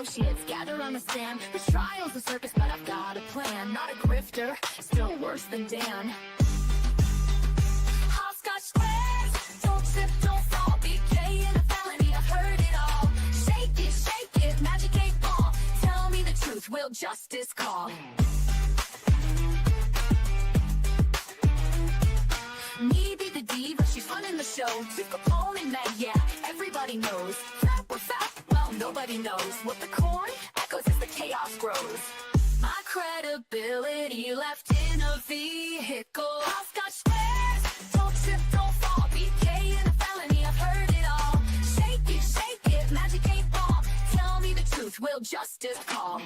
associates gather on the stand. The trial's a circus, but I've got a plan. Not a grifter, still worse than Dan. Hopscotch squares, don't trip, don't fall. BK in a felony, I've heard it all. Shake it, magic 8 ball. Tell me the truth, will justice call? Me be the diva, she's running the show. With Capone and Meg, yeah, everybody knows. That we're fat, well, nobody knows. What the corn echoes as the chaos grows. My credibility left in a vehicle. Hopscotch squares, don't trip, don't fall. BK in a felony, I've heard it all. Shake it, magic 8 ball. Tell me the truth, will justice call?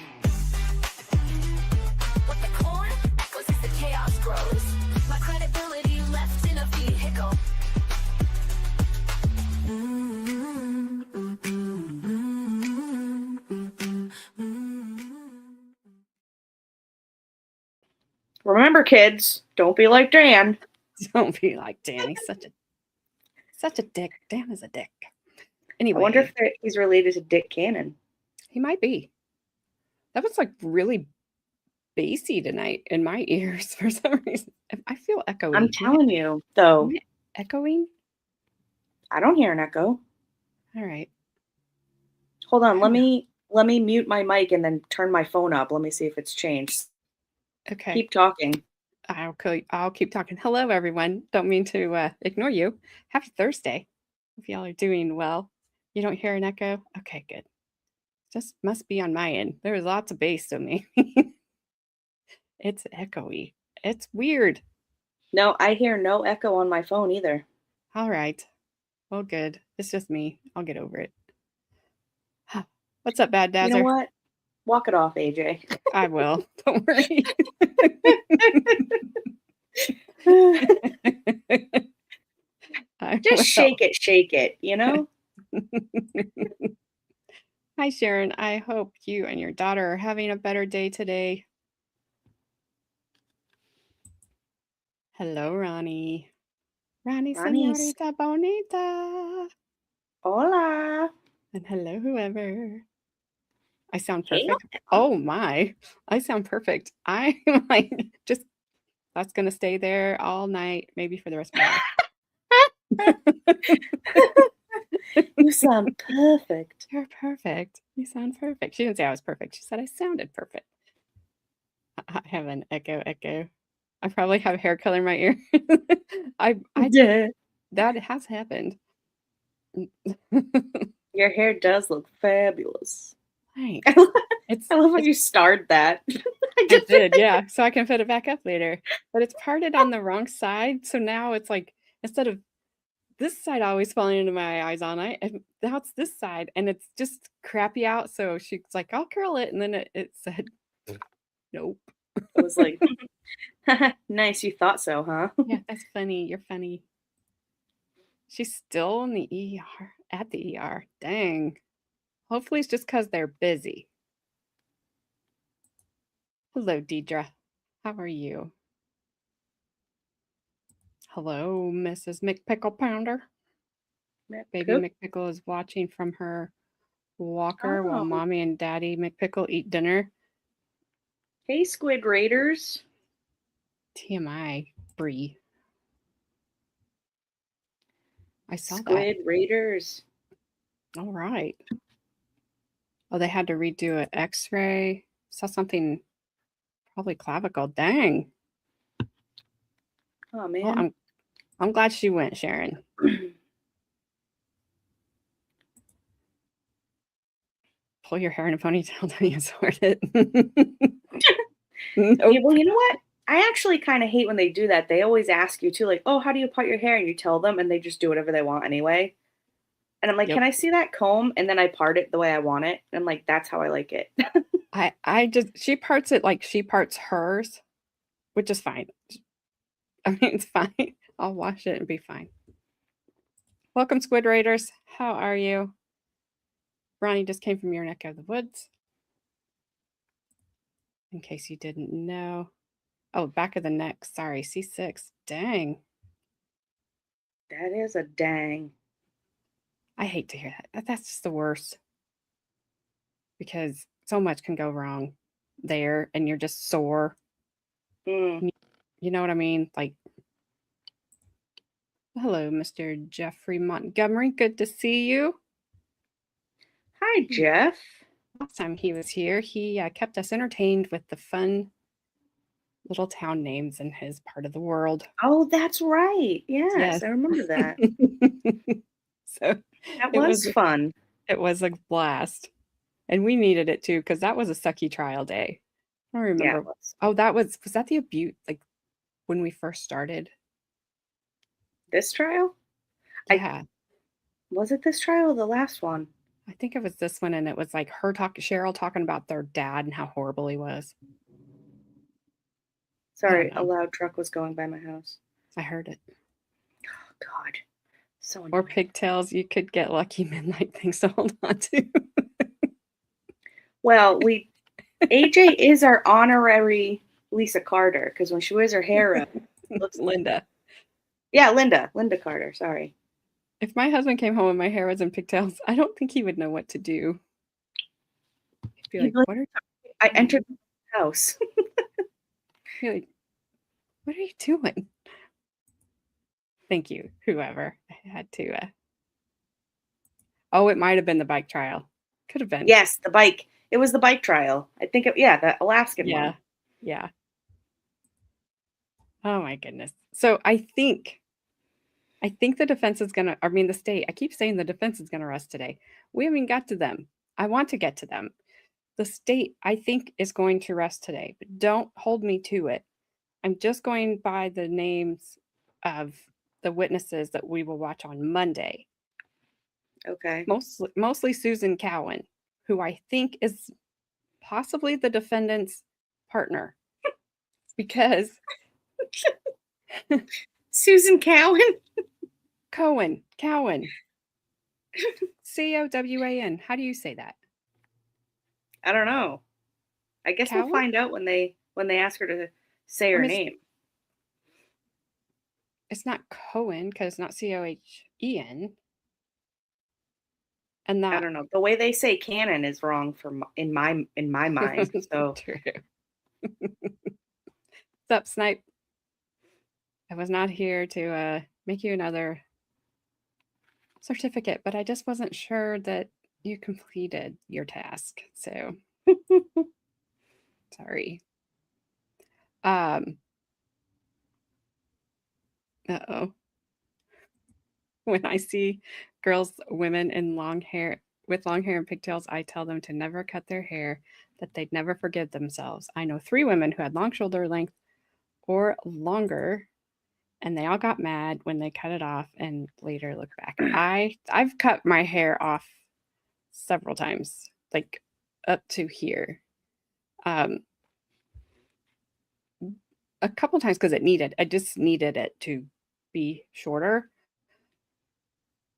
What the corn echoes as the chaos grows. My credibility left in a vehicle. Remember, kids, don't be like Dan. Don't be like Dan. He's such a dick. Dan is a dick. Anyway, I wonder if he's related to Dick Cannon. He might be. That was like really bassy tonight in my ears for some reason. I feel echoey. I'm telling you, though. Echoing? I don't hear an echo. All right. Hold on. Let me mute my mic and then turn my phone up. Let me see if it's changed. Okay. Keep talking. I'll keep talking. Hello, everyone. Don't mean to ignore you. Happy Thursday. Hope y'all are doing well. You don't hear an echo? Okay, good. Just must be on my end. There was lots of bass to me. It's echoey. It's weird. No, I hear no echo on my phone either. All right. Well, good. It's just me. I'll get over it. What's up, Bad Dazzer? You know what? Walk it off, AJ. I will. Don't worry. Just shake it, you know? Hi, Sharon. I hope you and your daughter are having a better day today. Hello, Ronnie. Ronnie, señorita bonita. Hola. And hello, whoever. I sound perfect. Hey. Oh, my. I sound perfect. I'm like, just, that's going to stay there all night, maybe for the rest of my life. You sound perfect. You're perfect. You sound perfect. She didn't say I was perfect. She said I sounded perfect. I have an echo. I probably have hair color in my ear. Yeah. That has happened. Your hair does look fabulous. Thanks. I love when you starred that. I did, yeah. So I can fit it back up later. But it's parted on the wrong side. So now it's like, instead of this side always falling into my eyes all night, and now it's this side. And it's just crappy out. So she's like, I'll curl it. And then it said, nope. It was like, nice, you thought so, huh? Yeah, that's funny. You're funny. She's still in the ER, at the ER. Dang. Hopefully it's just because they're busy. Hello, Deidre. How are you? Hello, Mrs. McPickle Pounder. Baby McPickle is watching from her walker while Mommy and Daddy McPickle eat dinner. Hey, Squid Raiders. TMI, Bree. I saw Squid Raiders. All right. Oh, they had to redo an x-ray. Saw something, probably clavicle. Dang. Oh, man. Well, I'm glad she went, Sharon. Pull your hair in a ponytail until you sort it. Nope. Yeah, well, you know what? I actually kind of hate when they do that. They always ask you too, like, oh, how do you part your hair? And you tell them, and they just do whatever they want anyway. And I'm like, Can I see that comb? And then I part it the way I want it. And I'm like, that's how I like it. She parts it like she parts hers, which is fine. I mean, it's fine. I'll wash it and be fine. Welcome, Squid Raiders. How are you? Ronnie just came from your neck of the woods. In case you didn't know. Oh, back of the neck. Sorry, C6. Dang. That is a dang. I hate to hear that. That's just the worst. because so much can go wrong there and you're just sore. Mm. You know what I mean? Like, hello, Mr. Jeffrey Montgomery. Good to see you. Hi, Jeff. Last time he was here, he kept us entertained with the fun little town names in his part of the world. Oh, that's right. Yes, I remember that. So That it was fun. It was a blast. And we needed it too, because that was a sucky trial day. I don't Yeah, remember. it was. Oh, was that the abuse, like when we first started? This trial? Yeah. Was it this trial or the last one? I think it was this one, and it was like Cheryl talking about their dad and how horrible he was. Sorry, a loud truck was going by my house. I heard it. Oh, God. So annoying. Or pigtails, you could get lucky midnight things to hold on to. Well, AJ is our honorary Lisa Carter, because when she wears her hair up, it looks Linda. Yeah, Linda Carter, sorry. If my husband came home and my hair was in pigtails, I don't think he would know what to do. He'd be like, what are you doing? I entered the house. He'd be like, what are you doing? Thank you, whoever. I had to. Oh, it might have been the bike trial. Could have been. Yes, the bike. It was the bike trial. I think, the Alaskan one. Yeah. Oh my goodness. So I think the defense is the state. I keep saying the defense is gonna rest today. We haven't got to them. I want to get to them. The state, I think, is going to rest today, but don't hold me to it. I'm just going by the names of the witnesses that we will watch on Monday. Okay. Mostly Susan Cowan, who I think is possibly the defendant's partner, because Susan Cowan? Cowan. Cowan. How do you say that? I don't know. I guess Cowan? we'll find out when they ask her to say her name. It's not Cohen because it's not Cohen. And that, I don't know. The way they say canon is wrong in my mind. So true. What's up, Snipe? I was not here to make you another certificate, but I just wasn't sure that you completed your task. So sorry. Uh-oh. When I see women in with long hair and pigtails, I tell them to never cut their hair, that they'd never forgive themselves. I know 3 women who had long shoulder length or longer, and they all got mad when they cut it off and later look back. I've cut my hair off several times, like up to here. A couple times because I just needed it to be shorter.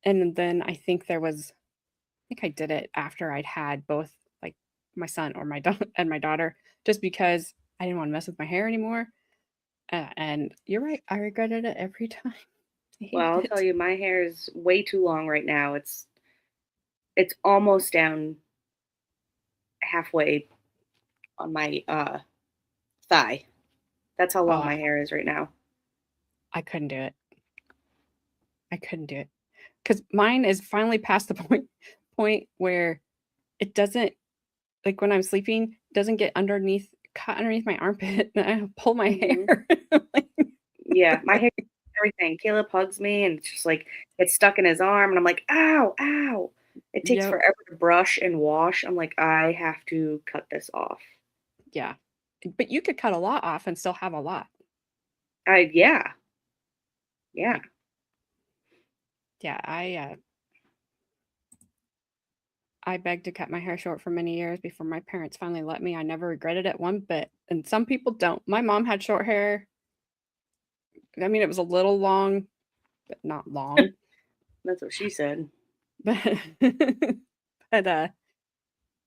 And then I think I did it after I'd had both, like, my son or my daughter, just because I didn't want to mess with my hair anymore. And you're right, I regretted it every time. Well, I'll tell you, my hair is way too long right now. It's almost down halfway on my thigh. That's how long my hair is right now. I couldn't do it. Because mine is finally past the point where it doesn't, like when I'm sleeping, doesn't get cut underneath my armpit, and I pull my hair. Yeah, my hair, everything. Caleb hugs me and it's just like it's stuck in his arm, and I'm like, ow. It takes forever to brush and wash. I'm like, I have to cut this off. Yeah. But you could cut a lot off and still have a lot. Yeah. Yeah, I begged to cut my hair short for many years before my parents finally let me. I never regretted it one bit. And some people don't. My mom had short hair. I mean, it was a little long, but not long. That's what she said. But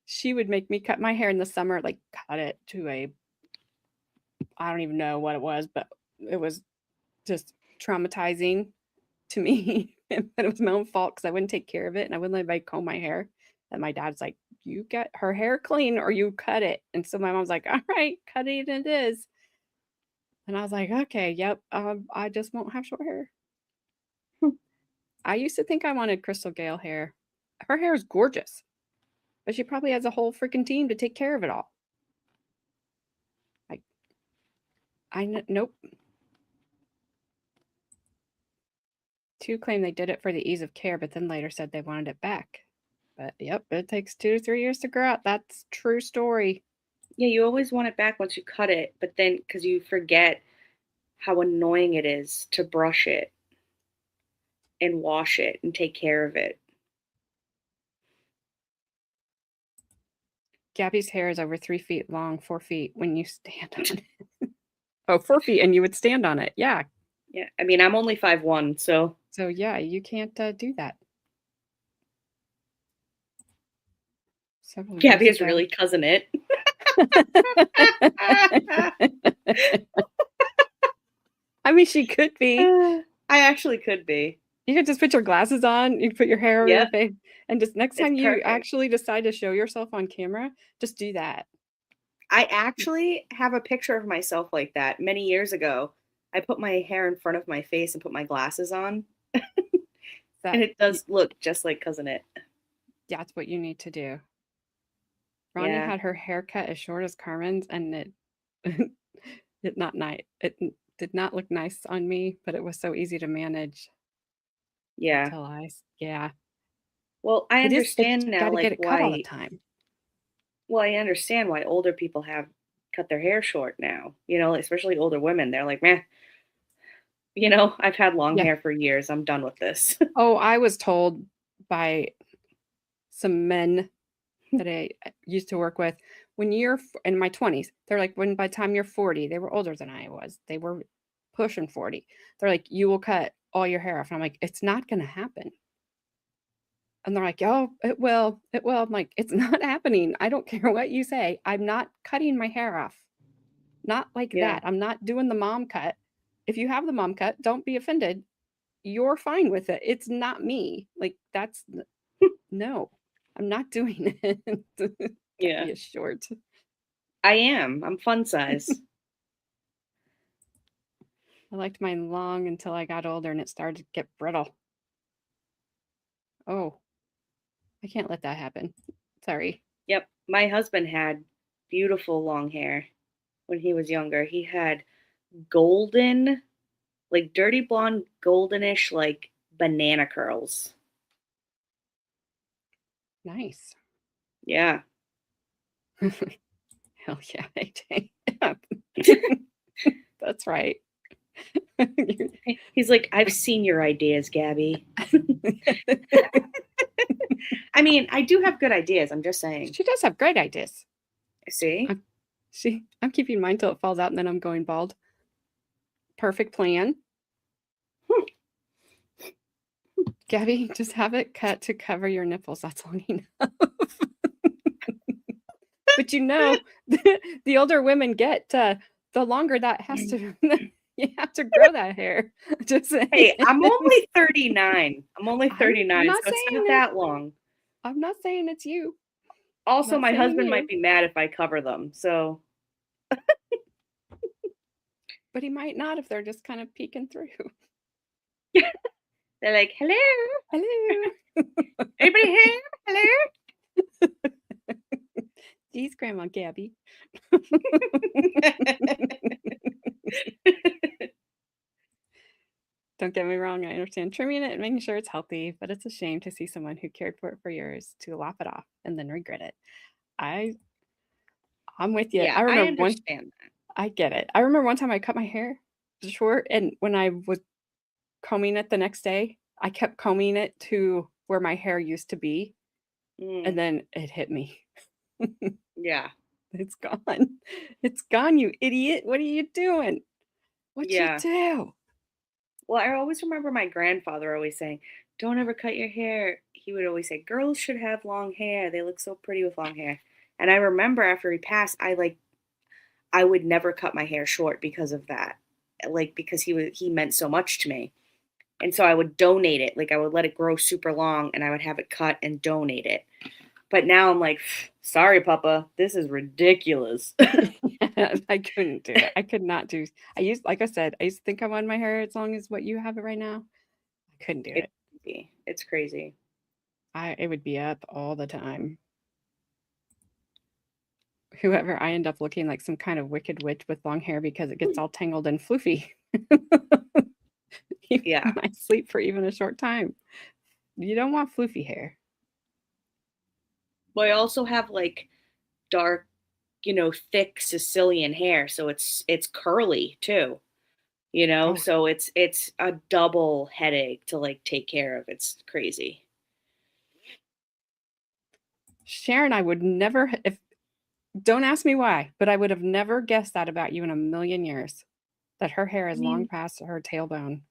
she would make me cut my hair in the summer, like cut it to I don't even know what it was, but it was just traumatizing to me. But it was my own fault because I wouldn't take care of it and I wouldn't let anybody comb my hair. And my dad's like, you get her hair clean or you cut it. And so my mom's like, all right, cut it is. And I was like, okay, yep, I just won't have short hair. I used to think I wanted Crystal Gale hair. Her hair is gorgeous, but she probably has a whole freaking team to take care of it all. Nope. Two claim they did it for the ease of care, but then later said they wanted it back. But yep, it takes 2 to 3 years to grow out. That's true story. Yeah, you always want it back once you cut it, but then because you forget how annoying it is to brush it and wash it and take care of it. Gabby's hair is over 3 feet long, 4 feet when you stand on it. Oh, 4 feet, and you would stand on it. Yeah. Yeah, I mean, I'm only 5'1", so. So yeah, you can't do that. Gabby is really cousin it. I mean, she could be. I actually could be. You could just put your glasses on, you could put your hair over your face, and just next time you actually decide to show yourself on camera, just do that. I actually have a picture of myself like that many years ago. I put my hair in front of my face and put my glasses on. And it does look just like cousin it. That's what you need to do. Ronnie had her haircut as short as Carmen's, and it did not look nice on me, but it was so easy to manage. Yeah. Well, I understand now, gotta like, get it cut all the time. Well, I understand why older people have cut their hair short now. You know, especially older women. They're like, meh. You know, I've had long hair for years. I'm done with this. Oh, I was told by some men that I used to work with, when you're in my 20s, they're like, by the time you're 40, they were older than I was. They were pushing 40. They're like, you will cut all your hair off. And I'm like, it's not going to happen. And they're like, oh, it will. I'm like, it's not happening. I don't care what you say. I'm not cutting my hair off. Not like that. I'm not doing the mom cut. If you have the mom cut, don't be offended. You're fine with it. It's not me. Like, that's no, I'm not doing it. Yeah. Be short. I am. I'm fun size. I liked mine long until I got older and it started to get brittle. Oh, I can't let that happen. Sorry. Yep. My husband had beautiful long hair when he was younger. He had golden, like dirty blonde, goldenish, like banana curls. Nice. Yeah. Hell yeah, AJ. That's right. He's like, I've seen your ideas, Gabby. I mean, I do have good ideas. I'm just saying. She does have great ideas. See? I'm keeping mine till it falls out and then I'm going bald. Perfect plan. Gabby, just have it cut to cover your nipples. That's long enough. But you know, the older women get, the longer that has to, you have to grow that hair. Just saying. Hey, I'm only 39. I'm only 39, so it's not that long. I'm not saying it's you. Also, my husband might be mad if I cover them, so. But he might not if they're just kind of peeking through. They're like, hello. Hello. Anybody here? Hello. Geez, Grandma Gabby. Don't get me wrong. I understand trimming it and making sure it's healthy, but it's a shame to see someone who cared for it for years to lop it off and then regret it. I'm with you. Yeah, I understand that. I get it. I remember one time I cut my hair short, and when I was combing it the next day, I kept combing it to where my hair used to be, and then it hit me. Yeah. It's gone. It's gone, you idiot. What are you doing? What'd you do? Well, I always remember my grandfather always saying, don't ever cut your hair. He would always say, girls should have long hair. They look so pretty with long hair. And I remember after he passed, I would never cut my hair short because of that. Like, because he meant so much to me. And so I would donate it. Like, I would let it grow super long and I would have it cut and donate it. But now I'm like, sorry, Papa, this is ridiculous. I couldn't do it. I could not do. Like I said, I used to think I wanted my hair as long as what you have it right now. I couldn't do it. It's crazy. It would be up all the time. Whoever, I end up looking like some kind of wicked witch with long hair because it gets all tangled and floofy. You might sleep for even a short time. You don't want floofy hair. Well, I also have like dark, thick Sicilian hair, so it's curly too. So it's a double headache to like take care of. It's crazy. Sharon, I would never, don't ask me why, but I would have never guessed that about you in a million years, that her hair is long past her tailbone.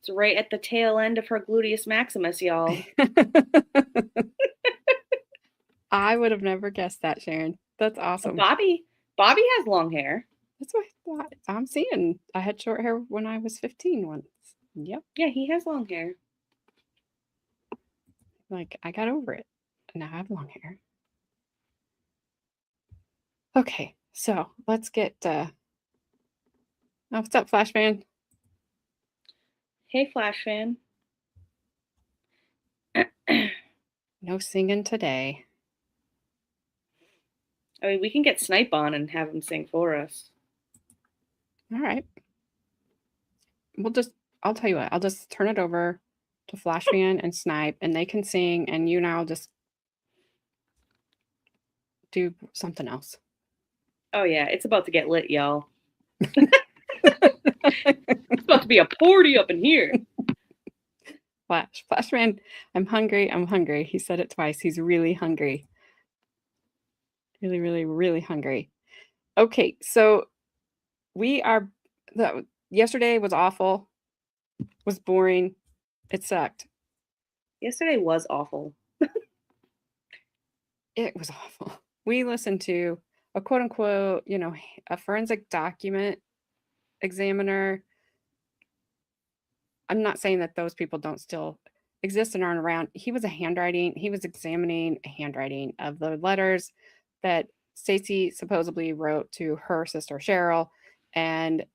It's right at the tail end of her gluteus maximus, y'all. I would have never guessed that, Sharon. That's awesome. Bobby has long hair. That's what I'm seeing. I had short hair when I was 15 once. Yep. Yeah, he has long hair. Like, I got over it. And now I have long hair. Okay, so let's get what's up, Flash Fan? Hey, Flash Fan. No singing today. I mean, we can get Snipe on and have him sing for us. All right. I'll tell you what, I'll just turn it over to Flash Fan and Snipe, and they can sing, and you and I'll just do something else. Oh, yeah, it's about to get lit, y'all. It's about to be a party up in here. Flashman, I'm hungry. He said it twice. He's really hungry. Really, really, really hungry. Okay, so yesterday was awful. Was boring. It sucked. Yesterday was awful. It was awful. We listened to a quote unquote, a forensic document examiner. I'm not saying that those people don't still exist and aren't around. He was examining a handwriting of the letters that Stacey supposedly wrote to her sister Cheryl, and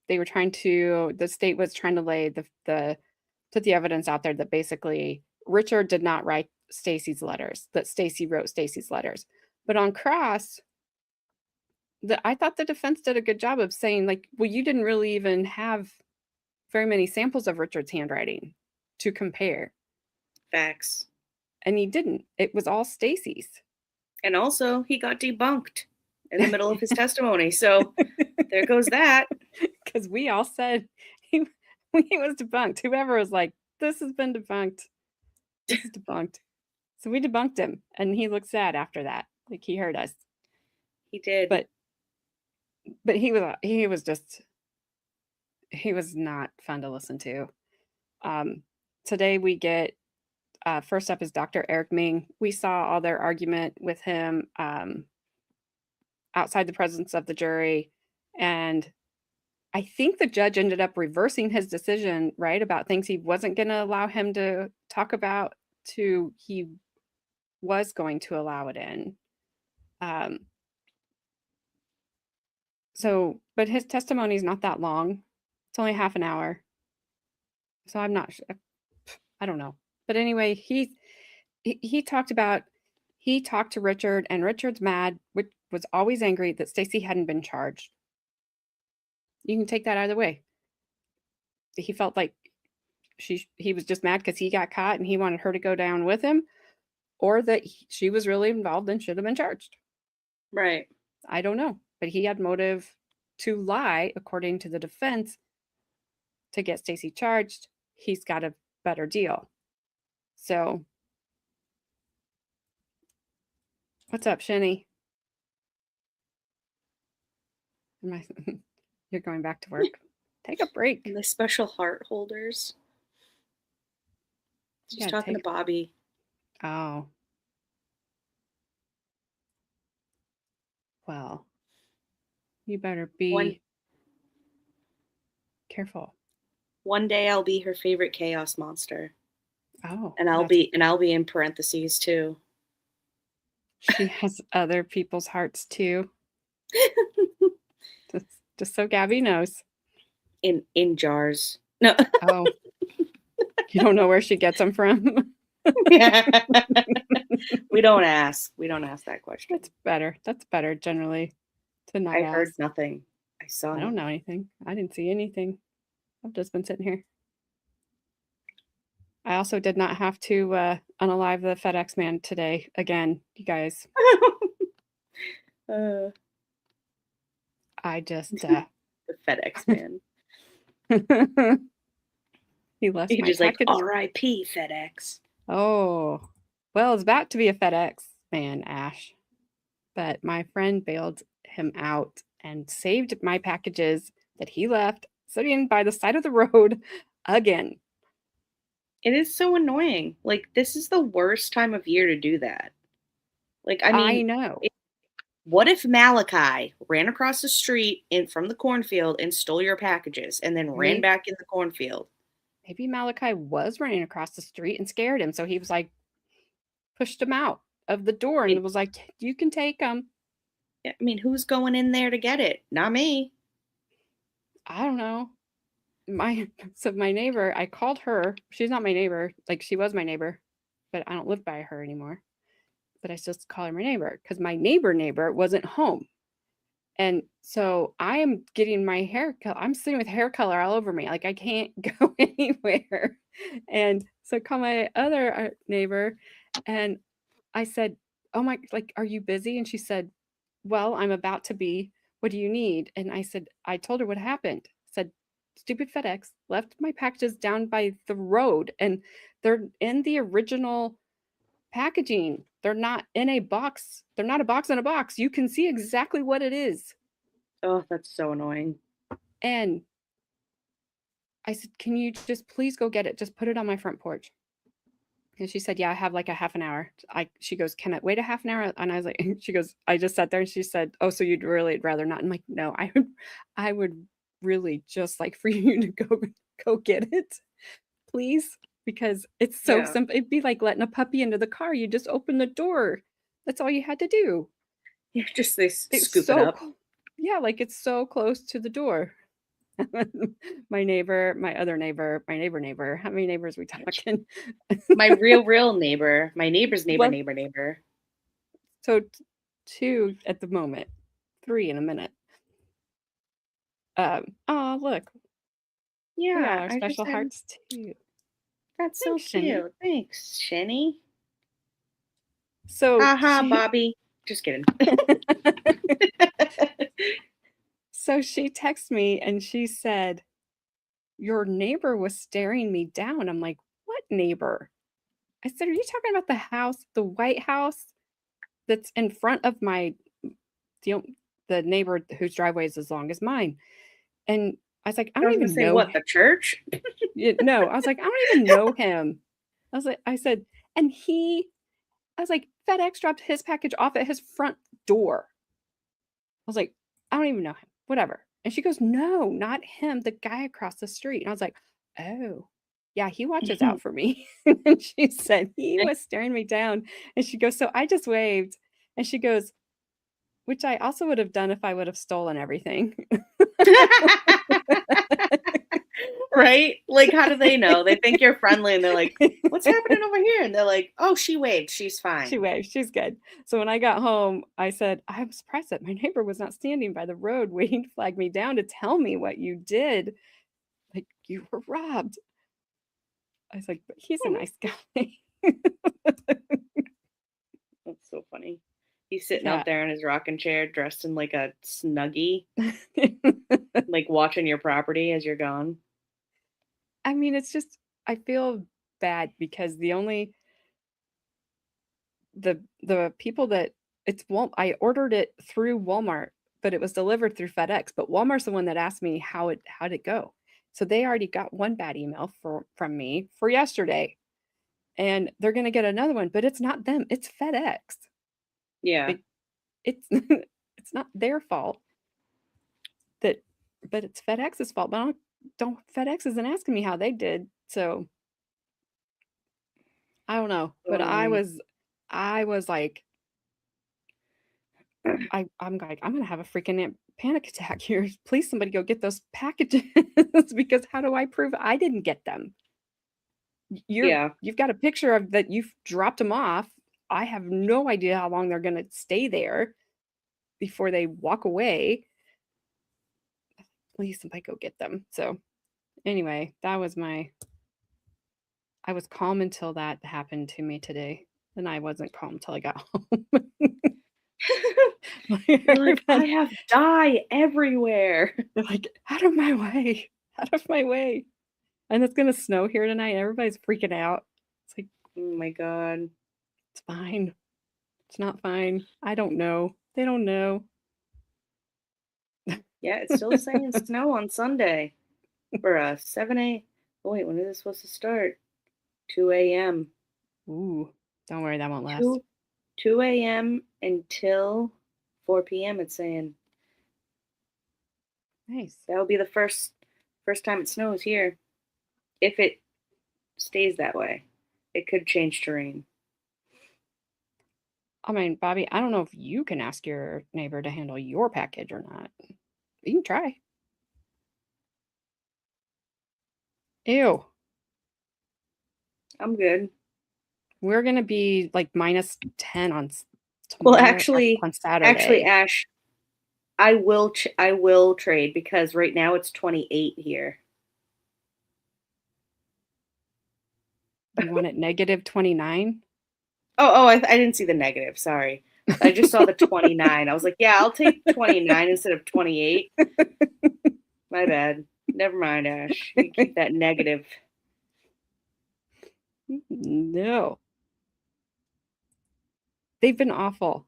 the state was trying to lay put the evidence out there that basically Richard did not write Stacey's letters, that Stacey wrote Stacey's letters. But on cross, I thought the defense did a good job of saying, like, well, you didn't really even have very many samples of Richard's handwriting to compare. Facts. And he didn't. It was all Stacey's. And also, he got debunked in the middle of his testimony. So there goes that. Because we all said he was debunked. Whoever was like, this has been debunked. This is debunked. So we debunked him. And he looked sad after that. Like, he heard us. He did. But he was not fun to listen to. Today we get, first up is Dr. Eric Ming. We saw all their argument with him outside the presence of the jury. And I think the judge ended up reversing his decision, right, about things he wasn't going to allow him to talk about to he was going to allow it in. But his testimony is not that long. It's only half an hour. So I'm not sure. I don't know. But anyway, he talked to Richard, and Richard's mad, which was always angry that Stacey hadn't been charged. You can take that either way. He felt like he was just mad because he got caught and he wanted her to go down with him, or that she was really involved and should have been charged. Right. I don't know. But he had motive to lie, according to the defense, to get Stacey charged. He's got a better deal. So, what's up, Shinny? You're going back to work. Take a break. And the special heart holders. Just talking to Bobby. Oh. Well, you better be careful. One day I'll be her favorite chaos monster. Oh, And I'll be in parentheses too. she has other people's hearts too. Just so Gabby knows. In jars. No. Oh, you don't know where she gets them from? We don't ask. We don't ask that question. That's better. That's better generally to not I ask. heard nothing. I saw I don't know anything. I didn't see anything. I've just been sitting here. I also did not have to unalive the FedEx man today again, you guys. I just the FedEx man. He left You my just like package. R.I.P. FedEx. Oh, well, it's about to be a FedEx man, Ash. But my friend bailed him out and saved my packages that he left sitting by the side of the road again. It is so annoying. Like, this is the worst time of year to do that. Like, I mean, I know. What if Malachi ran across the street from the cornfield and stole your packages and then ran back in the cornfield? Maybe Malachi was running across the street and scared him. So he was like, pushed him out of the door and was like, you can take them. I mean, who's going in there to get it? Not me. I don't know. My neighbor, I called her. She's not my neighbor. Like, she was my neighbor, but I don't live by her anymore. But I still call her my neighbor because my neighbor wasn't home. And so I am getting my hair color. I'm sitting with hair color all over me. Like, I can't go anywhere. And so I call my other neighbor and I said, oh my, like, are you busy? And she said, well, I'm about to be. What do you need? And I said, I told her what happened. Said, stupid FedEx left my packages down by the road and they're in the original packaging. They're not in a box. They're not a box in a box. You can see exactly what it is. Oh, that's so annoying. And I said, can you just please go get it? Just put it on my front porch. And she said, yeah, I have like a half an hour. She goes, can I wait a half an hour? And I was like, she goes, I just sat there and she said, oh, so you'd really rather not? I'm like, no, I would really just like for you to go get it, please. Because it's so simple. It'd be like letting a puppy into the car. You just open the door. That's all you had to do. Yeah, just scoop it up. Yeah, like it's so close to the door. My neighbor, my other neighbor, my neighbor. How many neighbors we talking? My real neighbor. My neighbor's neighbor. So 2 at the moment, 3 in a minute. Oh, look. Yeah, our special hearts too. That's so cute. Thanks, Shenny. So Bobby. Just kidding. So she texted me and she said, your neighbor was staring me down. I'm like, what neighbor? I said, are you talking about the house, the White House that's in front of the neighbor whose driveway is as long as mine? And I was like, I don't even know. What, the church? No, I was like, I don't even know him. I said, and I was like, FedEx dropped his package off at his front door. I was like, I don't even know him. Whatever. And she goes, no, not him, the guy across the street. And I was like, oh, yeah, he watches out for me. And she said, he was staring me down. And she goes, so I just waved. And she goes, which I also would have done if I would have stolen everything. Right? Like, how do they know? They think you're friendly and they're like, what's happening over here? And they're like, oh, she waved. She's fine. She waved. She's good. So when I got home, I said, I'm surprised that my neighbor was not standing by the road waiting to flag me down to tell me what you did. Like, you were robbed. I was like, but he's a nice guy. That's so funny. He's sitting out there in his rocking chair dressed in like a Snuggie, like watching your property as you're gone. I mean, it's just, I feel bad because the people that I ordered it through Walmart, but it was delivered through FedEx. But Walmart's the one that asked me how'd it go. So they already got one bad email from me for yesterday. And they're going to get another one, but it's not them. It's FedEx. Yeah. It's not their fault. But it's FedEx's fault. But FedEx isn't asking me how they did. So I don't know, but I was like, I'm like, I'm gonna have a freaking panic attack here. Please, somebody go get those packages because how do I prove I didn't get them? You've got a picture of that you've dropped them off. I have no idea how long they're gonna stay there before they walk away. Please, somebody go get them. So anyway, I was calm until that happened to me today. And I wasn't calm until I got home. Like, I have dye everywhere. They're like, out of my way. Out of my way. And it's gonna snow here tonight. And everybody's freaking out. It's like, oh my God. It's fine. It's not fine. I don't know. They don't know. Yeah, it's still saying snow on Sunday for 7 a.m. Oh, wait, when is this supposed to start? 2 a.m. Ooh, don't worry, that won't last. 2 a.m. until 4 p.m. It's saying. Nice. That'll be the first time it snows here. If it stays that way, it could change to rain. I mean, Bobby, I don't know if you can ask your neighbor to handle your package or not. You can try. Ew. I'm good. We're gonna be like -10 on Well, on Saturday. Ash, I will trade because right now it's 28 here. You want it -29? Oh, I didn't see the negative. Sorry. I just saw the 29. I was like, yeah, I'll take 29 instead of 28. My bad. Never mind, Ash. You keep that negative. No. They've been awful.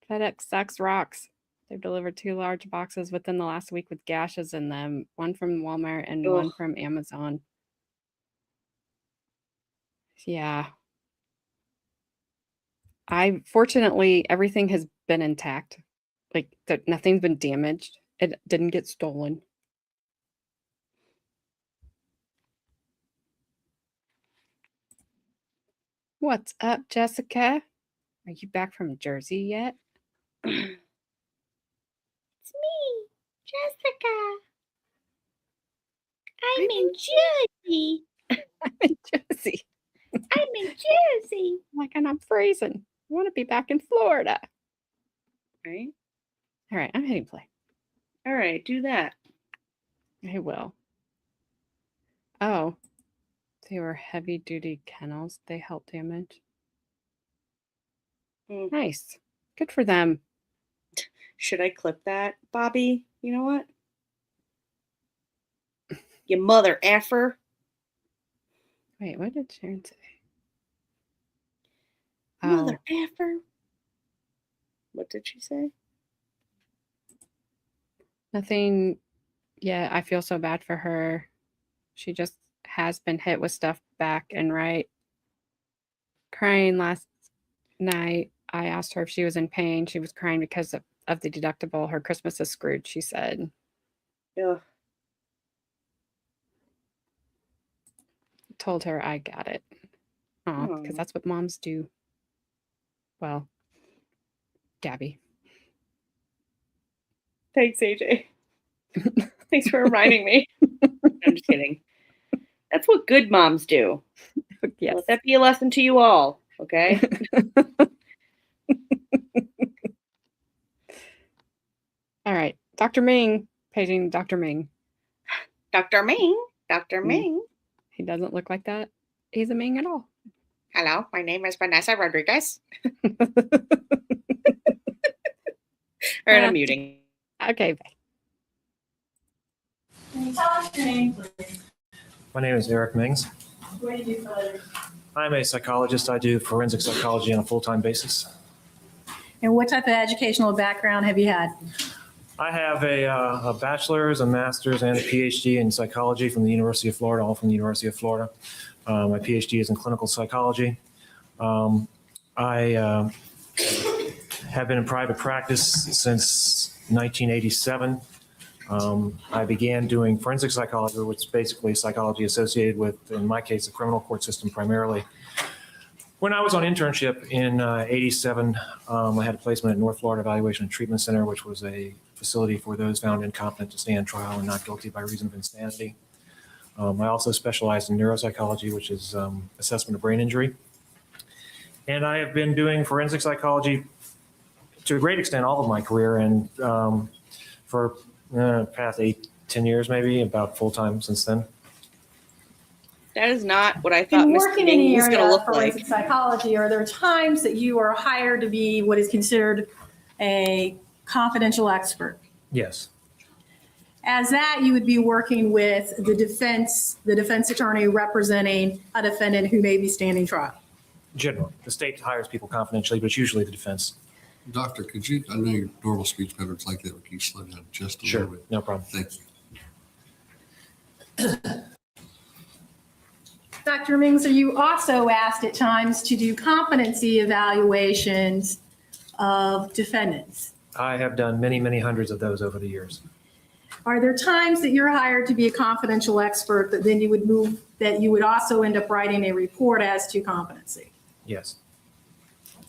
FedEx sucks rocks. They've delivered 2 large boxes within the last week with gashes in them, one from Walmart and one from Amazon. Yeah. Fortunately, everything has been intact. Like, nothing's been damaged. It didn't get stolen. What's up, Jessica? Are you back from Jersey yet? It's me, Jessica. I'm in Jersey. I'm in Jersey. I'm in Jersey. Like, and I'm freezing. I want to be back in Florida. Right? All right, I'm hitting play. All right, do that. I will. Oh, they were heavy-duty kennels. They help damage. Nice. Good for them. Should I clip that, Bobby? You know what? You mother effer. Wait, what did Sharon say? Mother effer. What did she say? Nothing. Yeah, I feel so bad for her. She just has been hit with stuff back and right. Crying last night. I asked her if she was in pain. She was crying because of the deductible. Her Christmas is screwed, she said. Yeah. Told her I got it. Oh, because that's what moms do. Well, Gabby. Thanks, AJ. Thanks for reminding me. I'm just kidding. That's what good moms do. Yes. Let that be a lesson to you all, okay? All right. Dr. Ming. Paging Dr. Ming. Dr. Ming. Dr. Ming. He doesn't look like that. He's a Ming at all. Hello, my name is Vanessa Rodriguez. All right, I'm muting. Okay, bye. Can you tell us your name, please? My name is Eric Mings. What do you do for a living? I'm a psychologist. I do forensic psychology on a full-time basis. And what type of educational background have you had? I have a bachelor's, a master's, and a PhD in psychology from the University of Florida, all from the University of Florida. My PhD is in clinical psychology. I have been in private practice since 1987. I began doing forensic psychology, which is basically psychology associated with, in my case, the criminal court system primarily. When I was on internship in '87, I had a placement at North Florida Evaluation and Treatment Center, which was a facility for those found incompetent to stand trial and not guilty by reason of insanity. I also specialized in neuropsychology, which is assessment of brain injury. And I have been doing forensic psychology to a great extent all of my career, and for past 8-10 years, maybe, about full-time since then. That is not what I thought In Mr. working in King the was going to area of look forensic like. psychology, are there times that you are hired to be what is considered a confidential expert? Yes. As that, you would be working with the defense attorney representing a defendant who may be standing trial. Generally, the state hires people confidentially, but it's usually the defense. Doctor, could you, I know your normal speech patterns like that, but can you slow down just a Sure, little bit? no problem. Thank you. Dr. Mings, are you also asked at times to do competency evaluations of defendants? I have done many, many hundreds of those over the years. Are there times that you're hired to be a confidential expert that then you would also end up writing a report as to competency? Yes.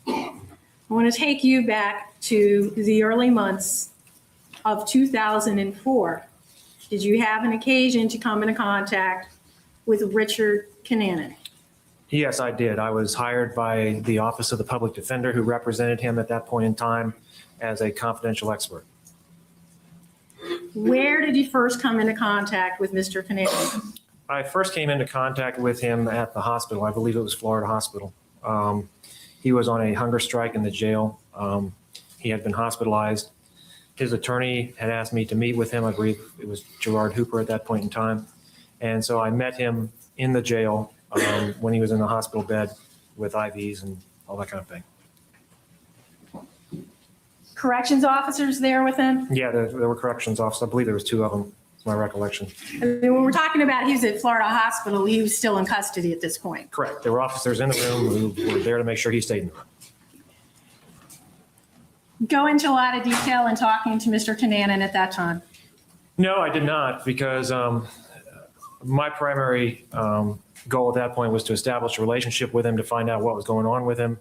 I want to take you back to the early months of 2004. Did you have an occasion to come into contact with Richard Kananen? Yes, I did. I was hired by the Office of the Public Defender, who represented him at that point in time as a confidential expert. Where did you first come into contact with Mr. Kananen? I first came into contact with him at the hospital. I believe it was Florida Hospital. He was on a hunger strike in the jail. He had been hospitalized. His attorney had asked me to meet with him. I believe it was Gerard Hooper at that point in time. And so I met him in the jail when he was in the hospital bed with IVs and all that kind of thing. Corrections officers there with him? Yeah, there were corrections officers. I believe there was 2 of them. It's my recollection. And when we're talking about he was at Florida Hospital, he was still in custody at this point. Correct. There were officers in the room who were there to make sure he stayed in the room. Go into a lot of detail in talking to Mr. Kananen at that time. No, I did not, because my primary goal at that point was to establish a relationship with him, to find out what was going on with him.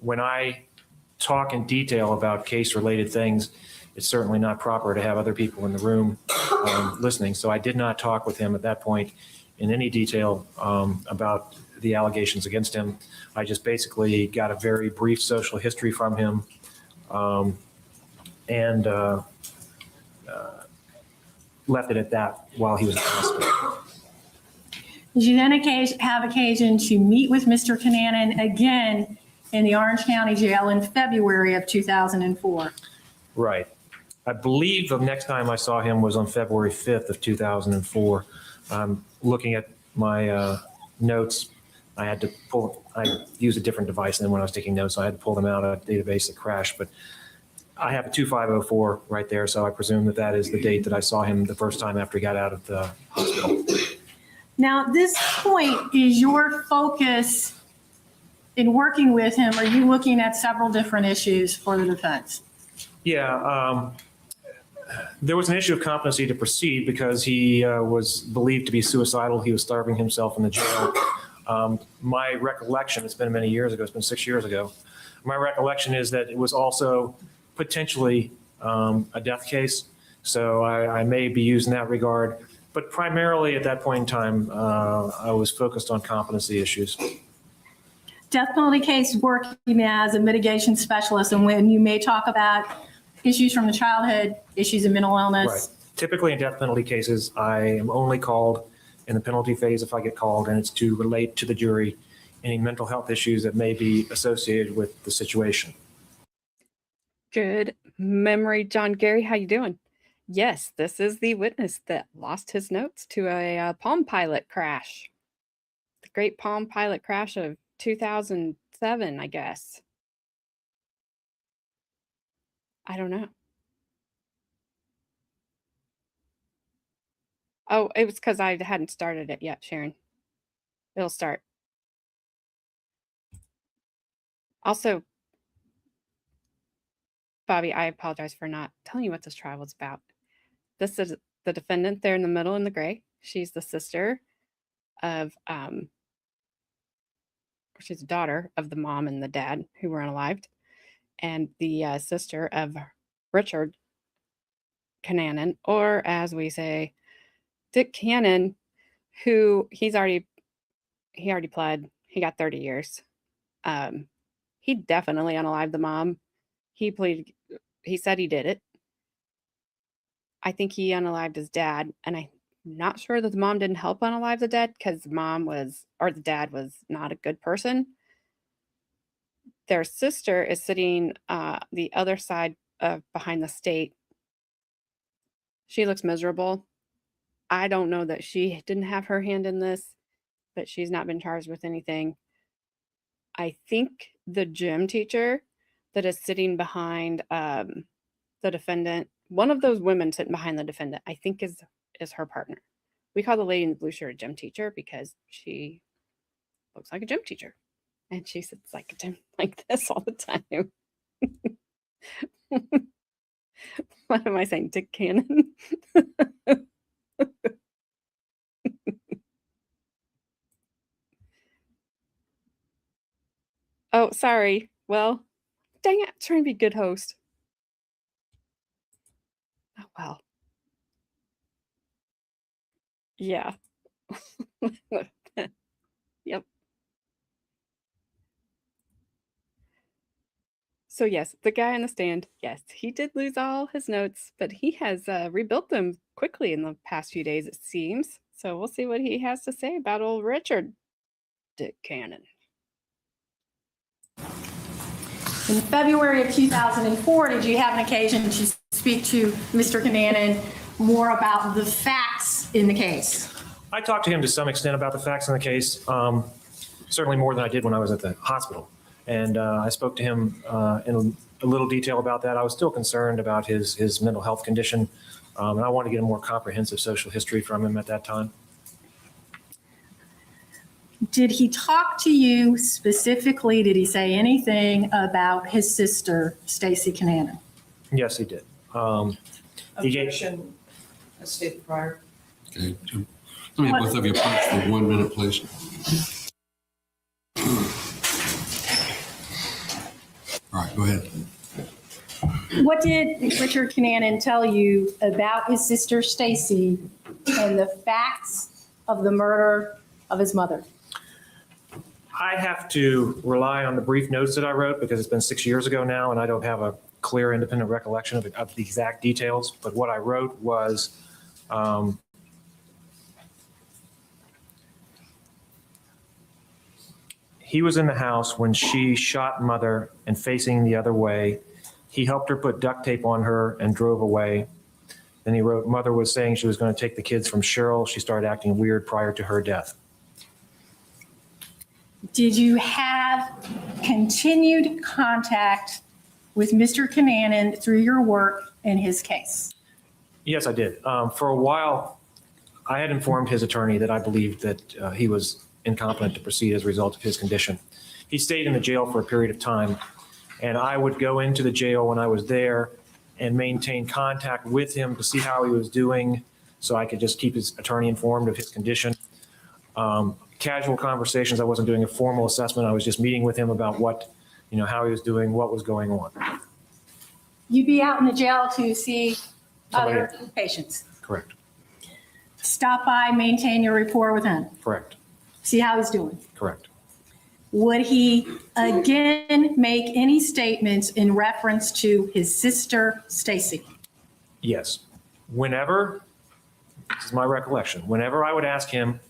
When I talk in detail about case-related things, it's certainly not proper to have other people in the room listening. So I did not talk with him at that point in any detail about the allegations against him. I just basically got a very brief social history from him and left it at that while he was in the hospital. Did you then have occasion to meet with Mr. Kananen again in the Orange County Jail in February of 2004? Right. I believe the next time I saw him was on February 5th of 2004. Looking at my notes, I used a different device than when I was taking notes, so I had to pull them out of a database that crashed. But I have a 2504 right there, so I presume that is the date that I saw him the first time after he got out of the hospital. Now, this point is your focus in working with him. Are you looking at several different issues for the defense? Yeah. There was an issue of competency to proceed because he was believed to be suicidal. He was starving himself in the jail. My recollection, it's been many years ago, it's been 6 years ago. My recollection is that it was also potentially a death case. So I may be used in that regard. But primarily at that point in time, I was focused on competency issues. Death penalty case working as a mitigation specialist, and when you may talk about issues from the childhood, issues of mental illness. Right. Typically in death penalty cases, I am only called in the penalty phase if I get called, and it's to relate to the jury any mental health issues that may be associated with the situation. Good memory, John Gary. How you doing? Yes, this is the witness that lost his notes to a Palm Pilot crash. The great Palm Pilot crash of 2007, I guess. I don't know. Oh, it was because I hadn't started it yet, Sharon. It'll start. Also, Bobby, I apologize for not telling you what this trial was about. This is the defendant there in the middle in the gray. She's the sister of she's a daughter of the mom and the dad who were unalived, and the sister of Richard Kananen, or as we say, Dick Cannon, who he already pled. He got 30 years. He definitely unalived the mom. He said he did it. I think he unalived his dad, and I'm not sure that the mom didn't help unalive the dad because the dad was not a good person. Their sister is sitting the other side of behind the state. She looks miserable. I don't know that she didn't have her hand in this, but she's not been charged with anything. I think the gym teacher that is sitting behind the defendant, one of those women sitting behind the defendant, I think is her partner. We call the lady in the blue shirt a gym teacher because she looks like a gym teacher. And she sits like a gym like this all the time. What am I saying? Dick Cannon? Oh, sorry. Well, dang it. Trying to be a good host. Oh, well. Yeah. Yep. So yes, the guy on the stand, yes, he did lose all his notes, but he has rebuilt them quickly in the past few days, it seems. So we'll see what he has to say about old Richard Dick Cannon. In February of 2004, did you have an occasion to speak to Mr. Kananen more about the facts in the case? I talked to him to some extent about the facts in the case, certainly more than I did when I was at the hospital. And I spoke to him in a little detail about that. I was still concerned about his mental health condition, and I wanted to get a more comprehensive social history from him at that time. Did he talk to you specifically? Did he say anything about his sister, Stacey Kananen? Yes, he did. Objection, as stated prior. Okay. Let me have both of you approach for 1 minute, please. All right, go ahead. What did Richard Kananen tell you about his sister, Stacey, and the facts of the murder of his mother? I have to rely on the brief notes that I wrote because it's been 6 years ago now, and I don't have a clear, independent recollection of the exact details. But what I wrote was he was in the house when she shot mother and facing the other way. He helped her put duct tape on her and drove away. Then he wrote, mother was saying she was going to take the kids from Cheryl. She started acting weird prior to her death. Did you have continued contact with Mr. Kananen through your work in his case? Yes, I did. For a while, I had informed his attorney that I believed that he was incompetent to proceed as a result of his condition. He stayed in the jail for a period of time, and I would go into the jail when I was there and maintain contact with him to see how he was doing so I could just keep his attorney informed of his condition. Casual conversations. I wasn't doing a formal assessment. I was just meeting with him about how he was doing, what was going on. You'd be out in the jail to see other patients. Correct. Stop by, maintain your rapport with him. Correct. See how he's doing. Correct. Would he again make any statements in reference to his sister, Stacey? Yes. Whenever, this is my recollection, whenever I would ask him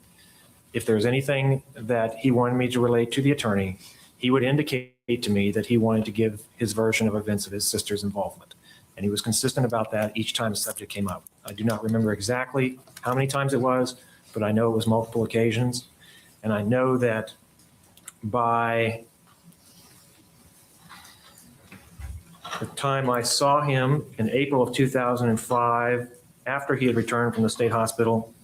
if there's anything that he wanted me to relate to the attorney, he would indicate to me that he wanted to give his version of events of his sister's involvement. And he was consistent about that each time the subject came up. I do not remember exactly how many times it was, but I know it was multiple occasions. And I know that by the time I saw him in April of 2005, after he had returned from the state hospital,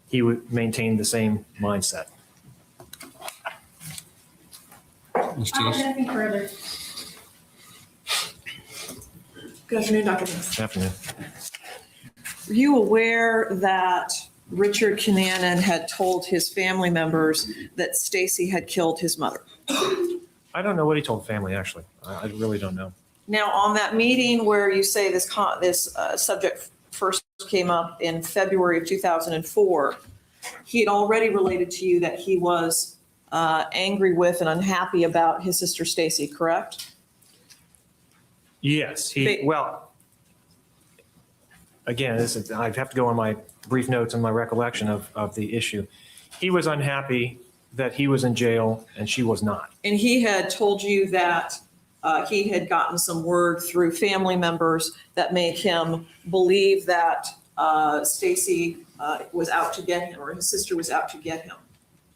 he would maintain the same mindset. Ms. I don't Dennis? have anything further. Good afternoon, Dr. Dennis. Good afternoon. Were you aware that Richard Kananen had told his family members that Stacey had killed his mother. I don't know what he told family, actually. I really don't know. Now, on that meeting where you say this subject first came up in February of 2004, he had already related to you that he was angry with and unhappy about his sister Stacey, correct? Yes, again, I have to go on my brief notes and my recollection of the issue. He was unhappy that he was in jail and she was not. And he had told you that he had gotten some word through family members that made him believe that Stacey was out to get him, or his sister was out to get him.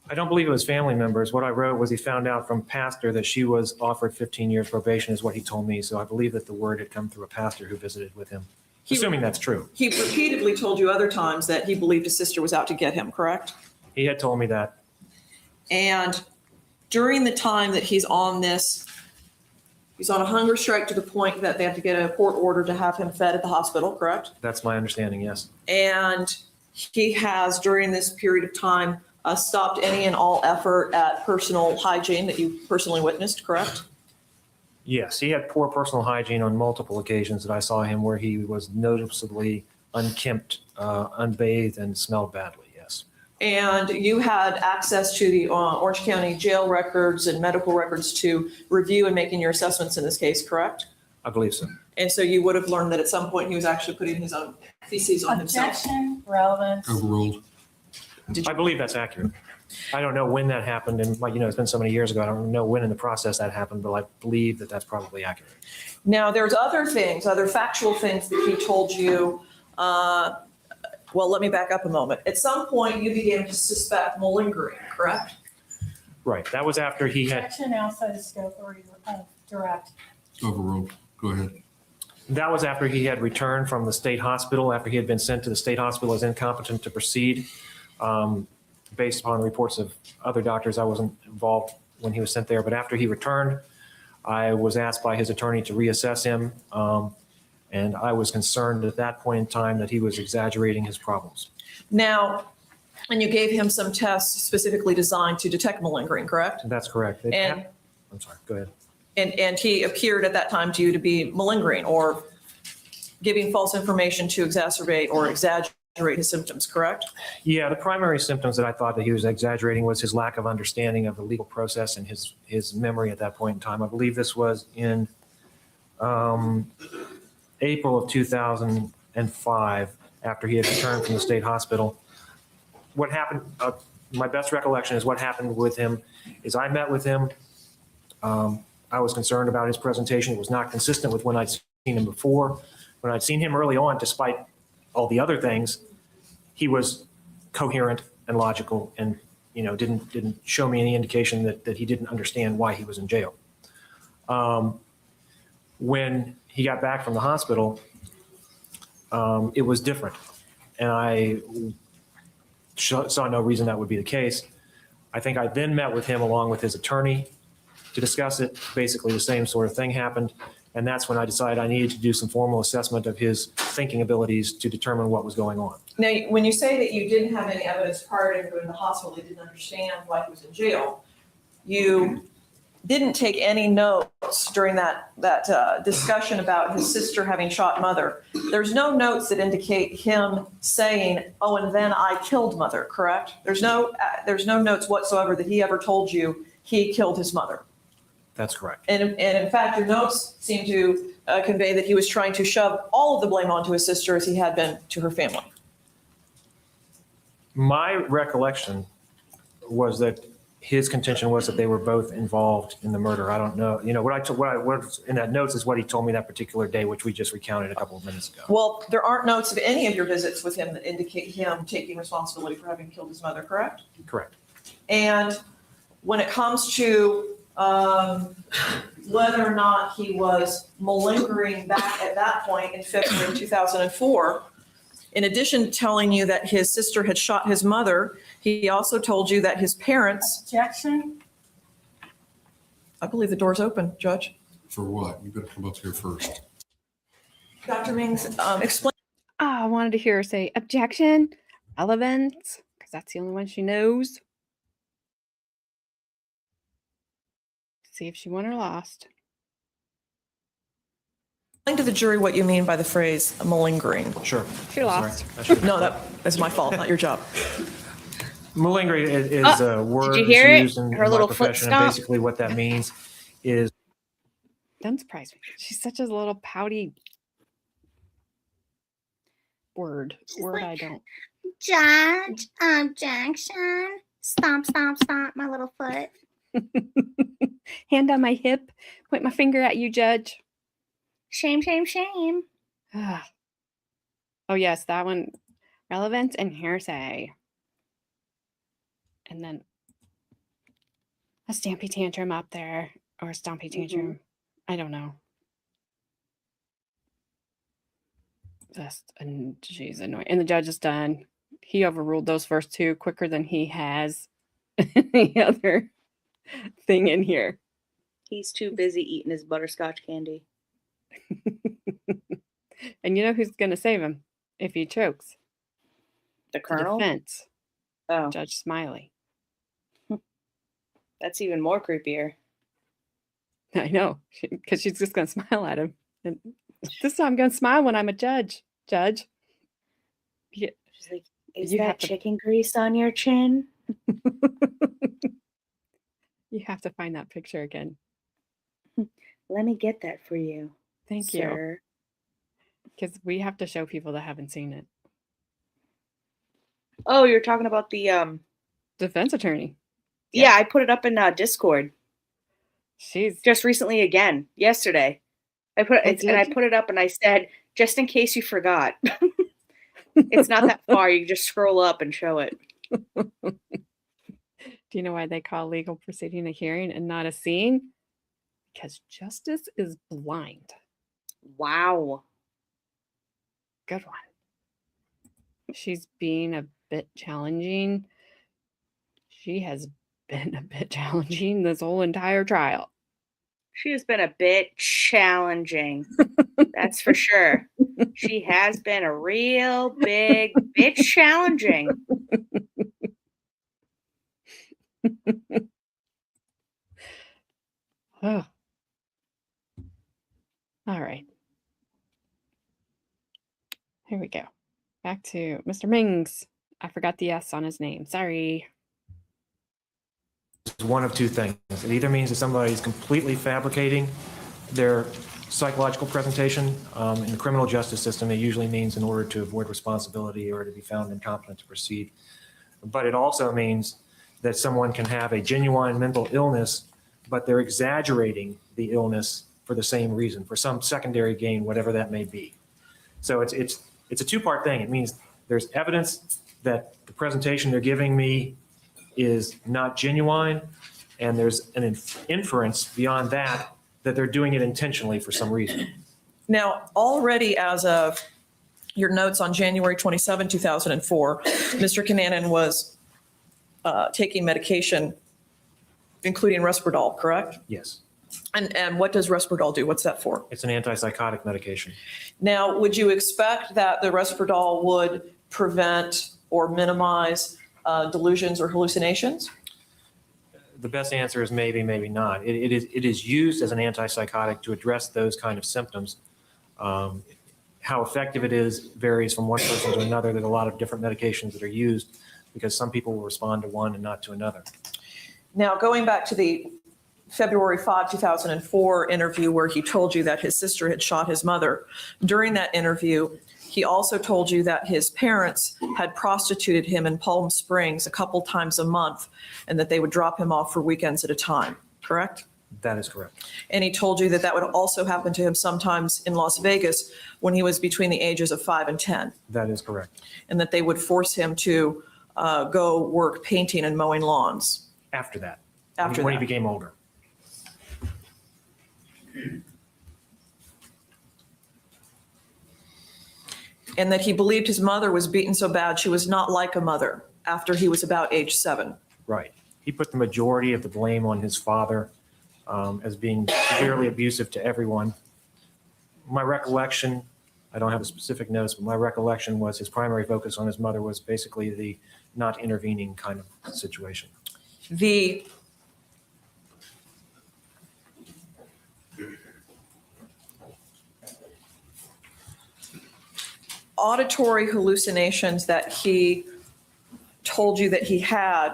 I don't believe it was family members. What I wrote was he found out from pastor that she was offered 15 years probation is what he told me. So I believe that the word had come through a pastor who visited with him, assuming that's true. He repeatedly told you other times that he believed his sister was out to get him, correct? He had told me that. And during the time that he's on a hunger strike to the point that they have to get a court order to have him fed at the hospital, correct? That's my understanding, yes. And he has, during this period of time, stopped any and all effort at personal hygiene that you personally witnessed, correct? Yes, he had poor personal hygiene on multiple occasions that I saw him where he was noticeably unkempt, unbathed, and smelled badly, yes. And you had access to the Orange County jail records and medical records to review and making your assessments in this case, correct? I believe so. And so you would have learned that at some point he was actually putting his own feces on himself. Objection, relevance. Overruled. I believe that's accurate. I don't know when that happened, and it's been so many years ago. I don't know when in the process that happened, but I believe that that's probably accurate. Now, there's other things, other factual things that he told you. Well, let me back up a moment. At some point, you began to suspect malingering, correct? Right. That was after he had. Objection outside the scope or direct. Overruled. Go ahead. That was after he had returned from the state hospital. After he had been sent to the state hospital as incompetent to proceed, based upon reports of other doctors. I wasn't involved when he was sent there, but after he returned, I was asked by his attorney to reassess him. And I was concerned at that point in time that he was exaggerating his problems. Now, and you gave him some tests specifically designed to detect malingering, correct? That's correct. And I'm sorry, go ahead. And he appeared at that time to you to be malingering or giving false information to exacerbate or exaggerate his symptoms, correct? Yeah, the primary symptoms that I thought that he was exaggerating was his lack of understanding of the legal process and his memory at that point in time. I believe this was in April of 2005, after he had returned from the state hospital. What happened, my best recollection is what happened with him is I met with him. I was concerned about his presentation. It was not consistent with when I'd seen him before. When I'd seen him early on, despite all the other things, he was coherent and logical and, didn't show me any indication that he didn't understand why he was in jail. When he got back from the hospital, it was different. And I saw no reason that would be the case. I think I then met with him along with his attorney to discuss it. Basically, the same sort of thing happened. And that's when I decided I needed to do some formal assessment of his thinking abilities to determine what was going on. Now, when you say that you didn't have any evidence prior to him going to the hospital, he didn't understand why he was in jail, you didn't take any notes during that discussion about his sister having shot mother. There's no notes that indicate him saying, "Oh, and then I killed mother," correct? There's no notes whatsoever that he ever told you he killed his mother. That's correct. And in fact, your notes seem to convey that he was trying to shove all of the blame onto his sister as he had been to her family. My recollection was that his contention was that they were both involved in the murder. I don't know. What's in that notes is what he told me that particular day, which we just recounted a couple of minutes ago. Well, there aren't notes of any of your visits with him that indicate him taking responsibility for having killed his mother, correct? Correct. And when it comes to whether or not he was malingering back at that point in February 2004, in addition to telling you that his sister had shot his mother, he also told you that his parents. Objection. I believe the door's open, Judge. For what? You better come up here first. Dr. Mings, explain. I wanted to hear her say objection, relevant, because that's the only one she knows. See if she won or lost. Explain to the jury what you mean by the phrase malingering. Sure. She I'm sorry. lost. I should- No, that's my fault, not your job. Malingering is a word you hear it? used in Her my little foot profession, and stomp? basically what that means is Doesn't surprise me. She's such a little pouty word. like- I don't. Judge, objection. Stomp, stomp, stomp my little foot. Hand on my hip. Point my finger at you, Judge. Shame, shame, shame. Ah. Oh, yes, that one. Relevant and hearsay. And then a stampy tantrum up there. Or a stompy tantrum. I don't know. Just, and she's annoying. And the judge is done. He overruled those first two quicker than he has any other thing in here. He's too busy eating his butterscotch candy. And you know who's going to save him if he chokes? The The colonel? defense. Oh, Judge Smiley. that's even more creepier. I know, because she's just going to smile at him. And this time I'm going to smile when I'm a judge. Judge. Yeah. She's like, is You have that to- chicken grease on your chin? You have to find that picture again. Let me get that for you. Thank you. sir. Because we have to show people that haven't seen it. Oh, you're talking about the Defense attorney. yeah, I put it up in Discord She's just recently again, yesterday. I put Oh, it and I did you? put it up and I said, just in case you forgot. It's not that far. You just scroll up and show it. Do you know why they call legal proceeding a hearing and not a scene? Because justice is blind. Wow. Good one. She's being a bit challenging. She has been a bit challenging this whole entire trial. She has been a bit challenging. That's for sure. She has been a real big bit challenging. Oh. All right. Here we go. Back to Mr. Mings. I forgot the S on his name. Sorry. It's one of two things. It either means that somebody is completely fabricating their psychological presentation. In the criminal justice system, it usually means in order to avoid responsibility or to be found incompetent to proceed. But it also means that someone can have a genuine mental illness, but they're exaggerating the illness for the same reason, for some secondary gain, whatever that may be. So it's a two-part thing. It means there's evidence that the presentation they're giving me is not genuine, and there's an inference beyond that that they're doing it intentionally for some reason. Now, already as of your notes on January 27, 2004, Mr. Kananen was taking medication, including Risperdal, correct? Yes, And what does Risperdal do? What's that for? it's an antipsychotic medication. Now, would you expect that the Risperdal would prevent or minimize delusions or hallucinations? The best answer is maybe, maybe not. It is used as an antipsychotic to address those kind of symptoms. How effective it is varies from one person to another. There's a lot of different medications that are used because some people will respond to one and not to another. Now, going back to the February 5, 2004 interview where he told you that his sister had shot his mother, during that interview, he also told you that his parents had prostituted him in Palm Springs a couple times a month and that they would drop him off for weekends at a time, correct? That is correct. And he told you that that would also happen to him sometimes in Las Vegas when he was between the ages of 5 and 10, That is correct. and that they would force him to go work painting and mowing lawns After that, after when he that. became older. And that he believed his mother was beaten so bad she was not like a mother after he was about age 7. Right. He put the majority of the blame on his father as being severely abusive to everyone. My recollection I don't have a specific notes, but my recollection was his primary focus on his mother was basically the not intervening kind of situation. The auditory hallucinations that he told you that he had,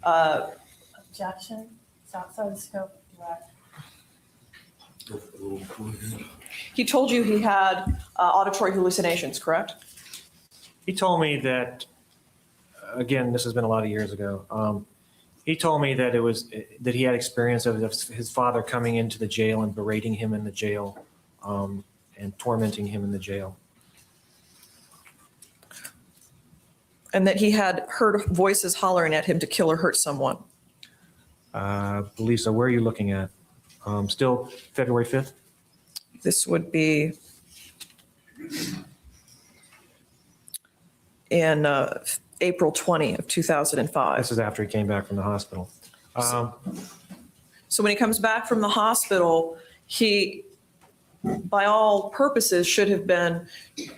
Objection, it's outside the scope of direct. he told you he had auditory hallucinations, correct? He told me that, again, this has been a lot of years ago. He told me that that he had experience of his father coming into the jail and berating him in the jail, and tormenting him in the jail. And that he had heard voices hollering at him to kill or hurt someone. Lisa, where are you looking at? Still February 5th? This would be in April 20 of 2005. This is after he came back from the hospital. So when he comes back from the hospital, he, by all purposes, should have been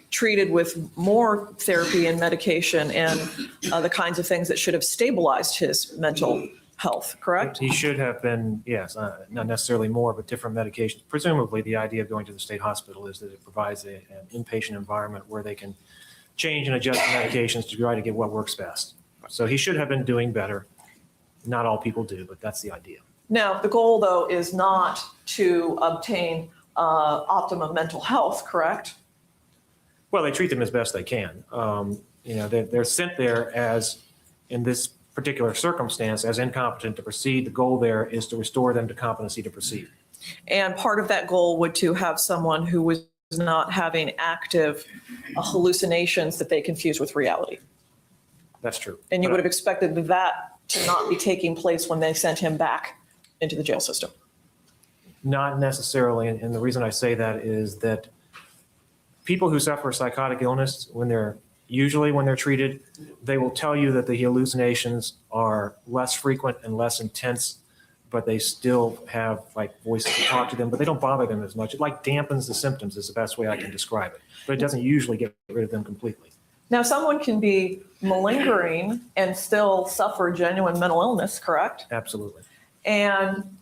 treated with more therapy and medication and the kinds of things that should have stabilized his mental health, correct? He should have been, yes, not necessarily more, but different medications. Presumably, the idea of going to the state hospital is that it provides an inpatient environment where they can change and adjust the medications to try to get what works best. So he should have been doing better. Not all people do, but that's the idea. Now, the goal, though, is not to obtain optimum mental health, correct? Well, they treat them as best they can. They're sent there as, in this particular circumstance, as incompetent to proceed. The goal there is to restore them to competency to proceed. And part of that goal would to have someone who was not having active hallucinations that they confuse with reality. That's true. And you would have expected that to not be taking place when they sent him back into the jail system. Not necessarily, and the reason I say that is that people who suffer psychotic illness, when they're treated, they will tell you that the hallucinations are less frequent and less intense, but they still have like voices to talk to them, but they don't bother them as much. It like dampens the symptoms is the best way I can describe it, but it doesn't usually get rid of them completely. Now, someone can be malingering and still suffer genuine mental illness, correct? Absolutely. And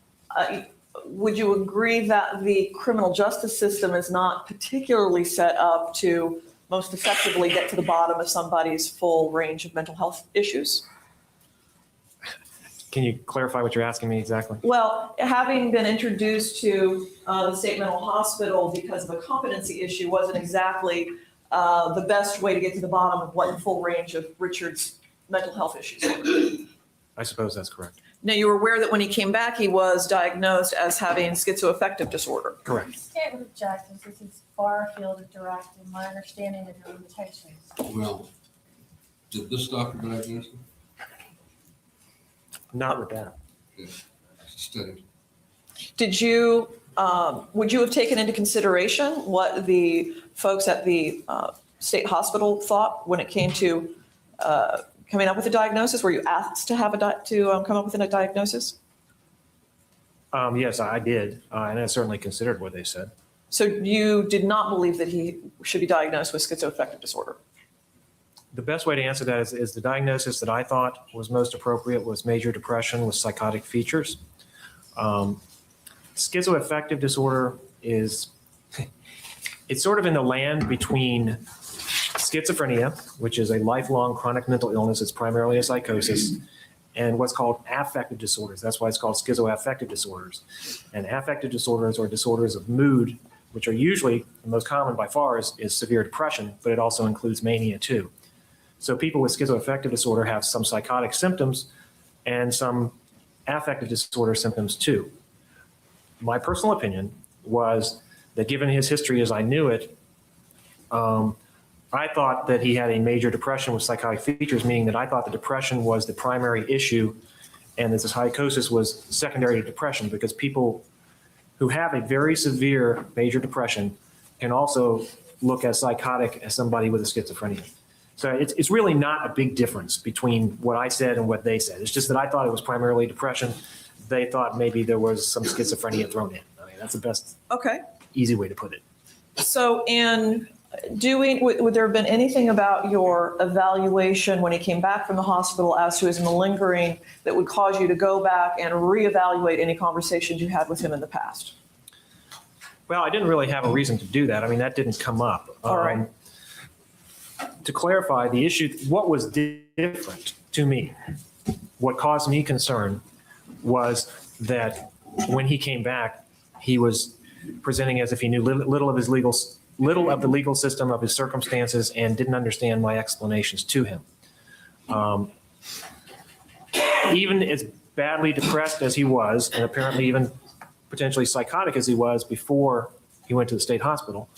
would you agree that the criminal justice system is not particularly set up to most effectively get to the bottom of somebody's full range of mental health issues? Can you clarify what you're asking me exactly? Well, having been introduced to the state mental hospital because of a competency issue wasn't exactly the best way to get to the bottom of what the full range of Richard's mental health issues were. I suppose that's correct. Now, you were aware that when he came back, he was diagnosed as having schizoaffective disorder. Correct. State would object as this is far afield of direct in my understanding of your limitations. Well, did this doctor diagnose him? Not with that. Yeah, studied. Did you, would you have taken into consideration what the folks at the state hospital thought when it came to coming up with a diagnosis? Were you asked to have come up with a diagnosis? Yes, I did, and I certainly considered what they said. So you did not believe that he should be diagnosed with schizoaffective disorder? The best way to answer that is the diagnosis that I thought was most appropriate was major depression with psychotic features. Schizoaffective disorder is, it's sort of in the land between schizophrenia, which is a lifelong chronic mental illness. It's primarily a psychosis, and what's called affective disorders. That's why it's called schizoaffective disorders. And affective disorders are disorders of mood, which are usually, the most common by far is severe depression, but it also includes mania too. So people with schizoaffective disorder have some psychotic symptoms and some affective disorder symptoms too. My personal opinion was that given his history as I knew it, I thought that he had a major depression with psychotic features, meaning that I thought the depression was the primary issue and that the psychosis was secondary to depression, because people who have a very severe major depression can also look as psychotic as somebody with a schizophrenia. So it's really not a big difference between what I said and what they said. It's just that I thought it was primarily depression. They thought maybe there was some schizophrenia thrown in. I mean, that's the best easy way to put it. So in would there have been anything about your evaluation when he came back from the hospital as to his malingering that would cause you to go back and reevaluate any conversations you had with him in the past? Well, I didn't really have a reason to do that. I mean, that didn't come up. All right. To clarify the issue, what was different to me, what caused me concern was that when he came back, he was presenting as if he knew little of the legal system, of his circumstances, and didn't understand my explanations to him. Even as badly depressed as he was, and apparently even potentially psychotic as he was before he went to the state hospital,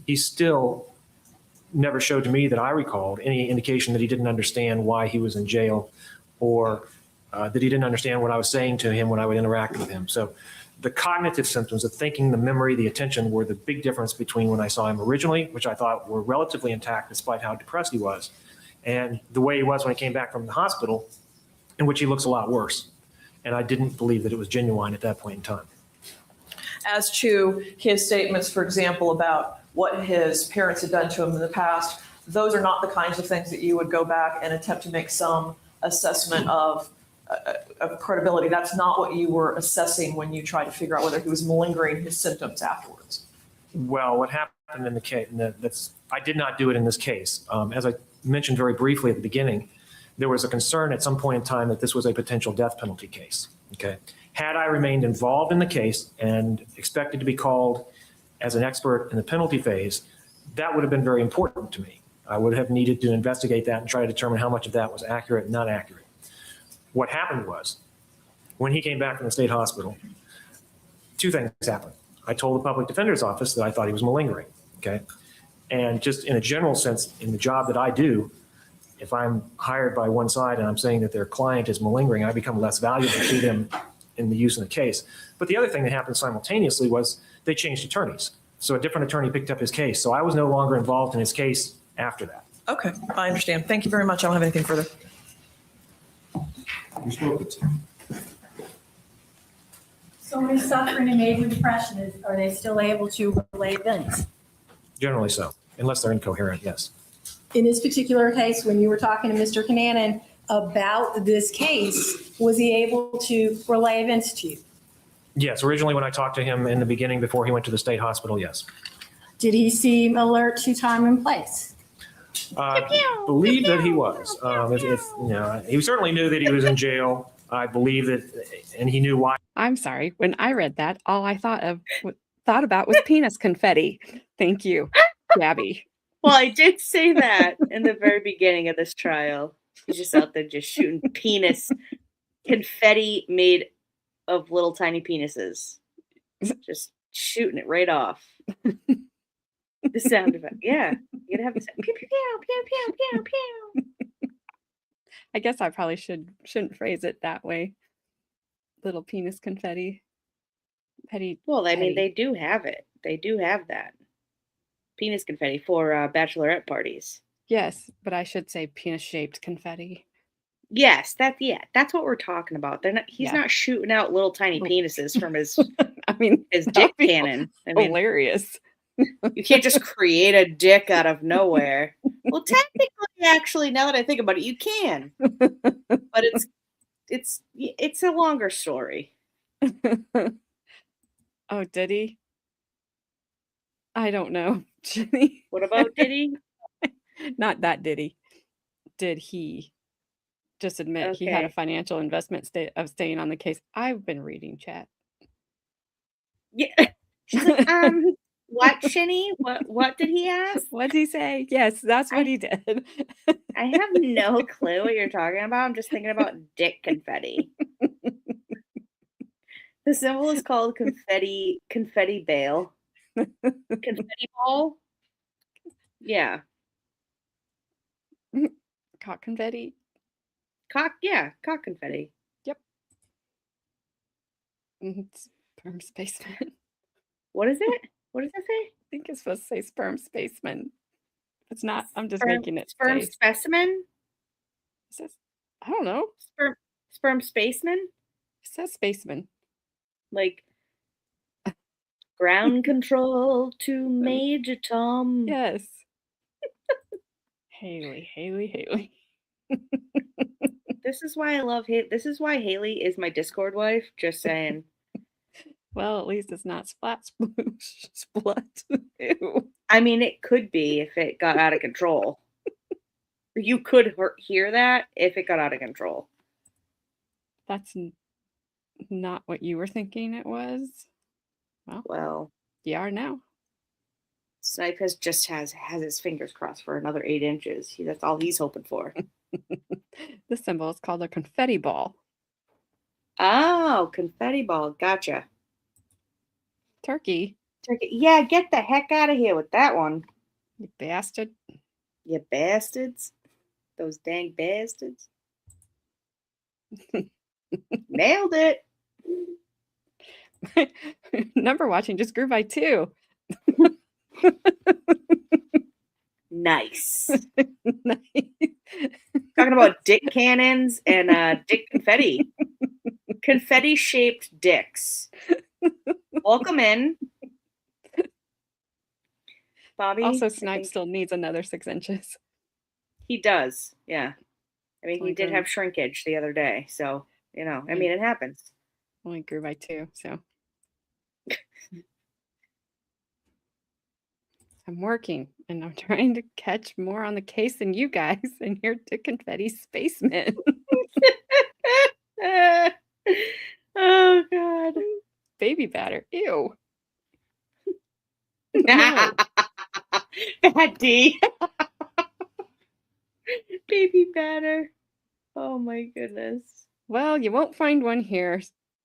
he still never showed to me that I recalled any indication that he didn't understand why he was in jail, or that he didn't understand what I was saying to him when I would interact with him. So the cognitive symptoms, the thinking, the memory, the attention were the big difference between when I saw him originally, which I thought were relatively intact despite how depressed he was, and the way he was when he came back from the hospital, in which he looks a lot worse. And I didn't believe that it was genuine at that point in time. As to his statements, for example, about what his parents had done to him in the past, those are not the kinds of things that you would go back and attempt to make some assessment of credibility. That's not what you were assessing when you tried to figure out whether he was malingering his symptoms afterwards. Well, what happened in the case, I did not do it in this case. As I mentioned very briefly at the beginning, there was a concern at some point in time that this was a potential death penalty case. Okay. Had I remained involved in the case and expected to be called as an expert in the penalty phase, that would have been very important to me. I would have needed to investigate that and try to determine how much of that was accurate and not accurate. What happened was, when he came back from the state hospital, two things happened. I told the public defender's office that I thought he was malingering, okay? And just in a general sense, in the job that I do, if I'm hired by one side and I'm saying that their client is malingering, I become less valuable to them in the use in the case. But the other thing that happened simultaneously was they changed attorneys. So a different attorney picked up his case. So I was no longer involved in his case after that. Okay, I understand. Thank you very much. I don't have anything further. Ms. Wilkins. So when he's suffering a major depression, are they still able to relay events? Generally so, unless they're incoherent, yes. In this particular case, when you were talking to Mr. Kananen about this case, was he able to relay events to you? Yes, originally when I talked to him in the beginning before he went to the state hospital, yes. Did he seem alert to time and place? I believe that he was. He certainly knew that he was in jail. I believe that, and he knew why. I'm sorry. When I read that, all I thought about was penis confetti. Thank you, Gabby. Well, I did say that in the very beginning of this trial. He's just out there just shooting penis confetti made of little tiny penises. Just shooting it right off. The sound effect. Yeah. You gotta have the sound. Pew, pew, pew, pew, pew, pew, pew. I guess I probably shouldn't phrase it that way. Little penis confetti. Petty. Well, I mean, petty. they do have it. They do have that. Penis confetti for bachelorette parties. Yes, but I should say penis-shaped confetti. Yes, that's what we're talking about. He's not shooting out little tiny penises from his I mean, his that'd dick be cannon. I mean, hilarious. you can't just create a dick out of nowhere. Well, technically, actually, now that I think about it, you can. But it's a longer story. Oh, did he? I don't know, Jenny. What about Diddy? Not that did he. Did he just admit he had a Okay. financial investment of staying on the case? I've been reading chat. Yeah. She's like, what, Shinny? What did he ask? What did he say? Yes, that's what he did. I have no clue what you're talking about. I'm just thinking about dick confetti. The symbol is called confetti bale. Confetti ball? Yeah. Cock confetti. Cock confetti. Sperm spaceman. What is it? What does it say? I think it's supposed to say sperm spaceman. It's not. I'm just Sperm- making it Sperm say. specimen? It says, I don't know. Sperm spaceman? It says spaceman. Like Ground control to Major Tom. Yes. Haley. This is why I love Haley. This is why Haley is my Discord wife. Just saying. Well, at least it's not splat sploosh splut. Ew. I mean, it could be if it got out of control. You could hear that if it got out of control. That's not what you were thinking it was. Well, You are now. Snipe has his fingers crossed for another 8 inches. That's all he's hoping for. This symbol is called a confetti ball. Oh, confetti ball. Gotcha. Turkey, Yeah, get the heck out of here with that one. you bastard. You bastards. Those dang bastards. Nailed it. Number watching just grew by 2. Nice. Nice. Talking about dick cannons and dick confetti. Confetti shaped dicks. Welcome in. Bobby. Also, I Snipe think still needs another 6 inches. he does. Yeah. I mean, he Only did grew- have shrinkage the other day. So, I mean, it happens. Only grew by 2, so. I'm working and I'm trying to catch more on the case than you guys, and you're the confetti spaceman. Oh, God. Baby batter. Ew. Bad D. Baby batter. Oh, my goodness. Well, you won't find one here.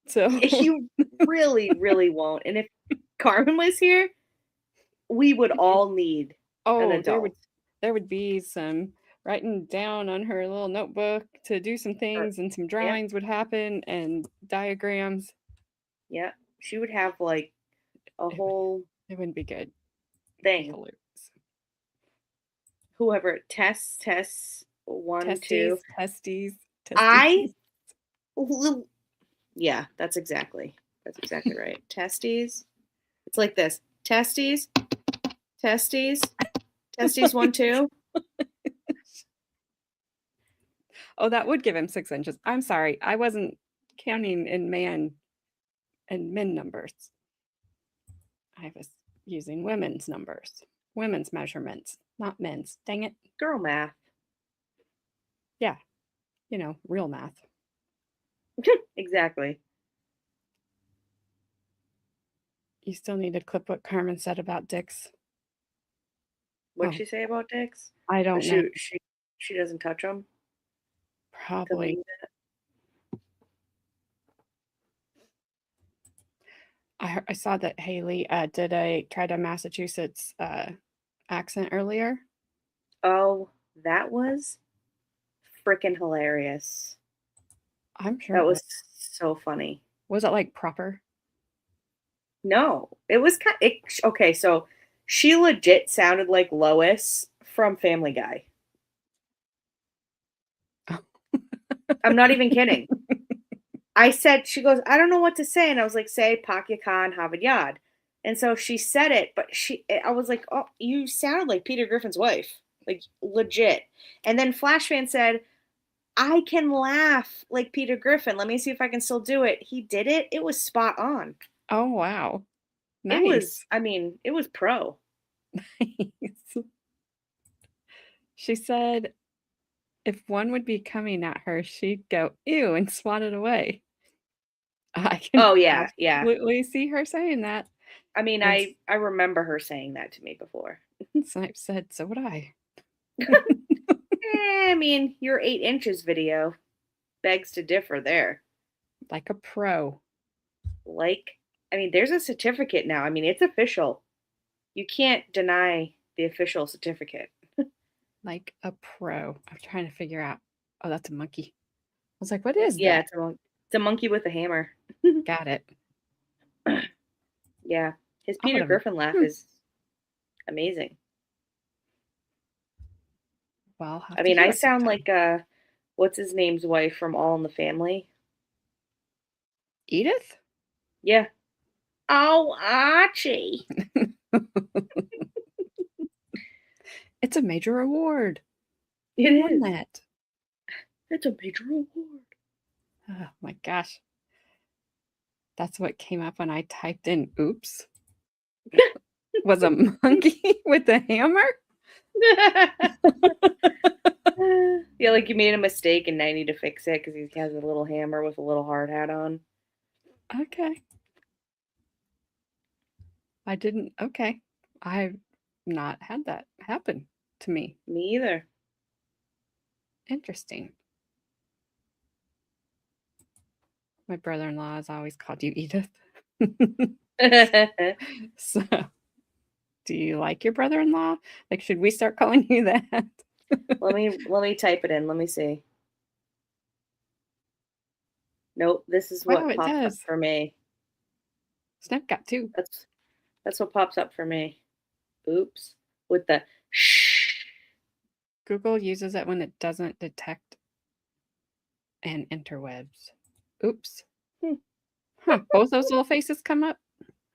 So You really, really won't. And if Carmen was here, we would all need an adult. there would be some writing down on her little notebook to do some things, and some drawings would happen, and diagrams. Yeah, she would have like a whole It wouldn't be good. thing. Hilarious. Whoever tests 1, 2. Testes. Yeah, that's exactly right. Testes. It's like this. Testes. 1, 2. Oh, that would give him 6 inches. I'm sorry. I wasn't counting in men numbers. I was using women's numbers, women's measurements, not men's. Dang it. Girl math. Yeah. Real math. Exactly. You still need to clip what Carmen said about dicks. What'd Oh. she say about dicks? I don't know. She doesn't touch them. Probably. I saw that Haley tried a Massachusetts accent earlier. Oh, that was freaking hilarious. I'm sure That was so funny. Was it like proper? No, it was okay. So she legit sounded like Lois from Family Guy. I'm not even kidding. She goes, I don't know what to say. And I was like, say Pakya Khan Havad Yad. And so she said it, but I was like, oh, you sounded like Peter Griffin's wife, like legit. And then Flashfan said, I can laugh like Peter Griffin. Let me see if I can still do it. He did it. It was spot on. Oh, wow. Nice. It was pro. Nice. She said if one would be coming at her, she'd go, ew, and swat it away. I can absolutely see her saying that. I mean, I remember her saying that to me before. Snipe said, so would I. I mean, your 8 inches video begs to differ there. Like a pro. There's a certificate now. I mean, it's official. You can't deny the official certificate. Like a pro. I'm trying to figure out. Oh, that's a monkey. I was like, what is Yeah, that? it's a monkey with a hammer. Got it. Yeah. His Peter Griffin laugh is amazing. Well, I sound like what's his name's wife from All in the Family? Edith? Yeah. Oh, Archie. It's a major award. It Who won is. that? It's a major award. Oh my gosh. That's what came up when I typed in oops. Was a monkey with a hammer? Yeah, like you made a mistake and now you need to fix it because he has a little hammer with a little hard hat on. Okay. I didn't. Okay. I've not had that happen to me. Me either. Interesting. My brother-in-law has always called you Edith. So, do you like your brother-in-law? Like, should we start calling you that? let me type it in. Let me see. Nope, this is what Wow, it pops up does. for me. Snap got two. That's what pops up for me. Oops. With the shh. Google uses it when it doesn't detect and interwebs. Oops. Huh. Both those little faces come up?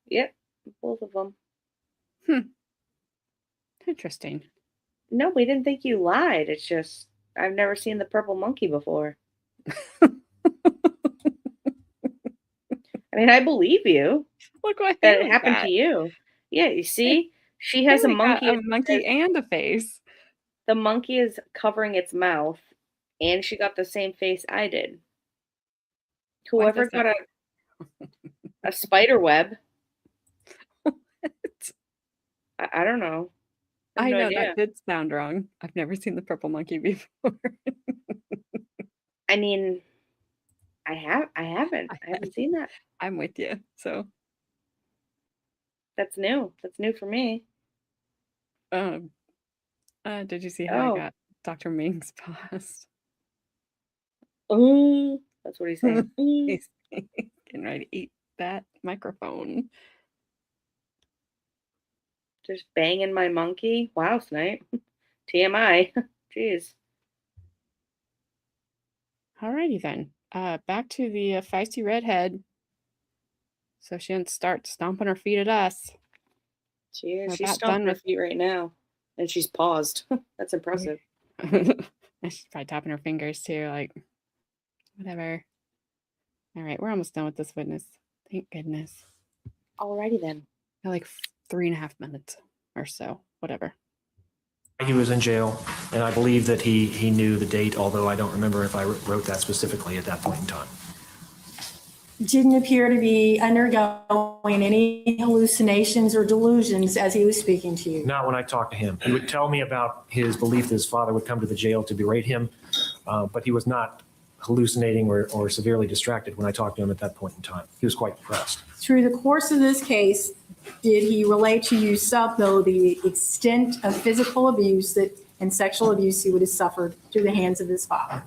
Yep, both of them. Interesting. No, we didn't think you lied. It's just I've never seen the purple monkey before. I mean, I believe you Look what that it Haley happened got. to you. Yeah, you see, she has Haley a got monkey. a monkey and a face. The monkey is covering its mouth, and she got the same face I did. Why Whoever does got a spider web, I don't know. I have I no know idea. that did sound wrong. I've never seen the purple monkey before. I mean, I haven't seen that. I'm with you. So, That's new. That's new for me. did you see how I Oh, got Dr. Ming's paused? oh, that's what he's saying. He's getting ready to eat that microphone. Just banging my monkey. Wow, Snipe. TMI. Jeez. Alrighty then. Back to the feisty redhead. So she didn't start stomping her feet at us. We're She's about stomping done her with- feet right now, and she's paused. That's impressive. She's probably tapping her fingers too, like whatever. All right, we're almost done with this witness. Thank goodness. Alrighty then. Like 3.5 minutes or so, whatever. He was in jail, and I believe that he knew the date, although I don't remember if I wrote that specifically at that point in time. Didn't appear to be undergoing any hallucinations or delusions as he was speaking to you. Not when I talked to him. He would tell me about his belief that his father would come to the jail to berate him, but he was not hallucinating or severely distracted when I talked to him at that point in time. He was quite depressed. Through the course of this case, did he relate to you some, though, the extent of physical abuse and sexual abuse he would have suffered through the hands of his father?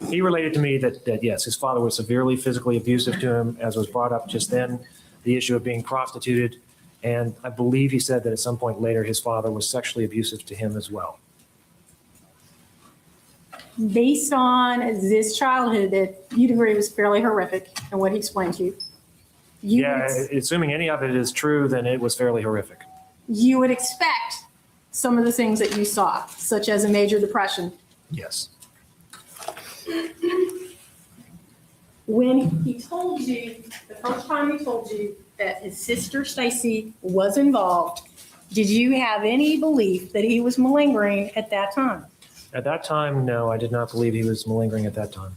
He related to me that yes, his father was severely physically abusive to him, as was brought up just then, the issue of being prostituted. And I believe he said that at some point later, his father was sexually abusive to him as well. Based on this childhood that you'd agree was fairly horrific and what he explained to you, Yeah, assuming any of it is true, then it was fairly horrific. you would expect some of the things that you saw, such as a major depression. Yes. When he told you, the first time he told you that his sister Stacey was involved, did you have any belief that he was malingering at that time? At that time, no, I did not believe he was malingering at that time.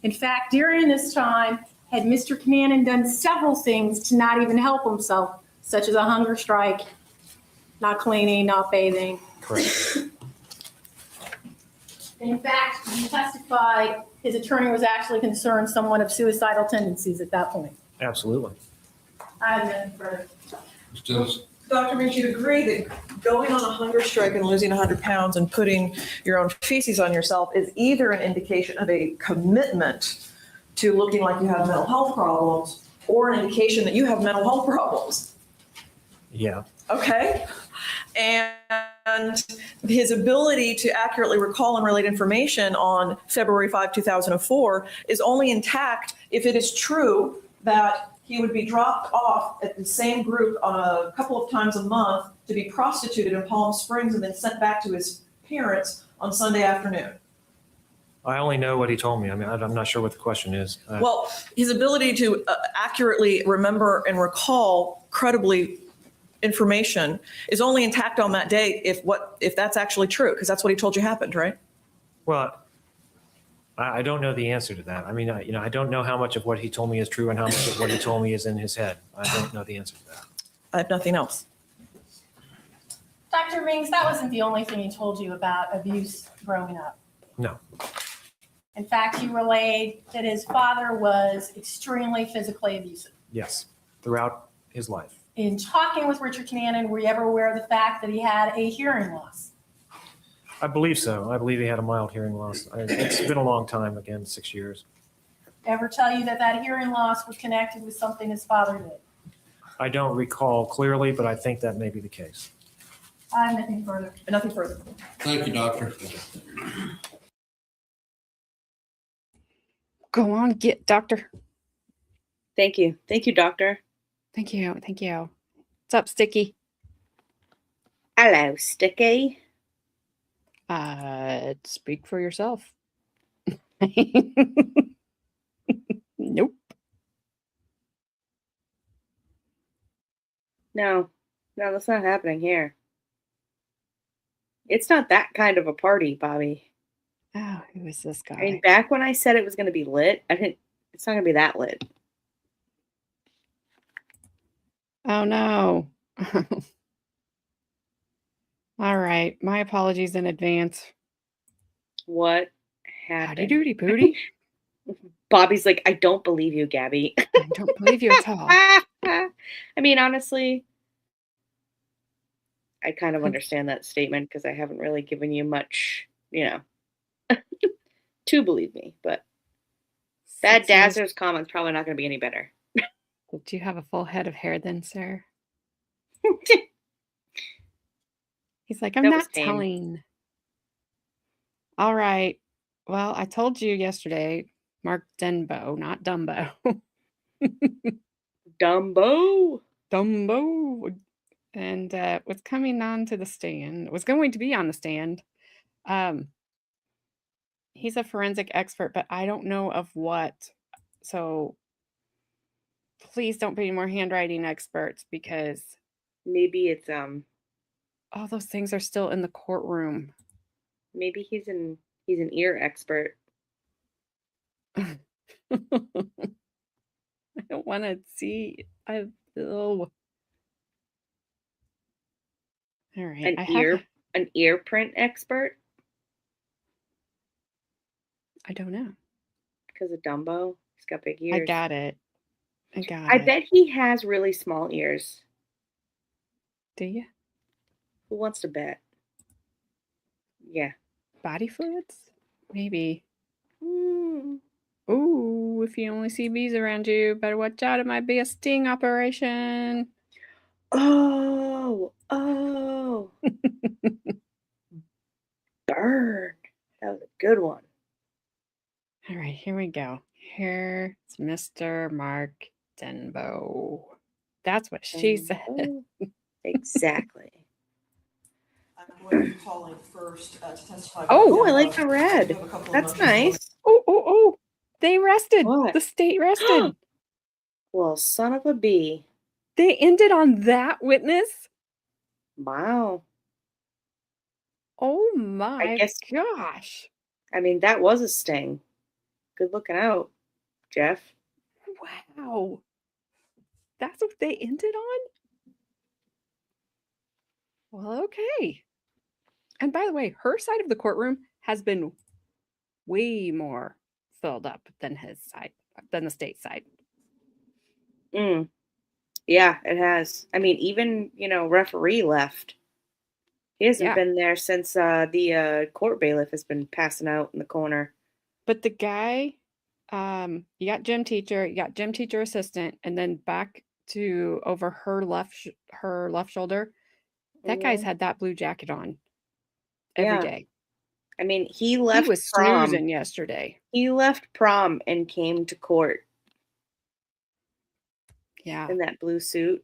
In fact, during this time, had Mr. Kananen done several things to not even help himself, such as a hunger strike, not cleaning, not bathing. Correct. In fact, he testified his attorney was actually concerned somewhat of suicidal tendencies at that point. Absolutely. I have nothing further. Just, Dr. Means, you'd agree that going on a hunger strike and losing 100 pounds and putting your own feces on yourself is either an indication of a commitment to looking like you have mental health problems or an indication that you have mental health problems. Yeah. Okay? And his ability to accurately recall and relate information on February 5, 2004 is only intact if it is true that he would be dropped off at the same group a couple of times a month to be prostituted in Palm Springs and then sent back to his parents on Sunday afternoon. I only know what he told me. I mean, I'm not sure what the question is. Well, his ability to accurately remember and recall credibly information is only intact on that day if that's actually true, because that's what he told you happened, right? Well, I don't know the answer to that. I mean, I don't know how much of what he told me is true and how much of what he told me is in his head. I don't know the answer to that. I have nothing else. Dr. Mings, that wasn't the only thing he told you about abuse growing up. No. In fact, he relayed that his father was extremely physically abusive. Yes. Throughout his life. In talking with Richard Kananen, were you ever aware of the fact that he had a hearing loss? I believe so. I believe he had a mild hearing loss. It's been a long time, again, 6 years. Ever tell you that hearing loss was connected with something his father did? I don't recall clearly, but I think that may be the case. I have nothing further. Nothing further. Thank you, doctor. Go on, get doctor. Thank you. Thank you, doctor. Thank you. Thank you. What's up, Sticky? Hello, Sticky. Speak for yourself. Nope. No, that's not happening here. It's not that kind of a party, Bobby. Oh, who is this guy? I mean, back when I said it was going to be lit, it's not going to be that lit. Oh, no. All right. My apologies in advance. What Howdy happened? doody pooty. Bobby's like, I don't believe you, Gabby. I don't believe you at all. I mean, honestly, I kind of understand that statement because I haven't really given you much, to believe me. But that 6 years. Dazzler's comment's probably not going to be any better. Do you have a full head of hair then, sir? He's like, I'm That was not tame. telling. All right. Well, I told you yesterday, Mark Denbo, not Dumbo. Dumbo. Dumbo. And was coming on to the stand, was going to be on the stand. He's a forensic expert, but I don't know of what. So please don't be any more handwriting experts because Maybe it's all those things are still in the courtroom. maybe he's an ear expert. I don't want to see. All right. An ear print expert I don't know. because of Dumbo. He's got big ears. I got it. I bet he has really small ears. Do you? Who wants to bet? Yeah. Body fluids? Maybe. Mm. Ooh, if you only see bees around you, better watch out. It might be a sting operation. Oh. Burn. That was a good one. All right, here we go. Here's Mr. Mark Denbo. That's what she said. Oh, exactly. I'm going to be calling first to testify. Oh, I like the red. That's nice. Oh. They rested. What? The state rested. Well, son of a bee. They ended on that witness? Wow. Oh my guess- gosh. I mean, that was a sting. Good looking out, Jeff. Wow. That's what they ended on? Well, okay. And by the way, her side of the courtroom has been way more filled up than his side, than the state side. Yeah, it has. I mean, even, referee left. He hasn't Yeah. been there since the court bailiff has been passing out in the corner. But the guy, you got gym teacher, you got gym teacher assistant, and then back to over her left shoulder. That guy's had that blue jacket on every day. I mean, he He left was prom. snoozing yesterday. He left prom and came to court. Yeah. in that blue suit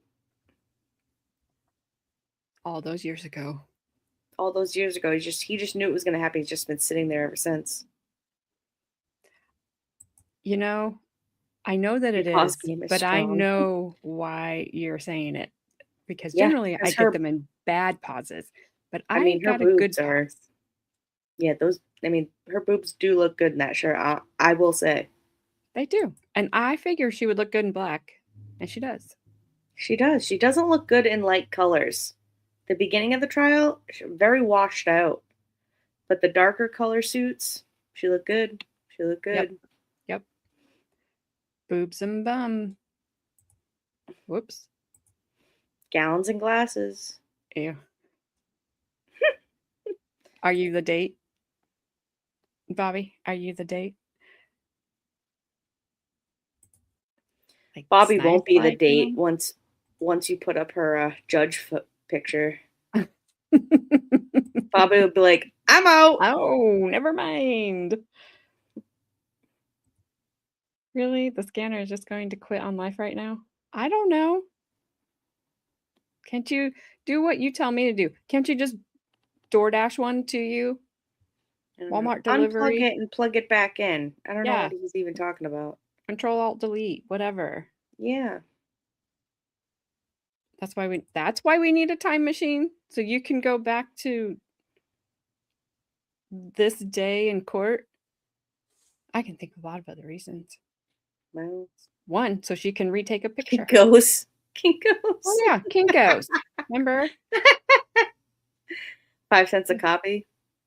All those years ago. all those years ago. He just knew it was going to happen. He's just been sitting there ever since. You know, I know that it Your pause is, game is but I strong. know why you're saying it. Because Yeah, generally I because get them in bad pauses. But I I mean, her got a good boobs are, pause. yeah, those, I mean, her boobs do look good in that shirt. I will say. They do. And I figure she would look good in black. And she does. She does. She doesn't look good in light colors. The beginning of the trial, very washed out. But the darker color suits, she looked good. She looked good. Yep. Boobs and bum. Whoops. Gowns and glasses. Ew. Are you the date? Bobby, are you the date? Like Bobby won't be the snipe date them? once you put up her judge picture. Bobby would be like, I'm out. Oh, never mind. Really? The scanner is just going to quit on life right now? I don't know. Can't you do what you tell me to do? Can't you just DoorDash one to you? I don't know. Walmart Unplug delivery? it and plug it back in. I don't know Yeah. what he's even talking about. Control Alt Delete, whatever. Yeah. That's why we need a time machine. So you can go back to this day in court. I can think of a lot of other reasons. Well, One, so she can retake a picture. Kinko's. Oh yeah, Kinko's. Remember? 5 cents a copy.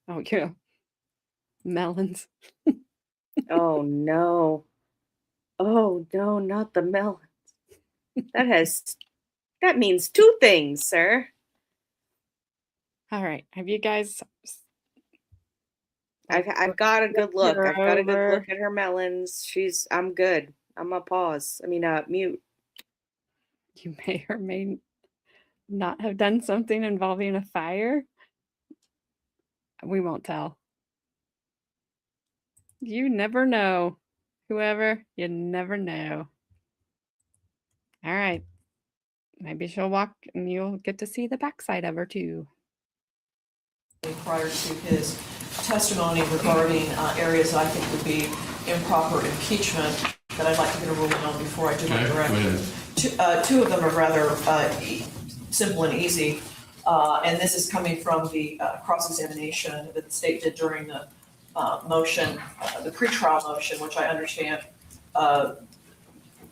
Oh yeah. Melons. Oh no. Oh no, not the melons. That means 2 things, sir. All right. Have you guys I've got a good look. her I've got a good over? look at her melons. I'm good. I'm a pause. I mean, mute. You may or may not have done something involving a fire? We won't tell. You never know. Whoever, you never know. All right. Maybe she'll walk and you'll get to see the backside of her too. Prior to his testimony regarding areas that I think would be improper impeachment that I'd like to get a ruling on before I do my direct. Two of them are rather simple and easy, and this is coming from the cross-examination that the state did during the motion, the pretrial motion, which I understand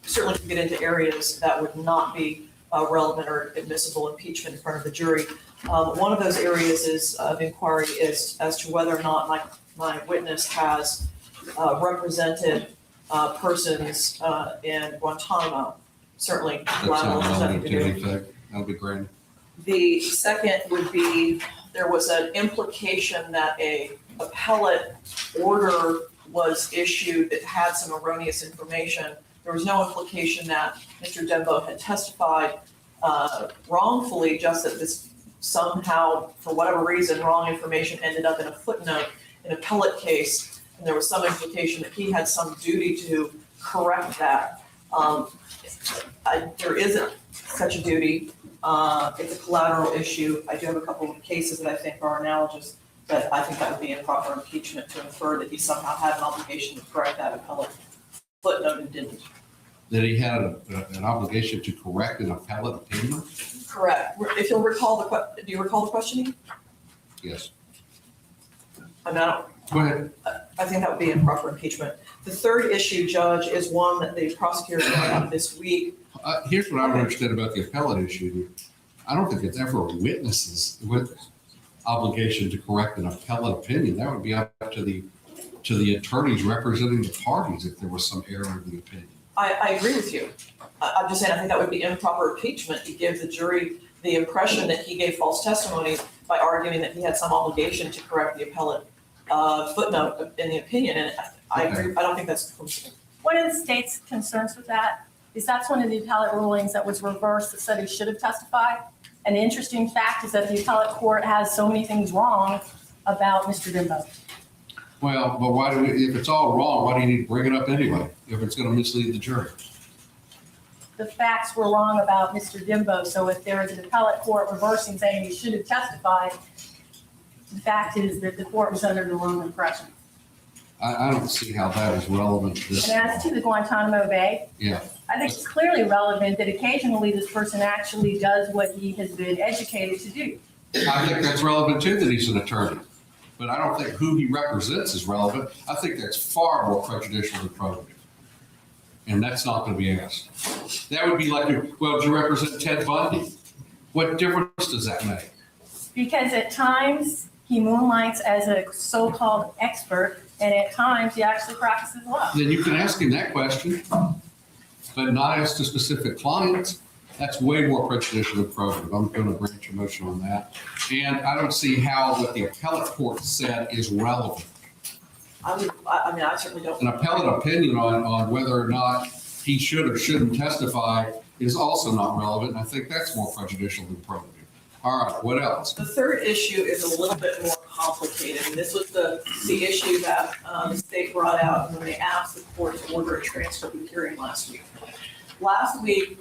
certainly can get into areas that would not be relevant or admissible impeachment in front of the jury. One of those areas of inquiry is as to whether or not my witness has represented persons in Guantanamo. Certainly, collateral has nothing to do. That'll be great. The second would be, there was an implication that a appellate order was issued that had some erroneous information. There was no implication that Mr. Dembo had testified wrongfully, just that this somehow, for whatever reason, wrong information ended up in a footnote in an appellate case, and there was some implication that he had some duty to correct that. There isn't such a duty. It's a collateral issue. I do have a couple of cases that I think are analogous, but I think that would be improper impeachment to infer that he somehow had an obligation to correct that appellate footnote and didn't. That he had an obligation to correct an appellate opinion? Correct. If you'll recall do you recall the questioning? Yes. I mean, Go ahead. I think that would be improper impeachment. The third issue, Judge, is one that the prosecutor brought up this week. Here's what I don't understand about the appellate issue. I don't think it's ever a witness's obligation to correct an appellate opinion. That would be up to the attorneys representing the parties if there was some error in the opinion. I agree with you. I'm just saying I think that would be improper impeachment to give the jury the impression that he gave false testimony by arguing that he had some obligation to correct the appellate footnote in the opinion. And I agree. I don't think that's permissible. One of the state's concerns with that is that's one of the appellate rulings that was reversed that said he should have testified. And the interesting fact is that the appellate court has so many things wrong about Mr. Dembo. Well, but if it's all wrong, why do you need to bring it up anyway, if it's going to mislead the jury? the facts were wrong about Mr. Dimbo. So if there is an appellate court reversing saying he should have testified, the fact is that the court was under the wrong impression. I don't see how that is relevant to this. And as to the Guantanamo Bay, Yeah, I think it's clearly relevant that occasionally this person actually does what he has been educated to do. I think that's relevant too, that he's an attorney. But I don't think who he represents is relevant. I think that's far more prejudicial than probative. And that's not going to be asked. That would be like, well, do you represent Ted Bundy? What difference does that make? Because at times he moonlights as a so-called expert, and at times he actually practices law. Then you can ask him that question, but not as to specific clients. That's way more prejudicial than probative. I'm going to grant your motion on that. And I don't see how what the appellate court said is relevant. I mean, I certainly don't. An appellate opinion on whether or not he should or shouldn't testify is also not relevant. And I think that's more prejudicial than probative. All right, what else? The third issue is a little bit more complicated, and this was the issue that the state brought out when they asked the court to order a transcript of the hearing last week. Last week,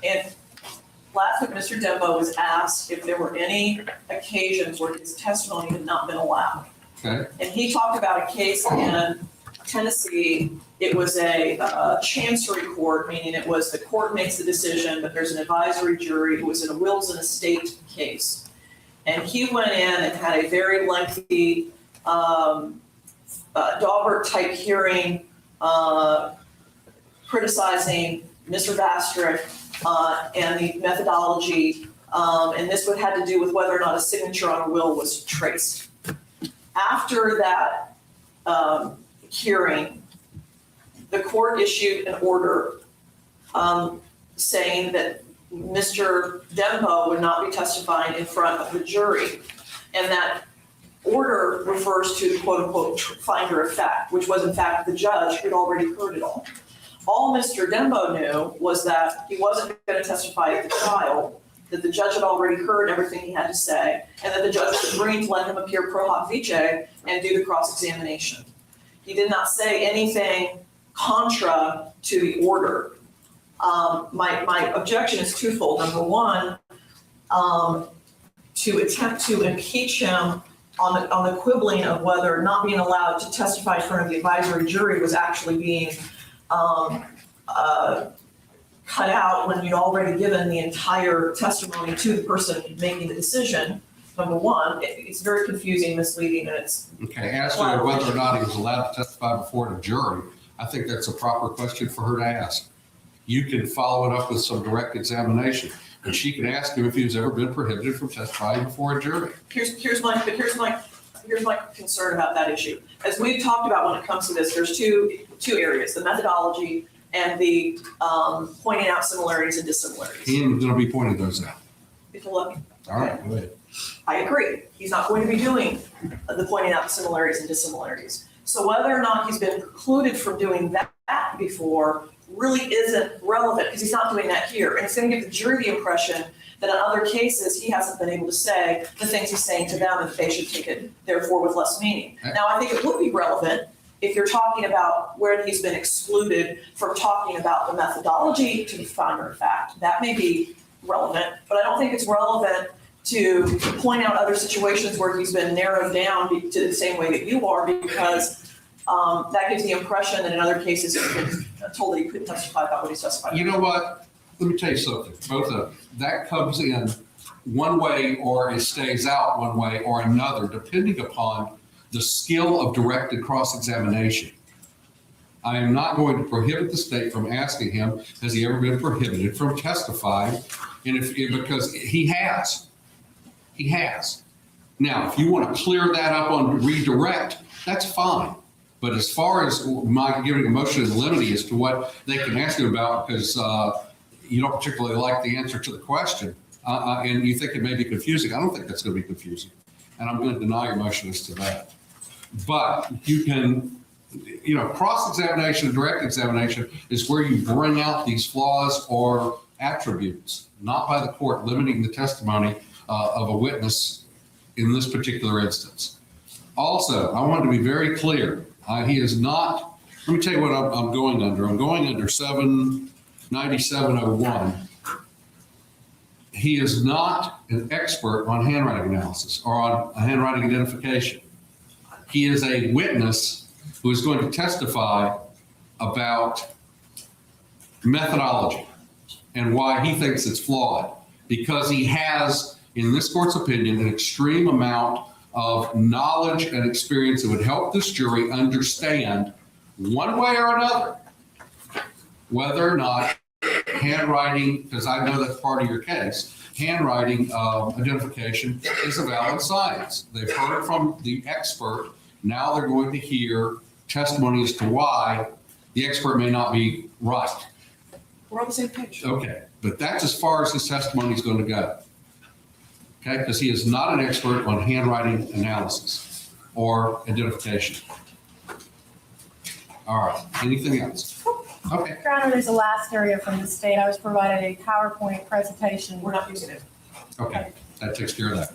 Mr. Dembo was asked if there were any occasions where his testimony had not been allowed. Okay. And he talked about a case in Tennessee. It was a chancery court, meaning it was the court makes the decision, but there's an advisory jury. It was in a wills and estate case. And he went in and had a very lengthy Daubert type hearing criticizing Mr. Bastrick and the methodology. And this would had to do with whether or not a signature on a will was traced. After that hearing, the court issued an order saying that Mr. Dembo would not be testifying in front of the jury. And that order refers to the quote unquote finder of fact, which was in fact the judge who had already heard it all. All Mr. Dembo knew was that he wasn't going to testify at the trial, that the judge had already heard everything he had to say, and that the judge was agreeing to let him appear pro hoc vice and do the cross-examination. He did not say anything contra to the order. My objection is twofold. Number one, to attempt to impeach him on the quibbling of whether not being allowed to testify in front of the advisory jury was actually being cut out when you'd already given the entire testimony to the person making the decision. Number one, it's very confusing, misleading, and it's. Okay, as to whether or not he was allowed to testify before the jury, I think that's a proper question for her to ask. You can follow it up with some direct examination, and she can ask him if he's ever been prohibited from testifying before a jury. Here's my concern about that issue. As we've talked about when it comes to this, there's two areas: the methodology and the pointing out similarities and dissimilarities. He ain't going to be pointing those out. If you look. All right, go ahead. I agree. He's not going to be doing the pointing out similarities and dissimilarities. So whether or not he's been precluded from doing that before really isn't relevant because he's not doing that here. And it's going to give the jury the impression that in other cases, he hasn't been able to say the things he's saying to them and that they should take it, therefore, with less meaning. Now, I think it would be relevant if you're talking about where he's been excluded from talking about the methodology to the finder of fact. That may be relevant, but I don't think it's relevant to point out other situations where he's been narrowed down to the same way that you are, because that gives the impression that in other cases he's been told that he couldn't testify about what he's testified. You know what? Let me tell you something. Both of that comes in one way or it stays out one way or another, depending upon the skill of directed cross-examination. I am not going to prohibit the state from asking him, has he ever been prohibited from testifying? And because he has. He has. Now, if you want to clear that up on redirect, that's fine. But as far as my giving a motion in limine as to what they can ask him about, because you don't particularly like the answer to the question, and you think it may be confusing, I don't think that's going to be confusing. And I'm going to deny your motion as to that. But you can, cross-examination and direct examination is where you bring out these flaws or attributes, not by the court limiting the testimony of a witness in this particular instance. Also, I want to be very clear. He is not, let me tell you what I'm going under. I'm going under 7, 9701, he is not an expert on handwriting analysis or on handwriting identification. He is a witness who is going to testify about methodology and why he thinks it's flawed, because he has, in this court's opinion, an extreme amount of knowledge and experience that would help this jury understand, one way or another, whether or not handwriting, because I know that's part of your case, handwriting identification is a valid science. They've heard from the expert. Now they're going to hear testimony as to why the expert may not be right. We're on the same page. Okay, but that's as far as his testimony is going to go. Okay, because he is not an expert on handwriting analysis or identification. All right, anything else? Okay. Your Honor, there's a last area from the state. I was provided a PowerPoint presentation. We're not using it. Okay, that takes care of that.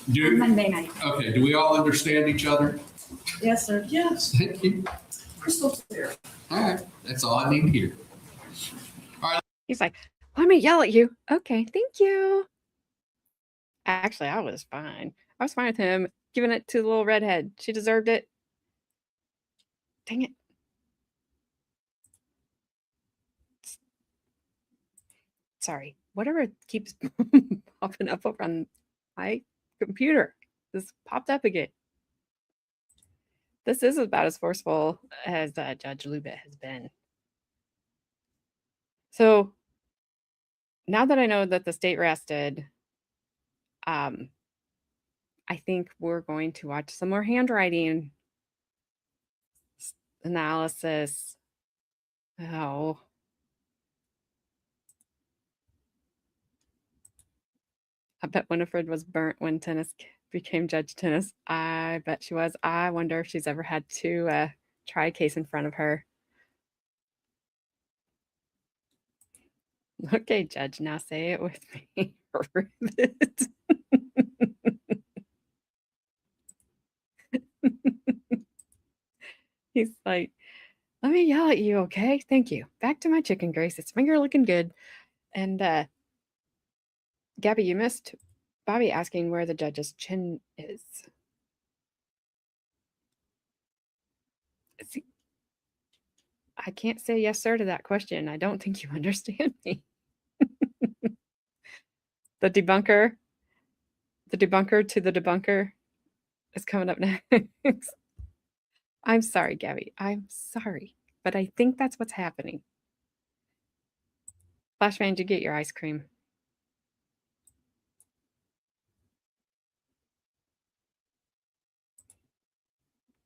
Monday night. Okay, do we all understand each other? Yes, sir. Yes, Thank you. crystal clear. All right, that's all I need to hear. He's like, let me yell at you. Okay, thank you. Actually, I was fine. I was fine with him giving it to the little redhead. She deserved it. Dang it. Sorry. Whatever keeps popping up over on my computer. This popped up again. This is about as forceful as Judge Lubit has been. So now that I know that the state rested, I think we're going to watch some more handwriting analysis. Oh. I bet Winifred was burnt when tennis became Judge Tennis. I bet she was. I wonder if she's ever had to try a case in front of her. Okay, Judge, now say it with me. Ribbit. He's like, let me yell at you, okay? Thank you. Back to my chicken grace. It's finger looking good. And Gabby, you missed Bobby asking where the judge's chin is. See, I can't say yes, sir, to that question. I don't think you understand me. The debunker to the debunker is coming up next. I'm sorry, Gabby. I'm sorry. But I think that's what's happening. Flashman, did you get your ice cream?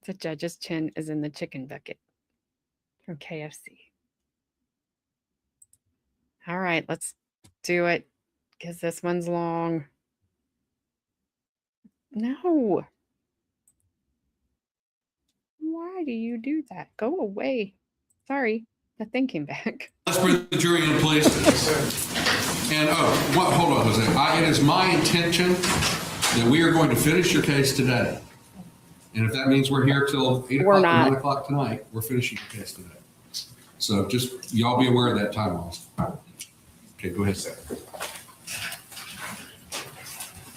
The judge's chin is in the chicken bucket from KFC. All right, let's do it because this one's long. No. Why do you do that? Go away. Sorry, the thing came back. Let's bring the jury in, please. And hold on, Jose. It is my intention that we are going to finish your case today. And if that means we're here till 8 o'clock or 9 o'clock tonight, we're finishing your case today. So just y'all be aware of that time loss. Okay, go ahead, Seth.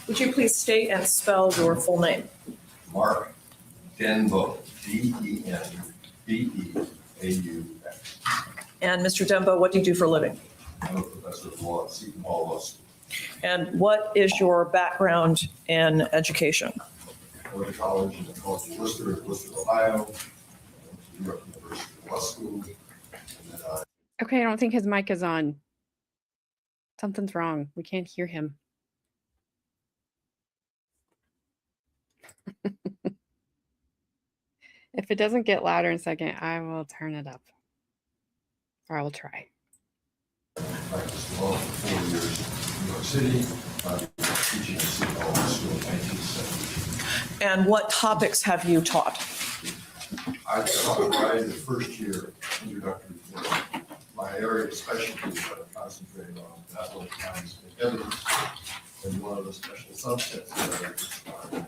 Would you please state and spell your full name? Mark Denbo, D-E-N-B-E-A-U-X. And Mr. Dembo, what do you do for a living? I'm a professor of law at Seton Hall Law School. And what is your background in education? I went to college in the College of Worcester, Ohio. I went to New York University Law School. And then Okay, I don't think his mic is on. Something's wrong. We can't hear him. If it doesn't get louder in a second, I will turn it up. Or I will try. I practiced law for 4 years in New York City, teaching at Seton Hall Law School in 1970. And what topics have you taught? I taught a variety of first-year introductory courses. My area of specialty is concentrating on capital crimes and evidence. And one of the special subsets that I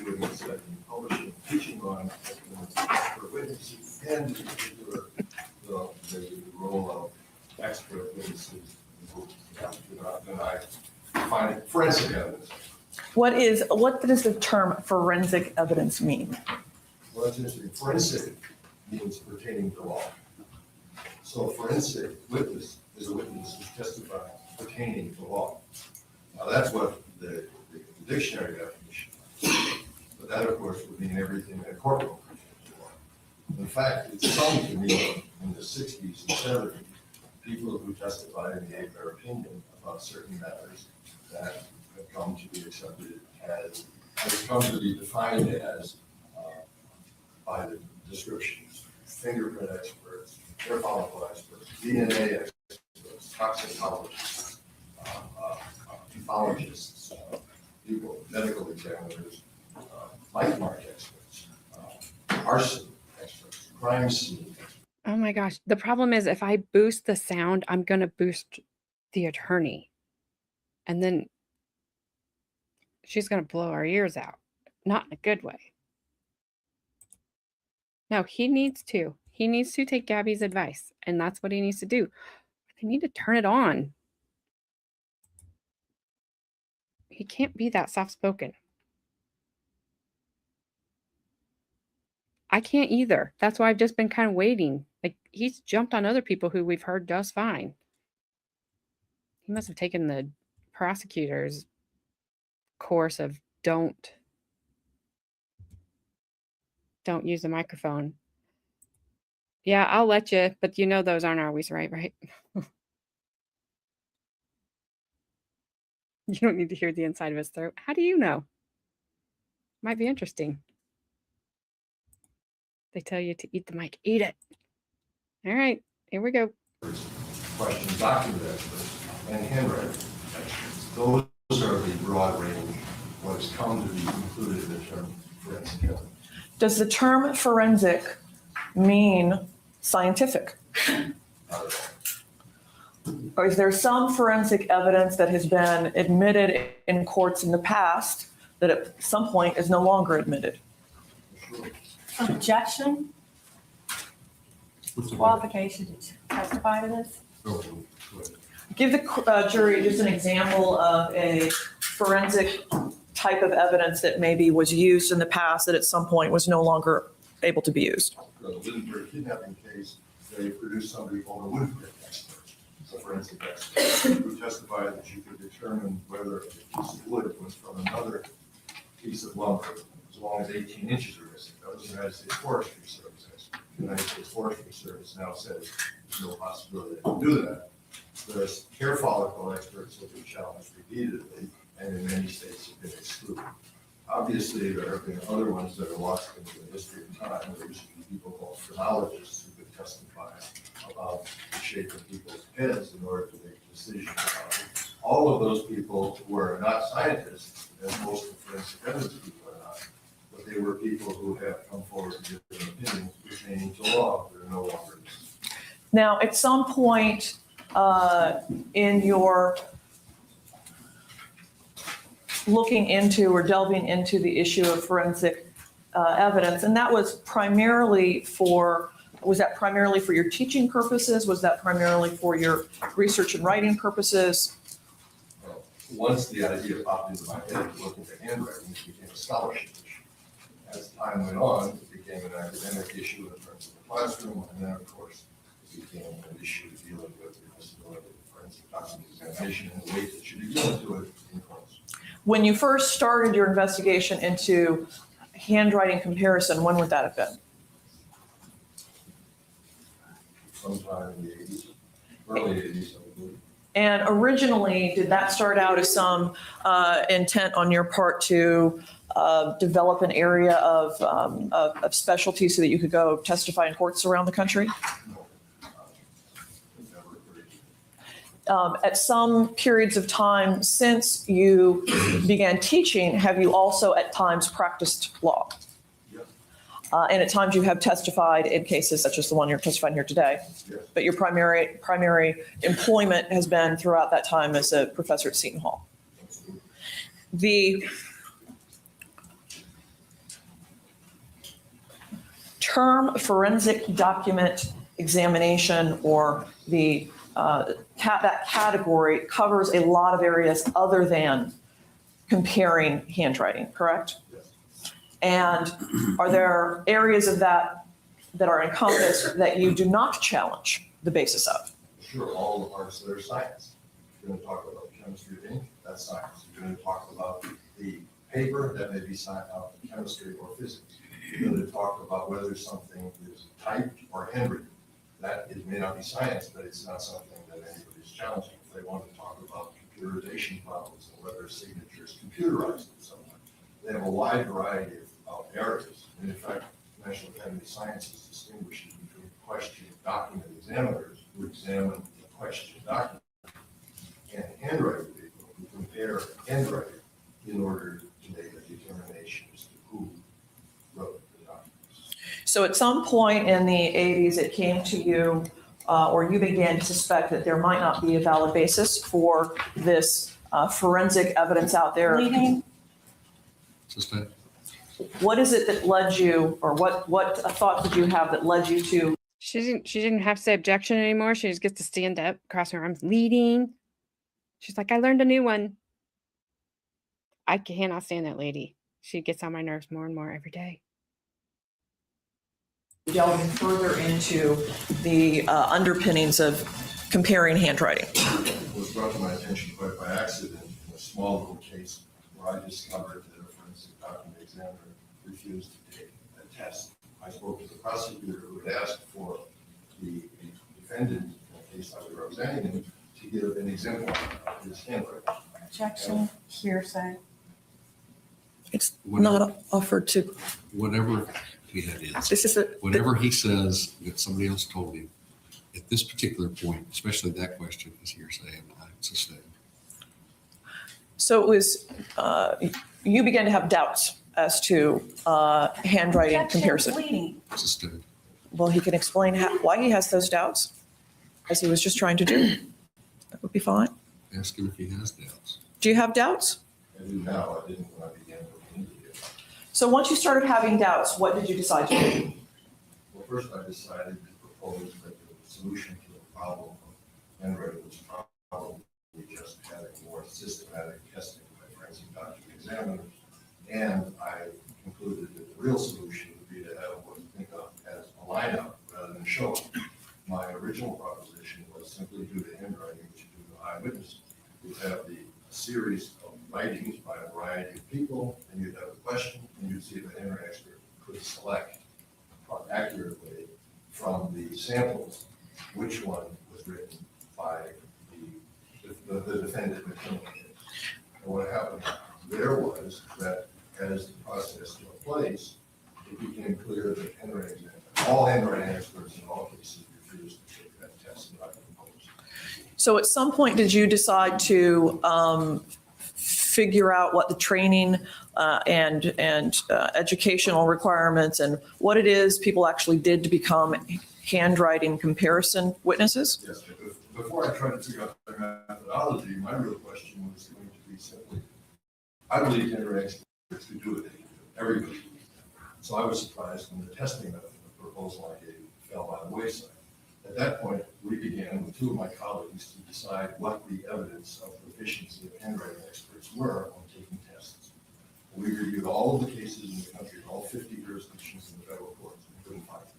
doing is publishing, teaching on for witnesses and in particular the role of what does the term forensic evidence mean? Well, that's interesting. Forensic means pertaining to law. So a forensic witness is a witness who's testifying pertaining to law. Now, that's what the dictionary definition is. But that, of course, would mean everything in a courtroom pertains to law. In fact, it's come to me in the 60s and 70s, people who testified and gave their opinion about certain matters that have come to be accepted as, has come to be defined as, by the descriptions, fingerprint experts, hair follicle experts, DNA experts, toxicologists, pathologists, people, medical examiners, light mark experts, arson experts, crime scene experts. Oh my gosh. The problem is if I boost the sound, I'm going to boost the attorney. And then she's going to blow our ears out. Not in a good way. No, he needs to. He needs to take Gabby's advice. And that's what he needs to do. They need to turn it on. He can't be that soft-spoken. I can't either. That's why I've just been kind of waiting. Like, he's jumped on other people who we've heard does fine. He must have taken the prosecutor's course of don't use the microphone. Yeah, I'll let you, but you know those aren't always right? You don't need to hear the inside of his throat. How do you know? Might be interesting. They tell you to eat the mic. Eat it. All right, here we go. Question document experts and handwriting experts. Those are the broad range, what has come to be included in the term forensic evidence. Does the term forensic mean scientific? Or is there some forensic evidence that has been admitted in courts in the past that at some point is no longer admitted? Objection? Qualification to testify to this? Give the jury just an example of a forensic type of evidence that maybe was used in the past that at some point was no longer able to be used. The Wittenberg kidnapping case, they produced somebody called a Wittenberg expert, a forensic expert, who testified that you could determine whether a piece of wood was from another piece of lumber as long as 18 inches were missing. That was the United States Forestry Service expert. The United States Forestry Service now says there's no possibility they can do that. There's hair follicle experts that have been challenged repeatedly and in many states have been excluded. Obviously, there have been other ones that are lost into the history of time. There used to be people called phrenologists who could testify about the shape of people's heads in order to make decisions about it. All of those people were not scientists, as most of the forensic evidence people are not, but they were people who have come forward and given opinions pertaining to law that are no longer. Now, at some point in your looking into or delving into the issue of forensic evidence, and that was primarily for, was that primarily for your teaching purposes? Was that primarily for your research and writing purposes? Once the idea popped into my head to look into handwriting, it became a scholarship issue. As time went on, it became an academic issue in terms of the classroom, and then, of course, it became an issue dealing with the disability of forensic document examination and the ways that should be dealing to it in courts. When you first started your investigation into handwriting comparison, when would that have been? Sometime in the 80s, early 80s, I believe. And originally, did that start out as some intent on your part to develop an area of specialty so that you could go testify in courts around the country? At some periods of time since you began teaching, have you also at times practiced law? Yes. And at times you have testified in cases such as the one you're testifying here today. Yes. But your primary employment has been throughout that time as a professor at Seton Hall. The term forensic document examination, or that category, covers a lot of areas other than comparing handwriting, correct? Yes. And are there areas of that that are encompassed that you do not challenge the basis of? Sure, all the parts that are science. You're going to talk about chemistry of ink, that's science. You're going to talk about the paper, that may be chemistry or physics. You're going to talk about whether something is typed or handwritten. That may not be science, but it's not something that anybody's challenging. If they want to talk about computerization problems and whether a signature is computerized in some way, they have a wide variety of areas. And in fact, National Academy of Sciences distinguishes between question document examiners who examine the question document and handwriting people who compare handwriting in order to make a determination as to who wrote the documents. So at some point in the 80s, it came to you, or you began to suspect that there might not be a valid basis for this forensic evidence out there. Bleeding. Suspect. What is it that led you, or what thought did you have that led you to? She didn't have to say objection anymore. She just gets to stand up, cross her arms, leading. She's like, I learned a new one. I cannot stand that lady. She gets on my nerves more and more every day. Delving further into the underpinnings of comparing handwriting. It was brought to my attention quite by accident in a small little case where I discovered that a forensic document examiner refused to take a test. I spoke to the prosecutor who had asked for the defendant, in the case I was representing him, to give an exemplar of his handwriting. Objection, hearsay. It's not offered to. Whatever that is, This is whatever he says that somebody else told him, at this particular point, especially that question, is hearsay, and I sustain. So it was, you began to have doubts as to handwriting Objection, comparison. bleeding. Sustain. Well, he can explain why he has those doubts, as he was just trying to do. That would be fine. Ask him if he has doubts. Do you have doubts? I do now, I didn't when I began looking into it. So once you started having doubts, what did you decide to do? Well, first I decided to propose that the solution to the problem of handwriting was probably just having more systematic testing by forensic document examiners. And I concluded that the real solution would be to have what you think of as a lineup rather than a show. My original proposition was simply due to handwriting, which you do to eyewitnesses. You have the series of writings by a variety of people, and you'd have a question, and you'd see if a handwriting expert could select accurately from the samples which one was written by the defendant in the criminal case. And what happened there was that as the process took place, it became clear that all handwriting experts in all cases refused to take that test that I proposed. So at some point, did you decide to figure out what the training and educational requirements and what it is people actually did to become handwriting comparison witnesses? Yes, but before I tried to figure out their methodology, my real question was going to be simply, I believe handwriting experts could do what they can do. Everybody can do that. So I was surprised when the testing method, the proposal I gave, fell by the wayside. At that point, we began with two of my colleagues to decide what the evidence of proficiency of handwriting experts were on taking tests. We reviewed all of the cases in the country, all 50 jurisdictions in the federal courts, and couldn't find them.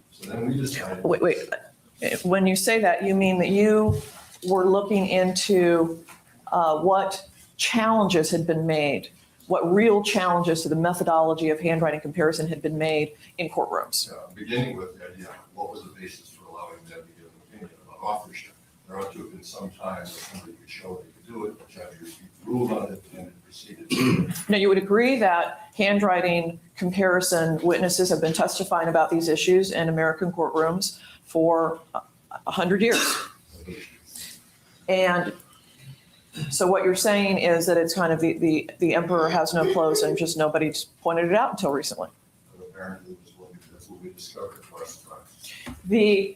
So then we decided. Wait. When you say that, you mean that you were looking into what challenges had been made, what real challenges to the methodology of handwriting comparison had been made in courtrooms? Beginning with the idea, what was the basis for allowing them to give an opinion about authorship? There ought to have been some time where somebody could show they could do it, the judge ruled on it, and it proceeded. Now, you would agree that handwriting comparison witnesses have been testifying about these issues in American courtrooms for 100 years. And so what you're saying is that it's kind of the emperor has no clothes and just nobody's pointed it out until recently. Apparently, that's what we discovered last time. The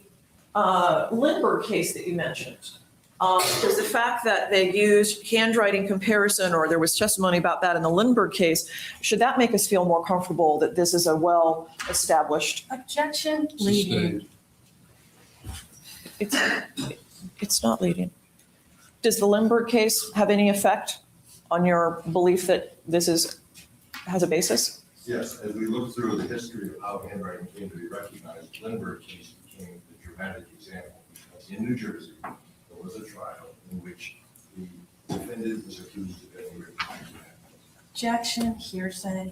Lindbergh case that you mentioned, is the fact that they used handwriting comparison, or there was testimony about that in the Lindbergh case, should that make us feel more comfortable that this is a well-established? Objection, bleeding. Sustained. It's not leading. Does the Lindbergh case have any effect on your belief that this has a basis? Yes, as we look through the history of how handwriting came to be recognized, the Lindbergh case became the dramatic example. Because in New Jersey, there was a trial in which the defendant was accused of getting written. Objection, hearsay.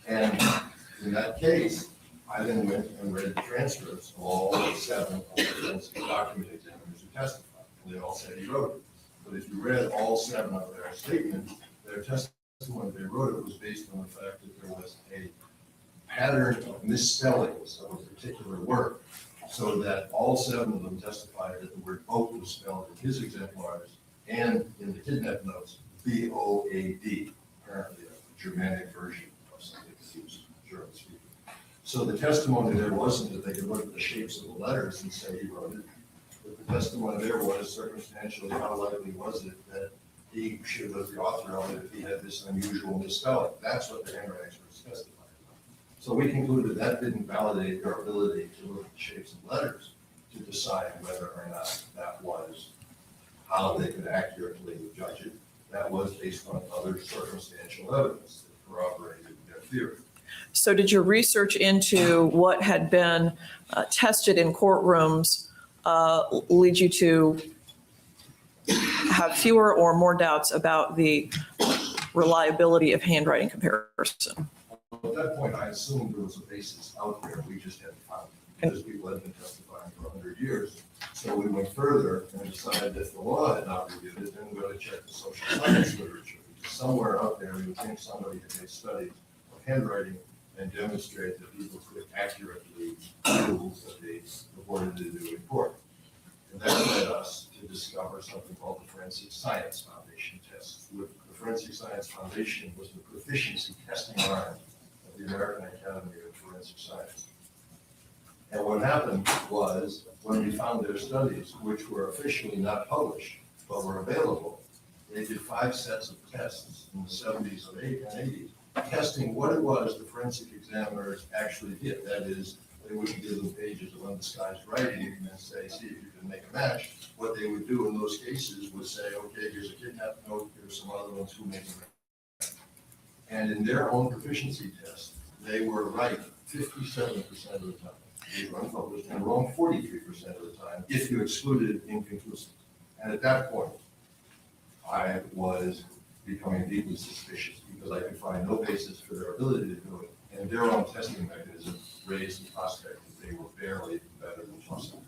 And in that case, I then went and read the transcripts of all 7 of the forensic document examiners who testified, and they all said he wrote it. But if you read all 7 of their statements, their testimony they wrote it was based on the fact that there was a pattern of misspellings of a particular word, so that all 7 of them testified that the word boat was spelled in his exemplars and in the kidnap notes, B-O-A-D, apparently a Germanic version of something that's used in German speaking. So the testimony there wasn't that they could look at the shapes of the letters and say he wrote it. But the testimony there was circumstantially how likely was it that he should have the author of it if he had this unusual misspelling. That's what the handwriting experts testified about. So we concluded that didn't validate their ability to look at the shapes of letters to decide whether or not that was how they could accurately judge it. That was based on other circumstantial evidence that corroborated their theory. So did your research into what had been tested in courtrooms lead you to have fewer or more doubts about the reliability of handwriting comparison? At that point, I assumed there was a basis out there. We just hadn't found it because people had been testifying for 100 years. So we went further and decided if the law had not reviewed it, then we're going to check the social science literature. Because somewhere out there, you would think somebody had made studies of handwriting and demonstrate that people could accurately do what they reported to do in court. And that led us to discover something called the Forensic Science Foundation test. The Forensic Science Foundation was the proficiency testing arm of the American Academy of Forensic Science. And what happened was, when we found their studies, which were officially not published, but were available, they did 5 sets of tests in the 70s and 80s, testing what it was the forensic examiners actually did. That is, they wouldn't give them pages of undisguised writing and then say, see if you can make a match. What they would do in those cases was say, okay, here's a kidnap note, here's some other ones who make a match. And in their own proficiency test, they were right 57% of the time. They were unpublished and wrong 43% of the time if you excluded inconclusive. And at that point, I was becoming deeply suspicious because I could find no basis for their ability to do it. And their own testing mechanism raised the prospect that they were barely better than Johnson.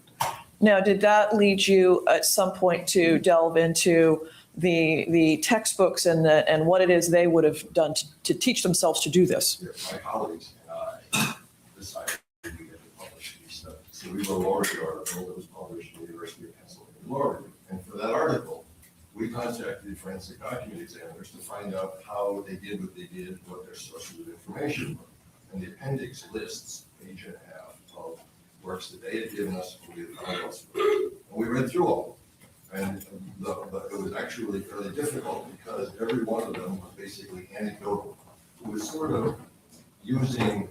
Now, did that lead you at some point to delve into the textbooks and what it is they would have done to teach themselves to do this? My colleagues and I decided we had to publish these studies. So we wrote a law review article that was published in the University of Pennsylvania Law Review. And for that article, we contacted forensic document examiners to find out how they did what they did, what their sources of information were. And the appendix lists page and a half of works that they had given us and we had found elsewhere. And we read through all of them. And it was actually fairly difficult because every one of them was basically anecdotal. It was sort of using,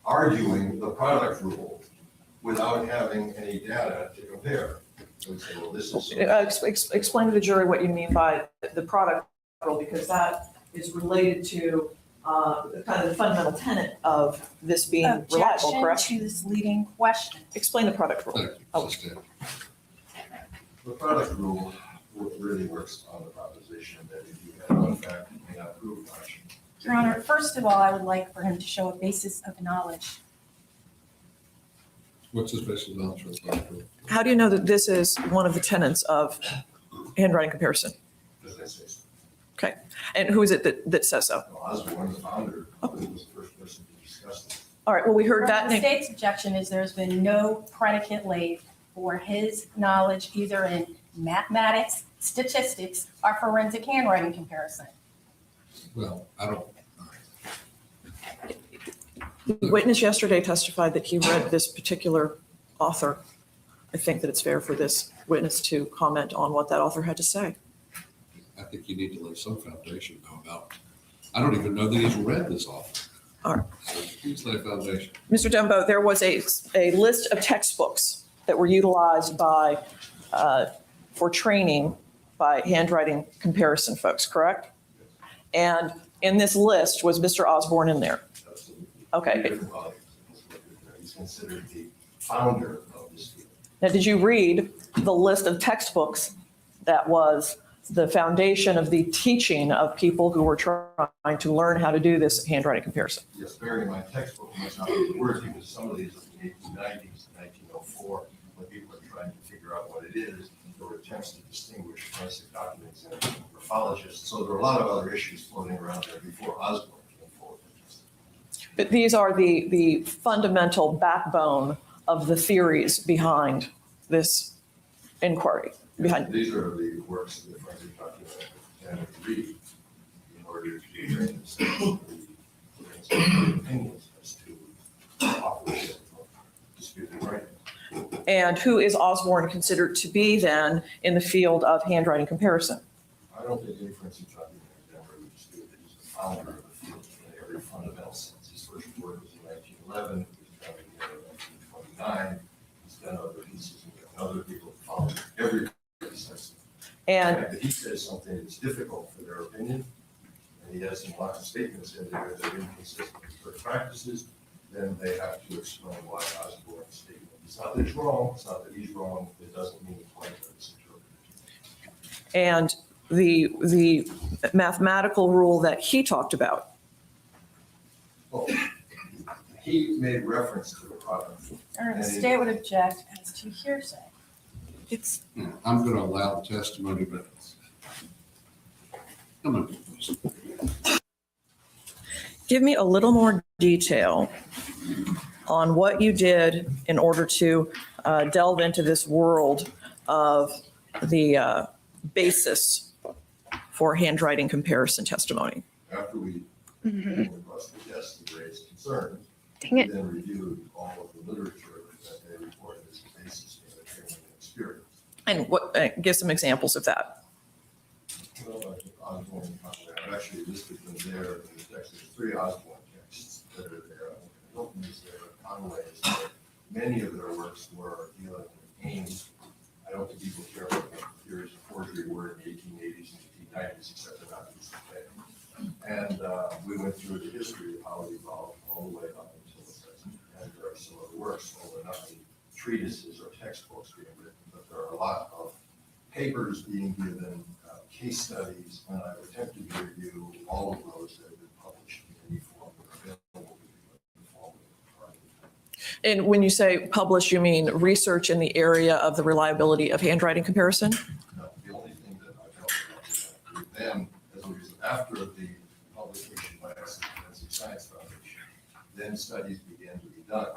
arguing the product rule without having any data to compare. So we say, well, this is Explain to the jury what you mean by the product rule, because that is related to kind of the fundamental tenet of this being reliable, correct? Objection to this leading question. Explain the product rule. Thank you, Sister. The product rule really works on the proposition that if you have one fact, you may not prove much. Your Honor, first of all, I would like for him to show a basis of knowledge. What's the special knowledge for the product rule? How do you know that this is one of the tenets of handwriting comparison? As I say, so. Okay. And who is it that says so? Osborne, the founder, was the first person to discuss this. All right. Well, we heard that The name. state's objection is there's been no predicate laid for his knowledge either in mathematics, statistics, or forensic handwriting comparison. Well, I don't, The witness yesterday testified that he read this particular author. I think that it's fair for this witness to comment on what that author had to say. I think you need to lay some foundation though about, I don't even know that he's read this author. All right. So please lay a foundation. Mr. Dembo, there was a list of textbooks that were utilized by for training by handwriting comparison folks, correct? And in this list, was Mr. Osborne in there? Absolutely. Okay. He's considered the founder of this field. Now, did you read the list of textbooks that was the foundation of the teaching of people who were trying to learn how to do this handwriting comparison? Yes, bearing in mind textbook was not the word, because some of these are the 1890s, 1904, when people are trying to figure out what it is. There were attempts to distinguish forensic documents and graphologists. So there were a lot of other issues floating around there before Osborne came forward. But these are the fundamental backbone of the theories behind this inquiry. These are the works of the forensic document and read in order to train themselves the opinions as to authorship of disputed writing. And who is Osborne considered to be then in the field of handwriting comparison? I don't think any forensic document examiner would dispute that he's the founder of the field in every fundamental sense. His first work was in 1911, he was done again in 1929. He's done other pieces and other people followed every sense. And If he says something that's difficult for their opinion, and he has some lots of statements in there that are inconsistent with their practices, then they have to explain why Osborne's statement. It's not that it's wrong, it's not that he's wrong, it doesn't mean quite that it's interpreted. and the mathematical rule that he talked about. Well, he made reference to the product. Or the state would object as to hearsay. It's Yeah, I'm going to allow the testimony, but come on, please. Give me a little more detail on what you did in order to delve into this world of the basis for handwriting comparison testimony. After we came across the test and raised concerns, Dang we it. then reviewed all of the literature that they reported as a basis for the training and experience. And what, give some examples of that. Well, I think Osborne, I've actually listed them there in the text. There's 3 Osborne texts that are there. Hilton is there, Conway is there. Many of their works were dealing with aims. I don't think people care about the theories of forgery were in the 1880s and 1890s, except they're not used today. And we went through the history of how it evolved all the way up until the present. And there are some other works, although not the treatises or textbooks being written, but there are a lot of papers being given, case studies, and I've attempted to review all of those that have been published in any form that are available to the form of the And when you say published, you mean research in the area of the reliability of handwriting comparison? No, the only thing that I've helped with them as a result, after the publication by the Forensic Science Foundation, then studies began to be done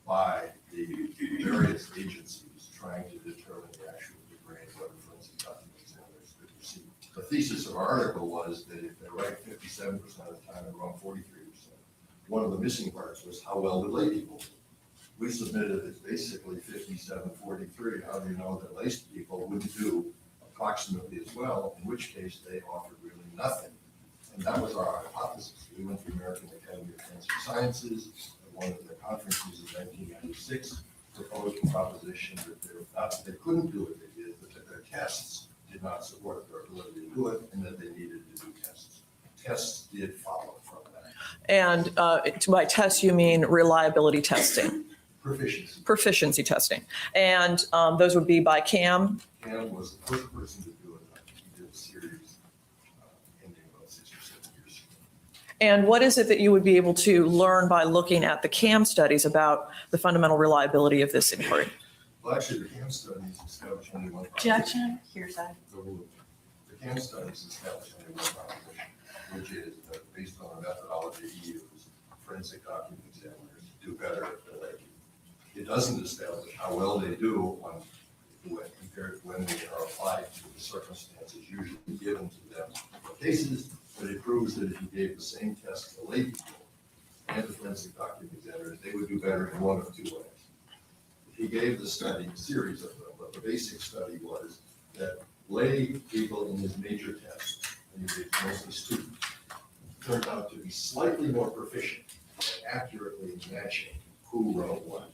by the various agencies trying to determine the actual degree of what forensic document examiners could receive. The thesis of our article was that if they're right 57% of the time, they're wrong 43%. One of the missing parts was how well do lay people do? We submitted it's basically 57-43. How do you know that lay people wouldn't do approximately as well, in which case they offered really nothing. And that was our hypothesis. We went to the American Academy of Forensic Sciences at one of their conferences in 1996, proposed a proposition that they couldn't do what they did, but that their tests did not support their ability to do it, and that they needed to do tests. Tests did follow from that. And by tests, you mean reliability testing, Proficiency. proficiency testing. And those would be by CAM. Cam was the first person to do it. He did a series ending about 6 or 7 years ago. And what is it that you would be able to learn by looking at the CAM studies about the fundamental reliability of this inquiry? Well, actually, the CAM studies established only one Objection, hearsay. The CAM studies established only one proposition, which is that based on the methodology he used, forensic document examiners do better at the lay. It doesn't establish how well they do when compared to when they are applied to the circumstances usually given to them for cases, but it proves that if you gave the same test to lay people and the forensic document examiners, they would do better in one of 2 ways. He gave the study, a series of them, but the basic study was that lay people in his major tests, and he did mostly students, turned out to be slightly more proficient at accurately matching who wrote what.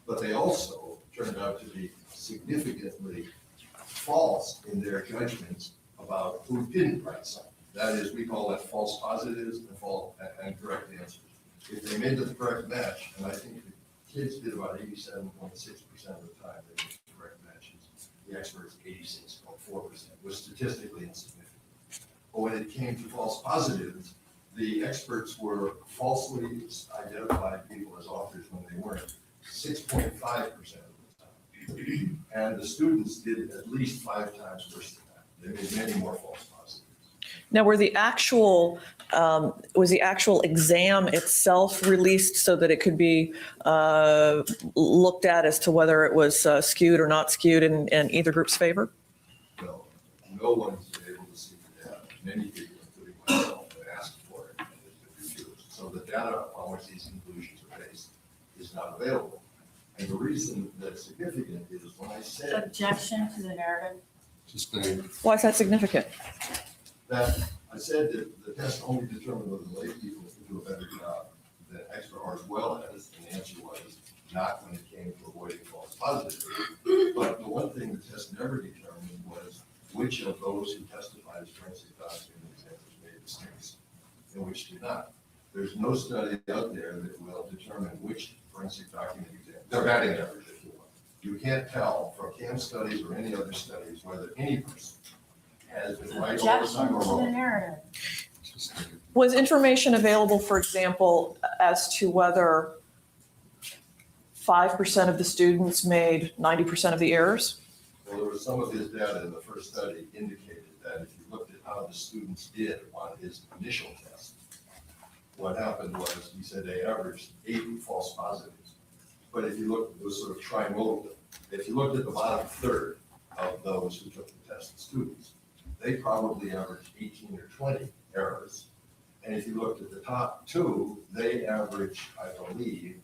But they also turned out to be significantly false in their judgments about who didn't write something. That is, we call that false positives and correct answers. If they made the correct match, and I think the kids did about 87.6% of the time they made the correct matches, the experts 86.4%, was statistically insignificant. But when it came to false positives, the experts were falsely identified people as authors when they weren't 6.5% of the time. And the students did it at least 5 times worse than that. They made many more false positives. Now, was the actual exam itself released so that it could be looked at as to whether it was skewed or not skewed in either group's favor? No one's been able to see the data. Many people, including myself, have asked for it and it's been refused. So the data upon which these conclusions are based is not available. And the reason that's significant is when I said Objection to the narrative. Sustained. Why is that significant? that, I said that the test only determined whether lay people could do a better job than expert or as well as, and the answer was not when it came to avoiding false positives. But the one thing the test never determined was which of those who testified as forensic document examiners made mistakes and which did not. There's no study out there that will determine which forensic document exam, they're batting average if you want. You can't tell from CAM studies or any other studies whether any person has been right all the Objection time or to the wrong. narrative. Was information available, for example, as to whether 5% of the students made 90% of the errors? Well, there was some of his data in the first study indicated that if you looked at how the students did on his initial test, what happened was he said they averaged 8 false positives. But if you look, it was sort of trimodal. If you looked at the bottom third of those who took the test, students, they probably averaged 18 or 20 errors. And if you looked at the top 2, they averaged, I believe,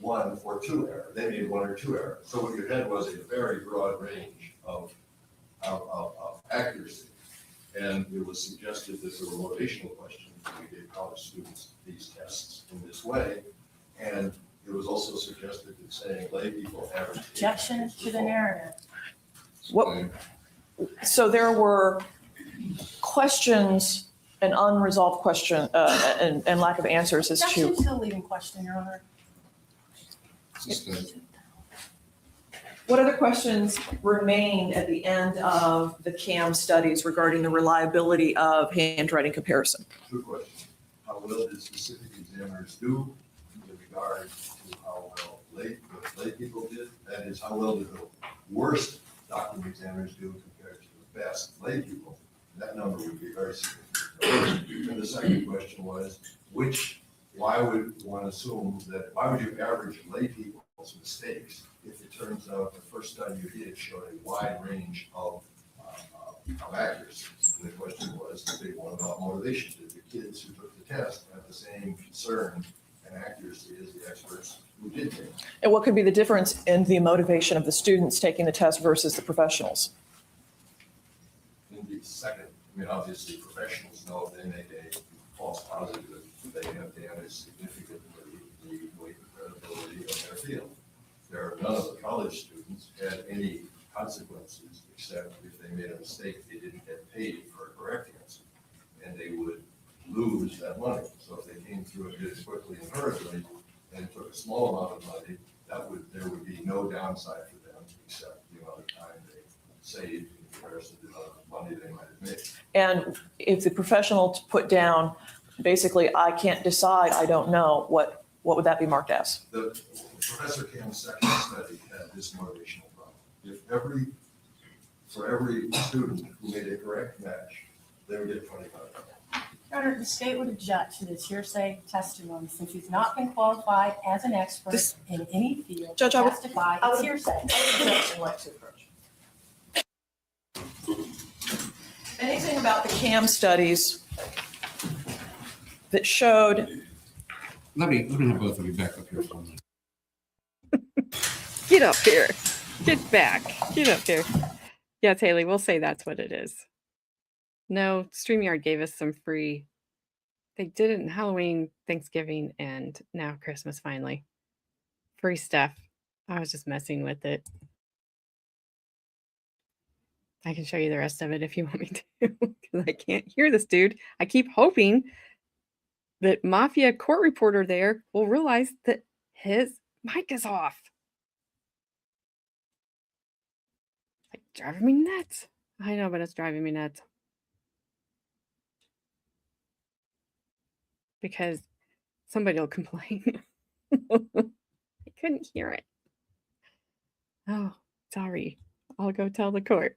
1 or 2 errors. They made 1 or 2 errors. So what you had was a very broad range of accuracy. And it was suggested that there were motivational questions when we gave college students these tests in this way. And it was also suggested that saying lay people average. Objection to the narrative. What, so there were questions, an unresolved question, and lack of answers as Objection to to the leading question, Your Honor. Sustained. what other questions remained at the end of the CAM studies regarding the reliability of handwriting comparison. 2 questions. How well did specific examiners do in regard to how well lay people did? That is, how well did the worst document examiners do compared to the best lay people? That number would be very significant. And the second question was, why would one assume that, why would you average lay people's mistakes if it turns out the first study you did showed a wide range of accuracy? And the question was, the big one about motivation. Did the kids who took the test have the same concern and accuracy as the experts who did take it? And what could be the difference in the motivation of the students taking the test versus the professionals? In the second, I mean, obviously professionals know if they make a false positive, they have damaged significantly the weight and credibility of their field. None of the college students had any consequences except if they made a mistake, they didn't get paid for a correct answer. And they would lose that money. So if they came through it really quickly and hurriedly and took a small amount of money, there would be no downside for them except the amount of time they saved in comparison to the amount of money they might have made. And if the professional put down, basically, I can't decide, I don't know, what would that be marked as? The Professor Cam's second study had this motivational problem. If for every student who made a correct match, they would get 25. Your Honor, the state would object to this hearsay testimony since he's not been qualified as an expert This- in any field to Judge, I would- testify. I It's would- hearsay. Anything about the CAM studies that showed, Let me have both of you back up here for a minute. Get up here. Get back. Get up here. Yes, Haley, we'll say that's what it is. No, StreamYard gave us some free. They did it in Halloween, Thanksgiving, and now Christmas finally. Free stuff. I was just messing with it. I can show you the rest of it if you want me to, because I can't hear this dude. I keep hoping that Mafia court reporter there will realize that his mic is off. Like, driving me nuts. I know, but it's driving me nuts. Because somebody will complain. I couldn't hear it. Oh, sorry. I'll go tell the court.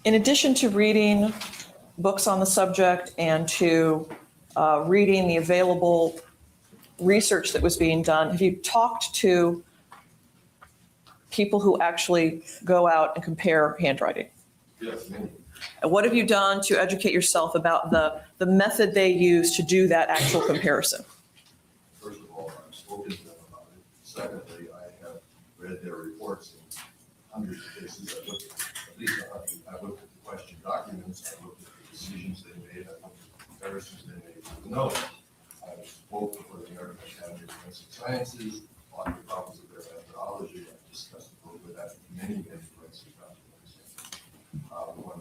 In addition to reading books on the subject and to reading the available research that was being done, have you talked to people who actually go out and compare handwriting? Yes, many. And what have you done to educate yourself about the method they use to do that actual comparison? First of all, I've spoken to them about it. Secondly, I have read their reports in hundreds of cases. I've looked at least 100. I've looked at the question documents. I've looked at the decisions they made. I've looked at the comparisons they made to the notes. I've spoken for the American Academy of Forensic Sciences on the problems of their methodology. I've discussed with that many forensic documents.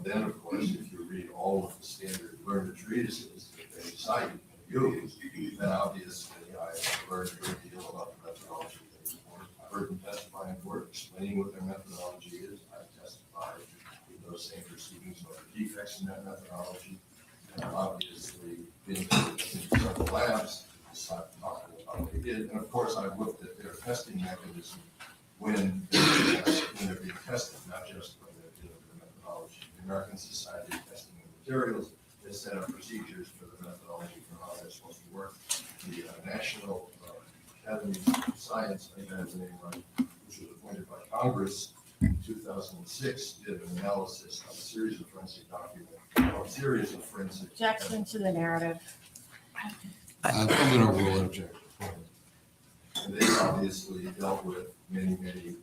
Then, of course, if you read all of the standard learned treatises that they cite and use, then obviously I've learned a great deal about the methodology they report. I've heard them testify in court, explaining what their methodology is. I've testified in those same proceedings about the defects in that methodology. And I've obviously been to several labs, talking about how they did. And of course, I've looked at their testing mechanism when they're being tested, not just when they're dealing with the methodology. The American Society of Testing and Materials has set up procedures for the methodology for how they're supposed to work. The National Academy of Science, I think that is the name right, which was appointed by Congress in 2006, did an analysis of a series of forensic documents, a series of forensic. Objection to the narrative. I'm going to rule an objection. And they obviously dealt with many of these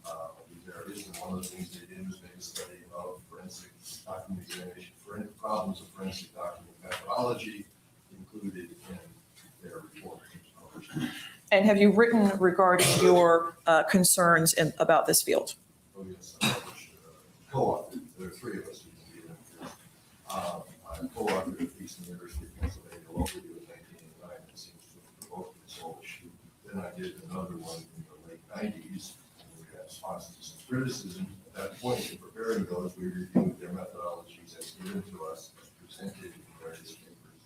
areas. And one of the things they did was make a study of forensic document examination, problems of forensic document methodology included in their report. And have you written regarding your concerns about this field? Oh, yes, I published, co-authored. There are three of us who can be in here. I co-authored at Eastern University of Pennsylvania, locally in 1989. It seems to have provoked this whole issue. Then I did another one in the late 90s, and we had responses to some criticism. At that point, in preparing those, we reviewed their methodologies as given to us, as presented in various papers,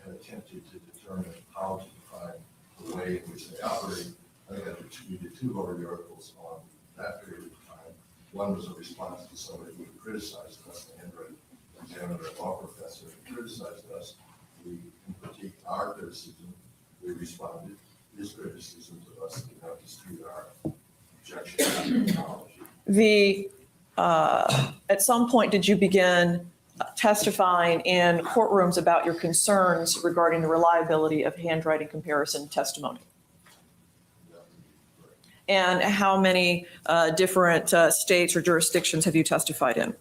and attempted to determine how to define the way in which they operate. I think we did two Lorry articles on that period of time. One was a response to somebody who had criticized us, the handwriting examiner, a law professor, who criticized us. We critiqued our criticism. We responded. His criticism to us did not dispute our objection to the methodology. At some point, did you begin testifying in courtrooms about your concerns regarding the reliability of handwriting comparison testimony? And how many different states or jurisdictions have you testified in?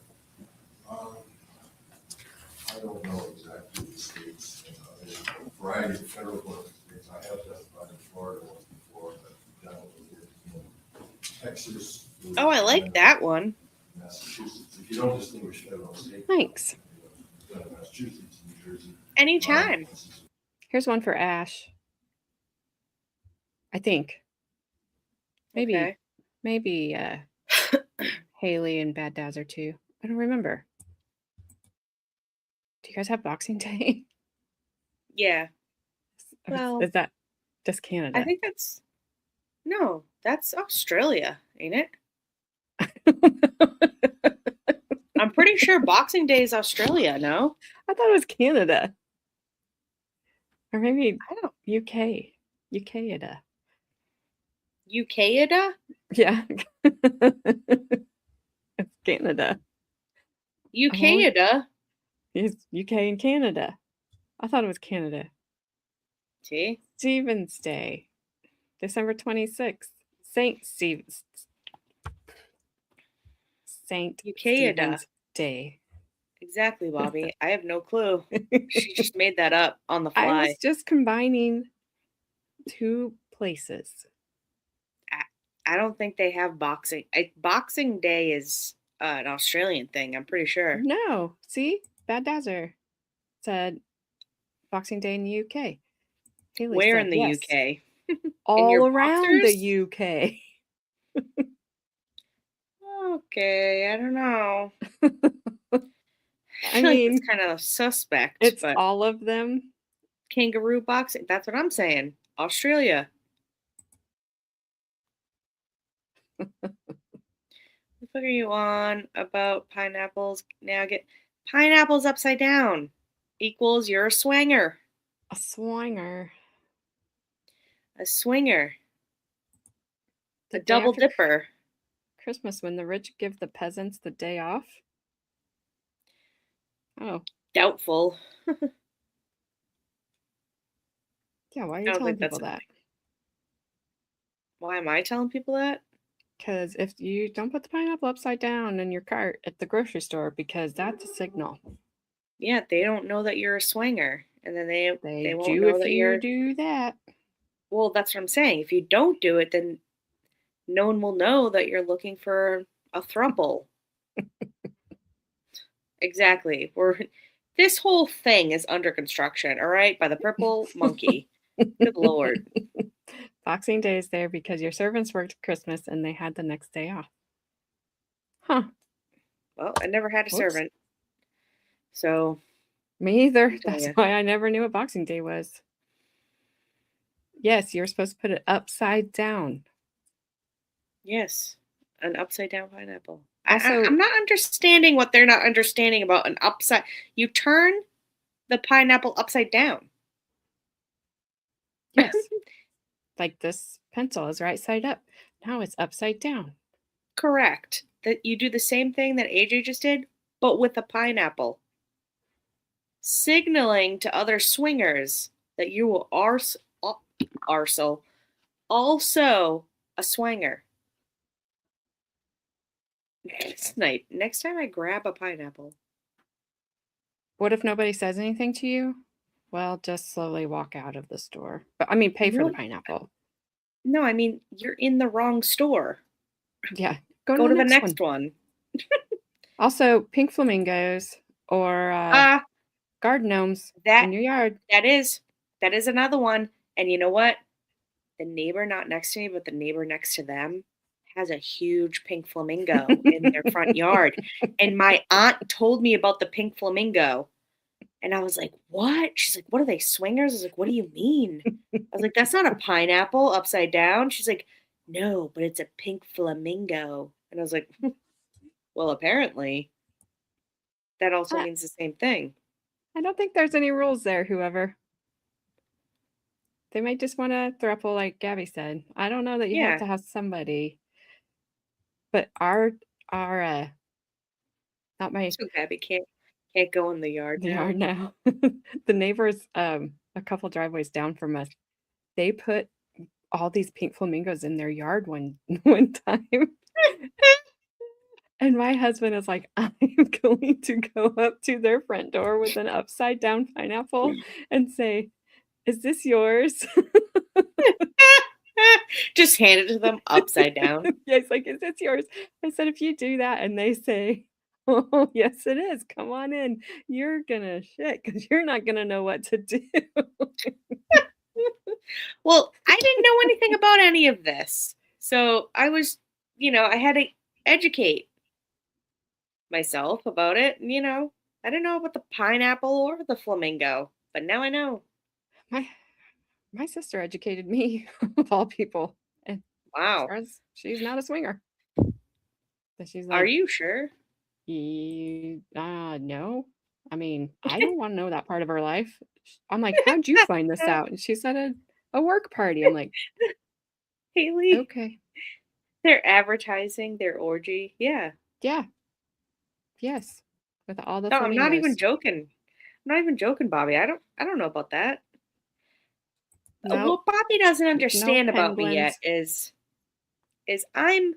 I don't know exactly the states. There's a variety of federal court states. I have testified in Florida once before, but generally in Texas. Oh, I like that one. Massachusetts. If you don't distinguish federal state. Thanks. Massachusetts, New Jersey. Anytime. Here's one for Ash. I think. Maybe, Okay. maybe Haley and Bad Dazzer too. I don't remember. Do you guys have Boxing Day? Yeah. Well, Is that just Canada? I think that's Australia, ain't it? I'm pretty sure Boxing Day is Australia, no? I thought it was Canada. Or maybe I don't. UK. UK-ida. UK-ida? Yeah. It's Canada. UK-ida? It's UK and Canada. I thought it was Canada. See? Stephen's Day. December 26th. Saint UK-ida. Stephen's Day. Exactly, Bobby. I have no clue. She just made that up on the I fly. was just combining two places. I don't think they have boxing. Boxing Day is an Australian thing, I'm pretty sure. No, see, Bad Dazzer said Boxing Day in the UK. Haley Where said in the yes. UK? All your around boxers? the UK. Okay, I don't know. I feel like it's mean, kind of suspect, it's but all of them. kangaroo boxing, that's what I'm saying. Australia. What the fuck are you on about pineapples? Now get pineapples upside down equals you're a swinger. A swinger. A swinger. The A day double after dipper. Christmas when the rich give the peasants the day off. Oh, Doubtful. yeah. Why are I you don't telling think that's people that? Why am I telling people that? Because if you don't put the pineapple upside down in your cart at the grocery store, because that's a signal. Yeah, they don't know that you're a swinger. And then they They won't do know if that you you're do that. well, that's what I'm saying. If you don't do it, then no one will know that you're looking for a throuple. Exactly. This whole thing is under construction, all right, by the purple monkey. Good Lord. Boxing Day is there because your servants worked Christmas and they had the next day off. Huh. Well, I never had a Whoops. servant. So, Me either. I'll tell That's ya. why I never knew what Boxing Day was. Yes, you're supposed to put it upside down. Yes, an upside down pineapple. Also- I'm not understanding what they're not understanding about an upside. You turn the pineapple upside down. Yes. Like this pencil is right side up. Now it's upside down. Correct. That you do the same thing that AJ just did, but with a pineapple. Signaling to other swingers that you are also a swinger. Next time I grab a pineapple. What if nobody says anything to you? Well, just slowly walk out of the store. But I mean, pay for the Nope. pineapple. No, I mean, you're in the wrong store. Yeah. Go to the next one. Also, pink flamingos or garden gnomes That in your yard. that is another one. And you know what? The neighbor not next to me, but the neighbor next to them has a huge pink flamingo in their front yard. And my aunt told me about the pink flamingo. And I was like, what? She's like, what are they, swingers? I was like, what do you mean? I was like, that's not a pineapple upside down. She's like, no, but it's a pink flamingo. And I was like, well, apparently that also means the same thing. I don't think there's any rules there, whoever. They might just want a throuple, like Gabby said. I don't know that you have to have somebody. But our not my So Gabby can't go in the yard they now. are now. The neighbors, a couple driveways down from us, they put all these pink flamingos in their yard one time. And my husband is like, I'm going to go up to their front door with an upside down pineapple and say, is this yours? Just hand it to them upside down. Yeah, it's like, is this yours? I said, if you do that and they say, oh, yes, it is. Come on in. You're going to shit because you're not going to know what to do. Well, I didn't know anything about any of this. So I was, I had to educate myself about it. I didn't know about the pineapple or the flamingo, but now I know. My sister educated me, of all people. And wow. She's not a swinger. So she's like, are you sure? No. I mean, I don't want to know that part of her life. I'm like, how'd you find this out? And she said a work party. I'm like, Haley. Okay. They're advertising their orgy. Yeah. Yeah. Yes. With all the No, I'm not even flamingos. joking. I'm not even joking, Bobby. I don't know about that. No. What Bobby doesn't understand about me penguins. yet is I'm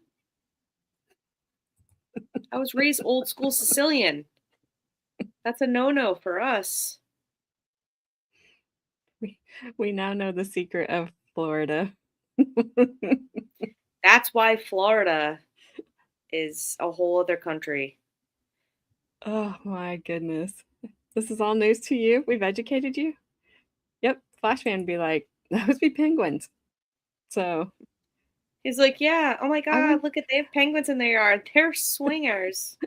I was raised old school Sicilian. That's a no-no for us. We now know the secret of Florida. That's why Florida is a whole other country. Oh my goodness. This is all news to you? We've educated you? Yep. Flash fan be like, those be penguins. So He's like, yeah, oh my I God, went- look at, they have penguins in their yard. They're swingers.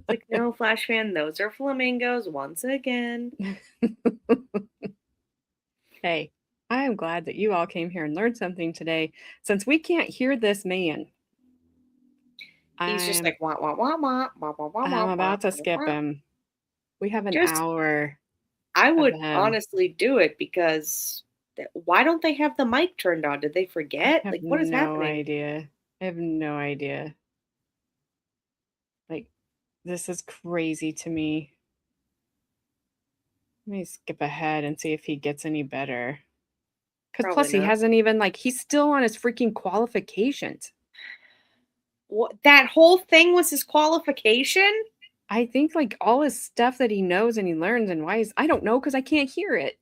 Like, no, Flash fan, those are flamingos once again. Hey, I am glad that you all came here and learned something today. Since we can't hear this man, He's just I'm, like, wah, wah, wah, wah, wah, wah, wah, I'm wah, about to wah, skip wah. him. We have an Just, hour I of would him. honestly do it because why don't they have the mic turned on? Did they I forget? have Like, what is no happening? idea. I have no idea. Like, this is crazy to me. Let me skip ahead and see if he gets any better. Because Probably plus he not. hasn't even, like, he's still on his freaking qualifications. What, that whole thing was his qualification? I think, like, all his stuff that he knows and he learns and why he's, I don't know, because I can't hear it.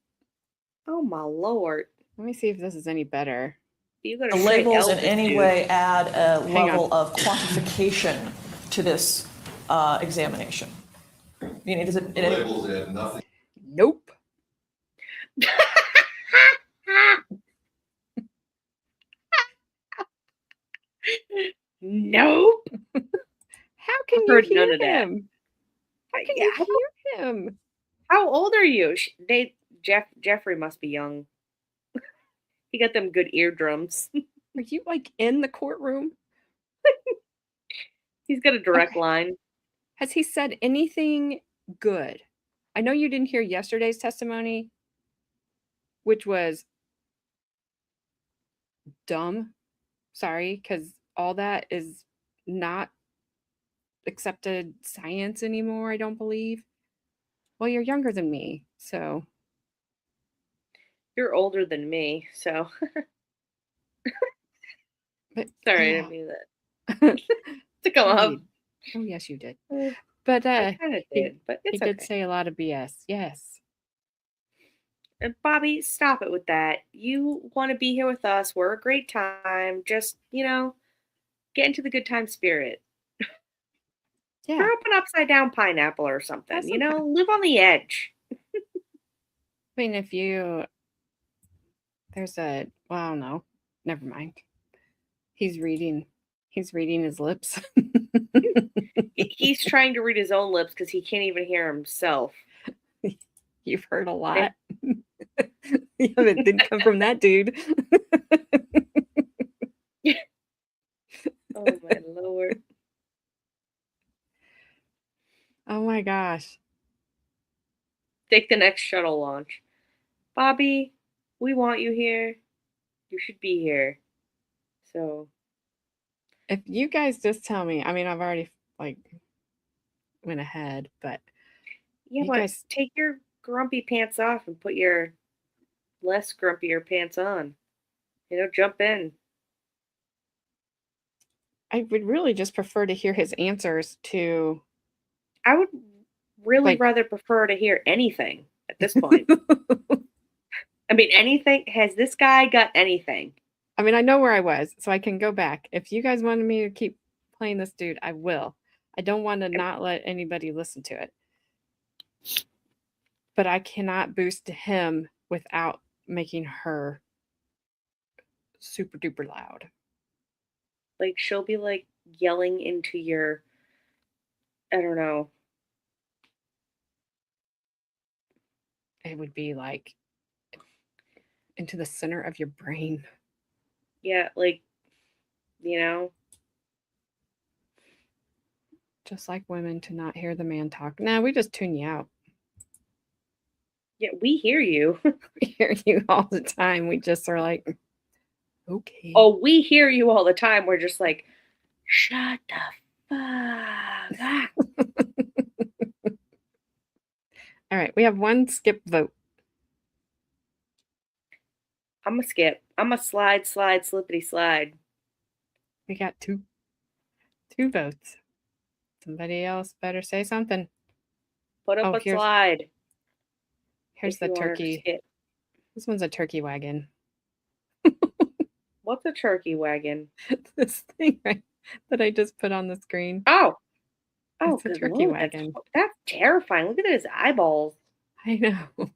Oh my Lord. Let me see if this is any better. You gotta The straight labels in Elvis, any dude. way add a Hang level of quantification to this examination? You need, is it, The labels add nothing. Nope. Nope. How can I've you heard hear none of that. him? How can Yeah, you hear him? how old are you? Jeffrey must be young. He got them good eardrums. Are you, like, in the courtroom? He's got a direct Okay. line. Has he said anything good? I know you didn't hear yesterday's testimony, which was dumb. Sorry, because all that is not accepted science anymore, I don't believe. Well, you're younger than me, so You're older than me, so but sorry, I yeah. didn't mean that to come Oh, up. oh yes, you did. Uh, But I kind of he did, but he it's did okay. say a lot of BS. Yes. And Bobby, stop it with that. You want to be here with us. We're a great time. Just, get into the good time spirit. Yeah. Throw up an upside down pineapple or something. Have some fun. Live on the edge. I mean, if you there's a well, I don't know. Never mind. He's reading his lips. He's trying to read his own lips because he can't even hear himself. You've heard a lot. Yeah, it didn't come from that dude. Oh my Lord. Oh my gosh. Take the next shuttle launch. Bobby, we want you here. You should be here. So, If you guys just tell me, I mean, I've already like went ahead, but yeah, you but guys, take your grumpy pants off and put your less grumpier pants on. Jump in. I would really just prefer to hear his answers to I would really like rather prefer to hear anything at this point. I mean, anything. Has this guy got anything? I mean, I know where I was, so I can go back. If you guys wanted me to keep playing this dude, I will. I don't want to not let anybody listen to it. But I cannot boost him without making her super duper loud. Like, she'll be like yelling into your, I don't know. It would be like into the center of your brain. Yeah, like, you know. Just like women to not hear the man talk. Nah, we just tune you out. Yeah, we hear you. We hear you all the time. We just are like, okay. Oh, we hear you all the time. We're just like, shut the fuck up. All right, we have one skip vote. I'm a skip. I'm a slide, slippity slide. We got two votes. Somebody else better say something. Put up Oh, a slide. Here's if the you wanna turkey. skip. This one's a turkey wagon. What's a turkey wagon? This thing that I just put on the screen. Oh. Oh, It's a good turkey Lord, wagon. That's terrifying. Look at his eyeballs. I know.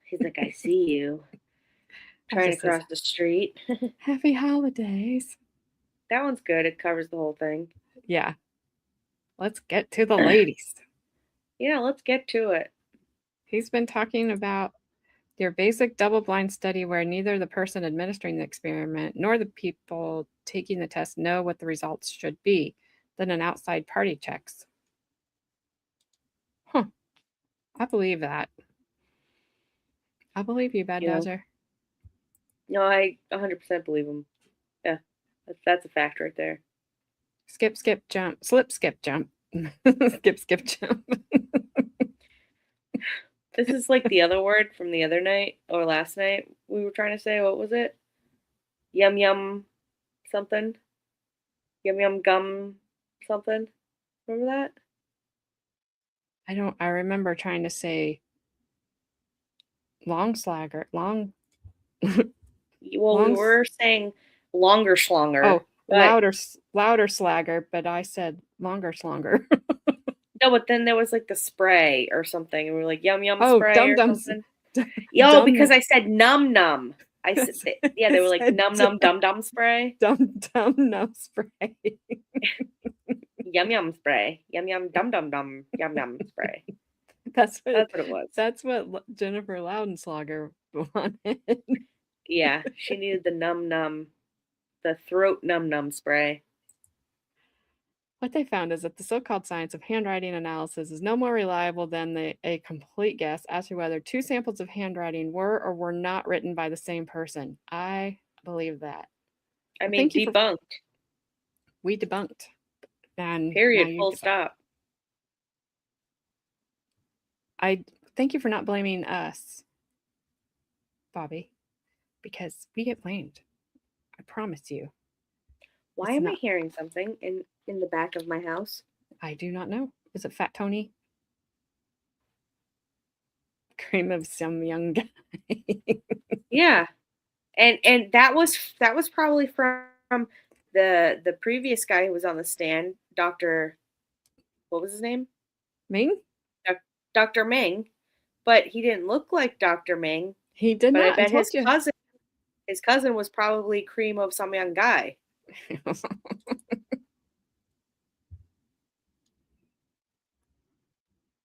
He's like, I see you. Trying to just says, cross the street. Happy holidays. That one's good. It covers the whole thing. Yeah. Let's get to the ladies. Yeah, let's get to it. He's been talking about your basic double-blind study where neither the person administering the experiment nor the people taking the test know what the results should be. Then an outside party checks. Huh. I believe that. I believe you, Bad You know? Dowser. No, I 100% believe him. Yeah, that's a fact right there. Skip, skip, jump. Slip, skip, jump. Skip, skip, jump. This is like the other word from the other night or last night we were trying to say. What was it? Yum yum something. Yum yum gum something. Remember that? I remember trying to say long slagger. Long. Well, we were saying longer schlonger. Oh, louder slagger, but I said longer slonger. No, but then there was like the spray or something, and we were like yum yum spray dum or dums. something. Yo, because I said num num. I said yeah, they were like num num dum dum spray. Dum dum num spray. Yum yum spray. Yum yum dum dum dum yum yum spray. That's what it was. That's what Jennifer Loudenslager wanted. Yeah, she needed the num num, the throat num num spray. What they found is that the so-called science of handwriting analysis is no more reliable than a complete guess as to whether two samples of handwriting were or were not written by the same person. I believe that. I mean, debunked. We debunked. And period. Full stop. I thank you for not blaming us, Bobby, because we get blamed. I promise you. Why am I hearing something in the back of my house? I do not know. Is it Fat Tony? Cream of some young guy. Yeah. And that was probably from the previous guy who was on the stand, Dr. What was his name? Ming? Dr. Ming. But he didn't look like Dr. Ming. He did not. I bet his cousin was probably cream of some young guy.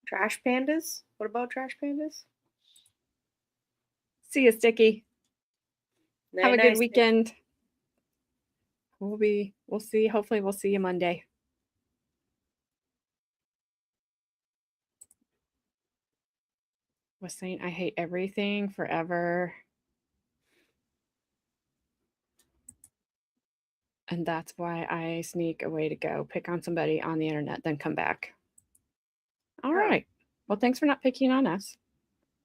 Trash pandas? What about trash pandas? See you, Sticky. Have a good Nice. weekend. We'll see. Hopefully we'll see you Monday. Was saying I hate everything forever. And that's why I sneak away to go pick on somebody on the internet, then come back. All right. Well, thanks for not picking on us.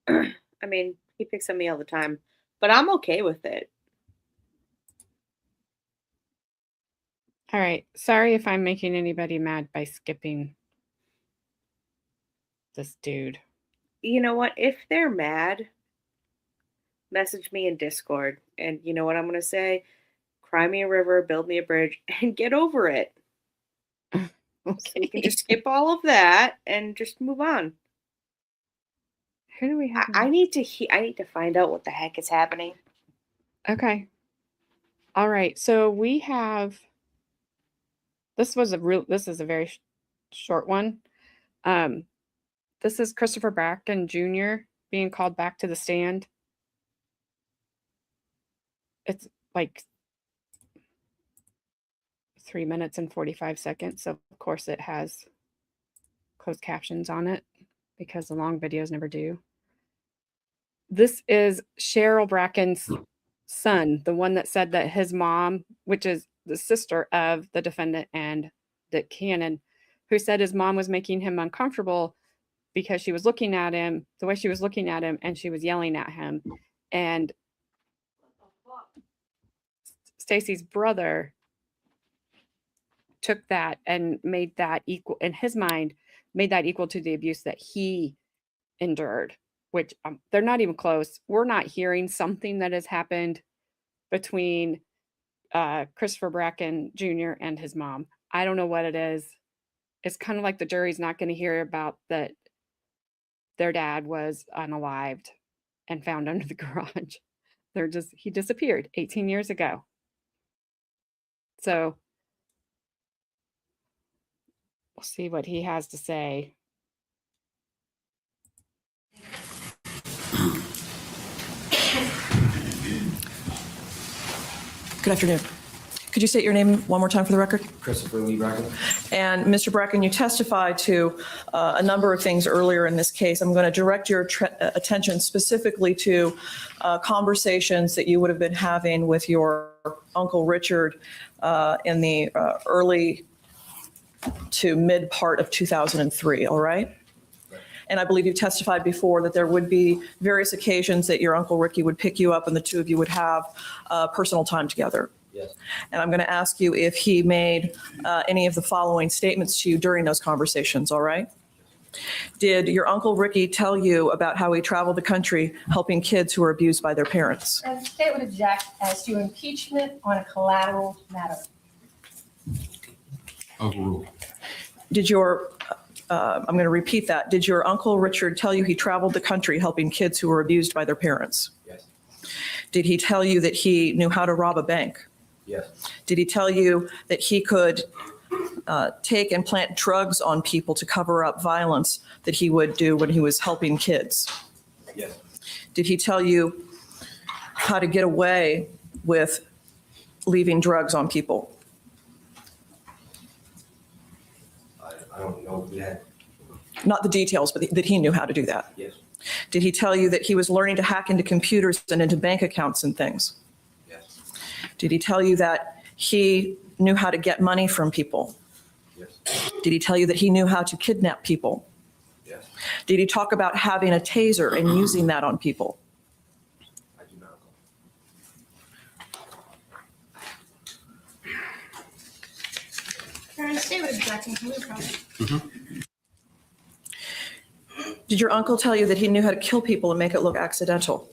I mean, he picks on me all the time, but I'm okay with it. All right. Sorry if I'm making anybody mad by skipping this dude. You know what? If they're mad, message me in Discord. And you know what I'm going to say? Cry me a river, build me a bridge, and get over it. Okay. So we can just skip all of that and just move on. Who do we have? I need to find out what the heck is happening. Okay. All right. So we have. This is a very short one. This is Christopher Bracken Jr. being called back to the stand. It's like 3 minutes and 45 seconds. So of course it has closed captions on it because the long videos never do. This is Cheryl Bracken's son, the one that said that his mom, which is the sister of the defendant and Dick Cannon, who said his mom was making him uncomfortable because she was looking at him, the way she was looking at him, and she was yelling at him. And Stacey's brother took that and made that equal, in his mind, made that equal to the abuse that he endured, which they're not even close. We're not hearing something that has happened between Christopher Bracken Jr. and his mom. I don't know what it is. It's kind of like the jury's not going to hear about that their dad was unalived and found under the garage. He disappeared 18 years ago. So we'll see what he has to say. Good afternoon. Could you state your name one more time for the record? Christopher Lee Bracken. And Mr. Bracken, you testified to a number of things earlier in this case. I'm going to direct your attention specifically to conversations that you would have been having with your Uncle Richard in the early to mid part of 2003, all right? And I believe you testified before that there would be various occasions that your Uncle Ricky would pick you up and the two of you would have personal time together. Yes. And I'm going to ask you if he made any of the following statements to you during those conversations, all right? Did your Uncle Ricky tell you about how he traveled the country helping kids who were abused by their parents? The state would object as to impeachment on a collateral matter. Overruled. Did your, I'm going to repeat that. Did your Uncle Richard tell you he traveled the country helping kids who were abused by their parents? Yes. Did he tell you that he knew how to rob a bank? Yes. Did he tell you that he could take and plant drugs on people to cover up violence that he would do when he was helping kids? Yes. Did he tell you how to get away with leaving drugs on people? I don't know that. Not the details, but that he knew how to do that. Yes. Did he tell you that he was learning to hack into computers and into bank accounts and things? Yes. Did he tell you that he knew how to get money from people? Yes. Did he tell you that he knew how to kidnap people? Yes. Did he talk about having a taser and using that on people? I do not know. The state would object and we probably. Did your uncle tell you that he knew how to kill people and make it look accidental?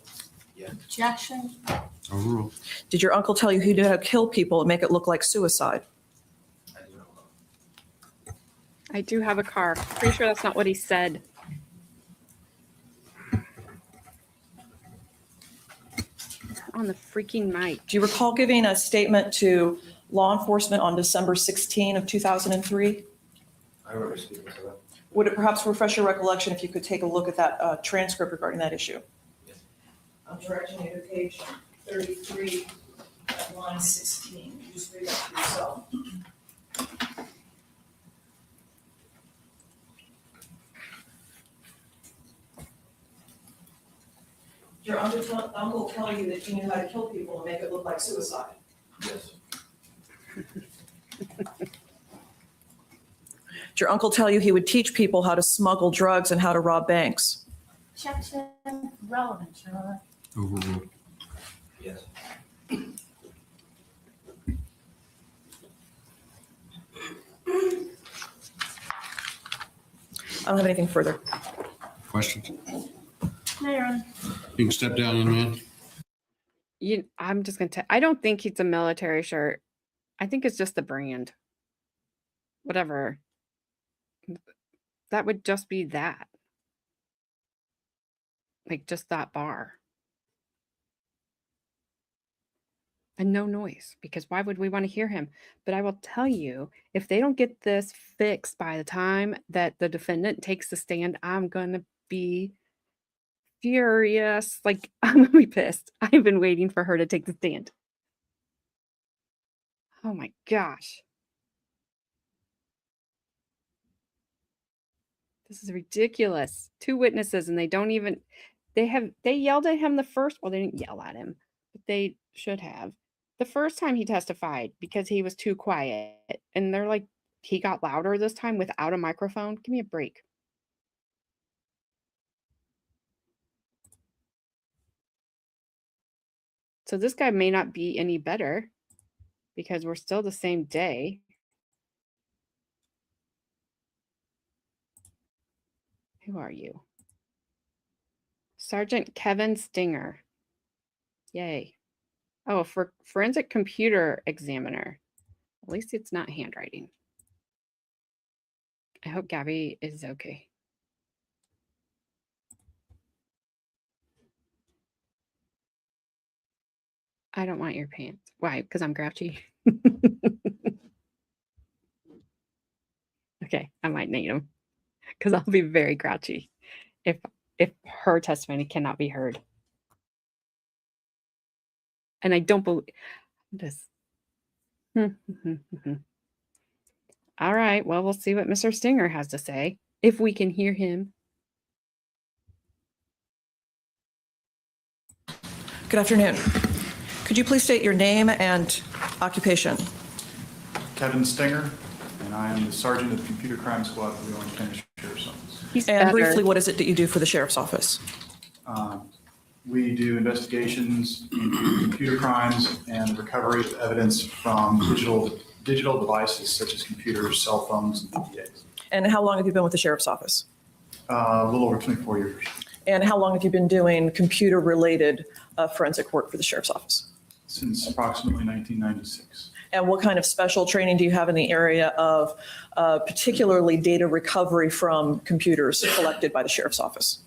Yes. Objection. Overruled. Did your uncle tell you he knew how to kill people and make it look like suicide? I do not know. I do have a car. Pretty sure that's not what he said. On the freaking mic. Do you recall giving a statement to law enforcement on December 16 of 2003? I remember speaking to them. Would it perhaps refresh your recollection if you could take a look at that transcript regarding that issue? Yes. I'm directing you to page 33, line 16. You just read that for yourself. Did your uncle tell you that he knew how to kill people and make it look like suicide? Yes. Did your uncle tell you he would teach people how to smuggle drugs and how to rob banks? Objection. Relevant, Your Honor. Overruled. Yes. I don't have anything further. Questions? No, Your Honor. You can step down, young man. I'm just going to, I don't think it's a military shirt. I think it's just the brand. Whatever. That would just be that. Like just that bar. And no noise, because why would we want to hear him? But I will tell you, if they don't get this fixed by the time that the defendant takes the stand, I'm going to be furious. Like, I'm going to be pissed. I've been waiting for her to take the stand. Oh my gosh. This is ridiculous. 2 witnesses and they don't even, they yelled at him the first, well, they didn't yell at him, but they should have. The first time he testified because he was too quiet. And they're like, he got louder this time without a microphone. Give me a break. So this guy may not be any better because we're still the same day. Who are you? Sergeant Kevin Stinger. Yay. Oh, for forensic computer examiner. At least it's not handwriting. I hope Gabby is okay. I don't want your pants. Why? Because I'm grouchy. Okay, I might need them because I'll be very grouchy if her testimony cannot be heard. And I don't believe this. All right, well, we'll see what Mr. Stinger has to say if we can hear him. Good afternoon. Could you please state your name and occupation? Kevin Stinger, and I am the Sergeant of the Computer Crime Squad for the Orange County Sheriff's Office. And briefly, what is it that you do for the Sheriff's Office? We do investigations into computer crimes and recovery of evidence from digital devices such as computers, cell phones, and PDAs. And how long have you been with the Sheriff's Office? A little over 24 years. And how long have you been doing computer-related forensic work for the Sheriff's Office? Since approximately 1996. And what kind of special training do you have in the area of particularly data recovery from computers collected by the Sheriff's Office?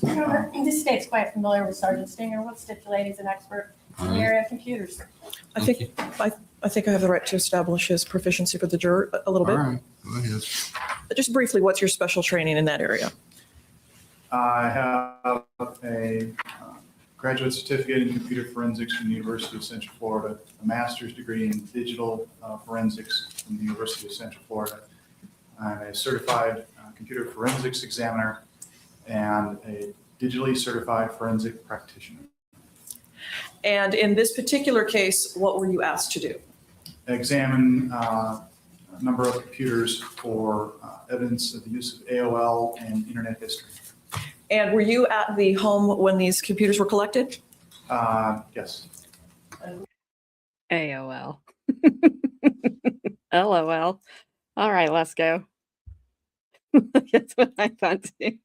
This state's quite familiar with Sergeant Stinger. What stipulated he's an expert in the area of computers? I think I have the right to establish his proficiency for the juror a little bit. All right, go ahead. Just briefly, what's your special training in that area? I have a graduate certificate in computer forensics from the University of Central Florida, a master's degree in digital forensics from the University of Central Florida. I'm a certified computer forensics examiner and a digitally certified forensic practitioner. And in this particular case, what were you asked to do? Examine a number of computers for evidence of the use of AOL and internet history. And were you at the home when these computers were collected? Yes. AOL. LOL. All right, let's go. That's what I thought too.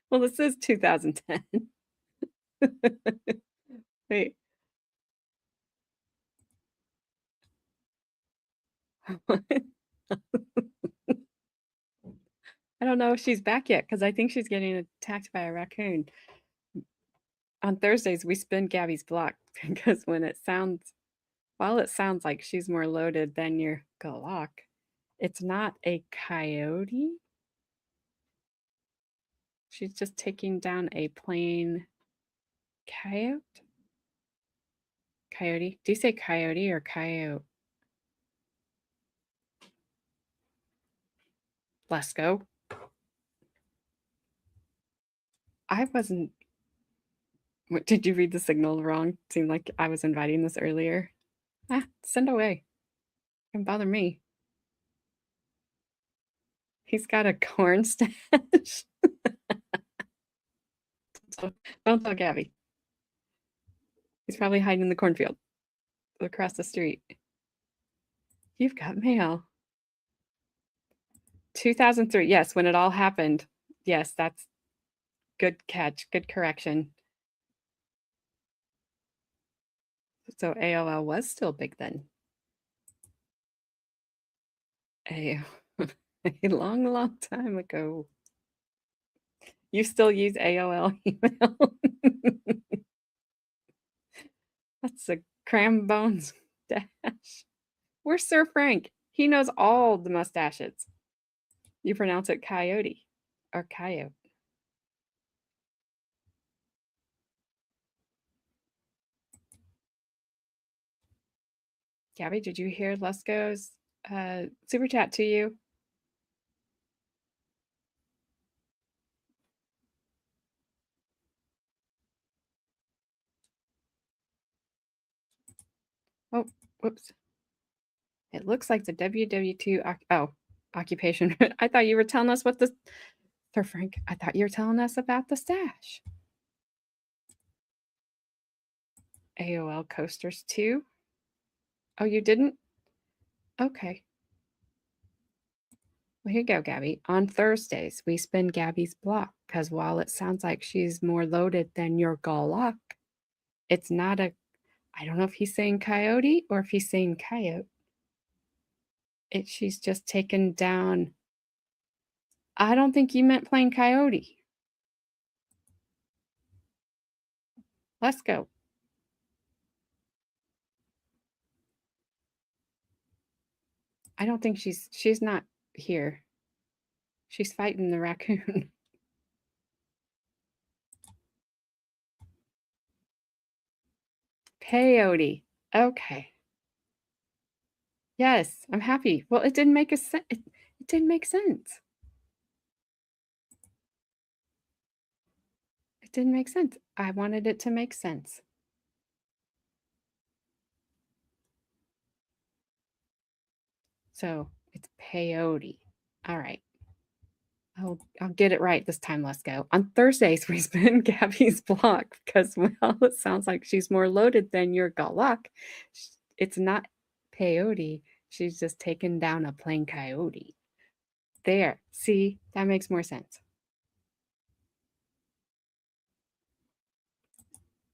Well, this is 2010. Wait. I don't know if she's back yet because I think she's getting attacked by a raccoon. On Thursdays, we spin Gabby's block because while it sounds like she's more loaded than your Glock, it's not a coyote. She's just taking down a plain coyote. Coyote? Do you say coyote or coyote? Let's go. I wasn't. Did you read the signal wrong? Seemed like I was inviting this earlier. Send away. Don't bother me. He's got a corn stash. Don't tell Gabby. He's probably hiding in the cornfield across the street. You've got mail. 2003. Yes, when it all happened. Yes, that's good catch. Good correction. So AOL was still big then. A long, long time ago. You still use AOL email? That's a cram bones dash. Where's Sir Frank? He knows all the mustaches. You pronounce it coyote or coyote. Gabby, did you hear Lesko's super chat to you? Oh, whoops. It looks like the WW2 occupation. I thought you were telling us what the Sir Frank. I thought you were telling us about the stash. AOL coasters too. Oh, you didn't? Okay. Well, here you go, Gabby. On Thursdays, we spin Gabby's block because while it sounds like she's more loaded than your Galak, it's not a, I don't know if he's saying coyote or if he's saying coyote. She's just taken down. I don't think you meant plain coyote. Let's go. I don't think she's not here. She's fighting the raccoon. Peyote. Okay. Yes, I'm happy. Well, it didn't make a sense. It didn't make sense. It didn't make sense. I wanted it to make sense. So it's peyote. All right. I'll get it right this time. Let's go. On Thursdays, we spin Gabby's block because, well, it sounds like she's more loaded than your Galak. It's not peyote. She's just taken down a plain coyote. There. See, that makes more sense.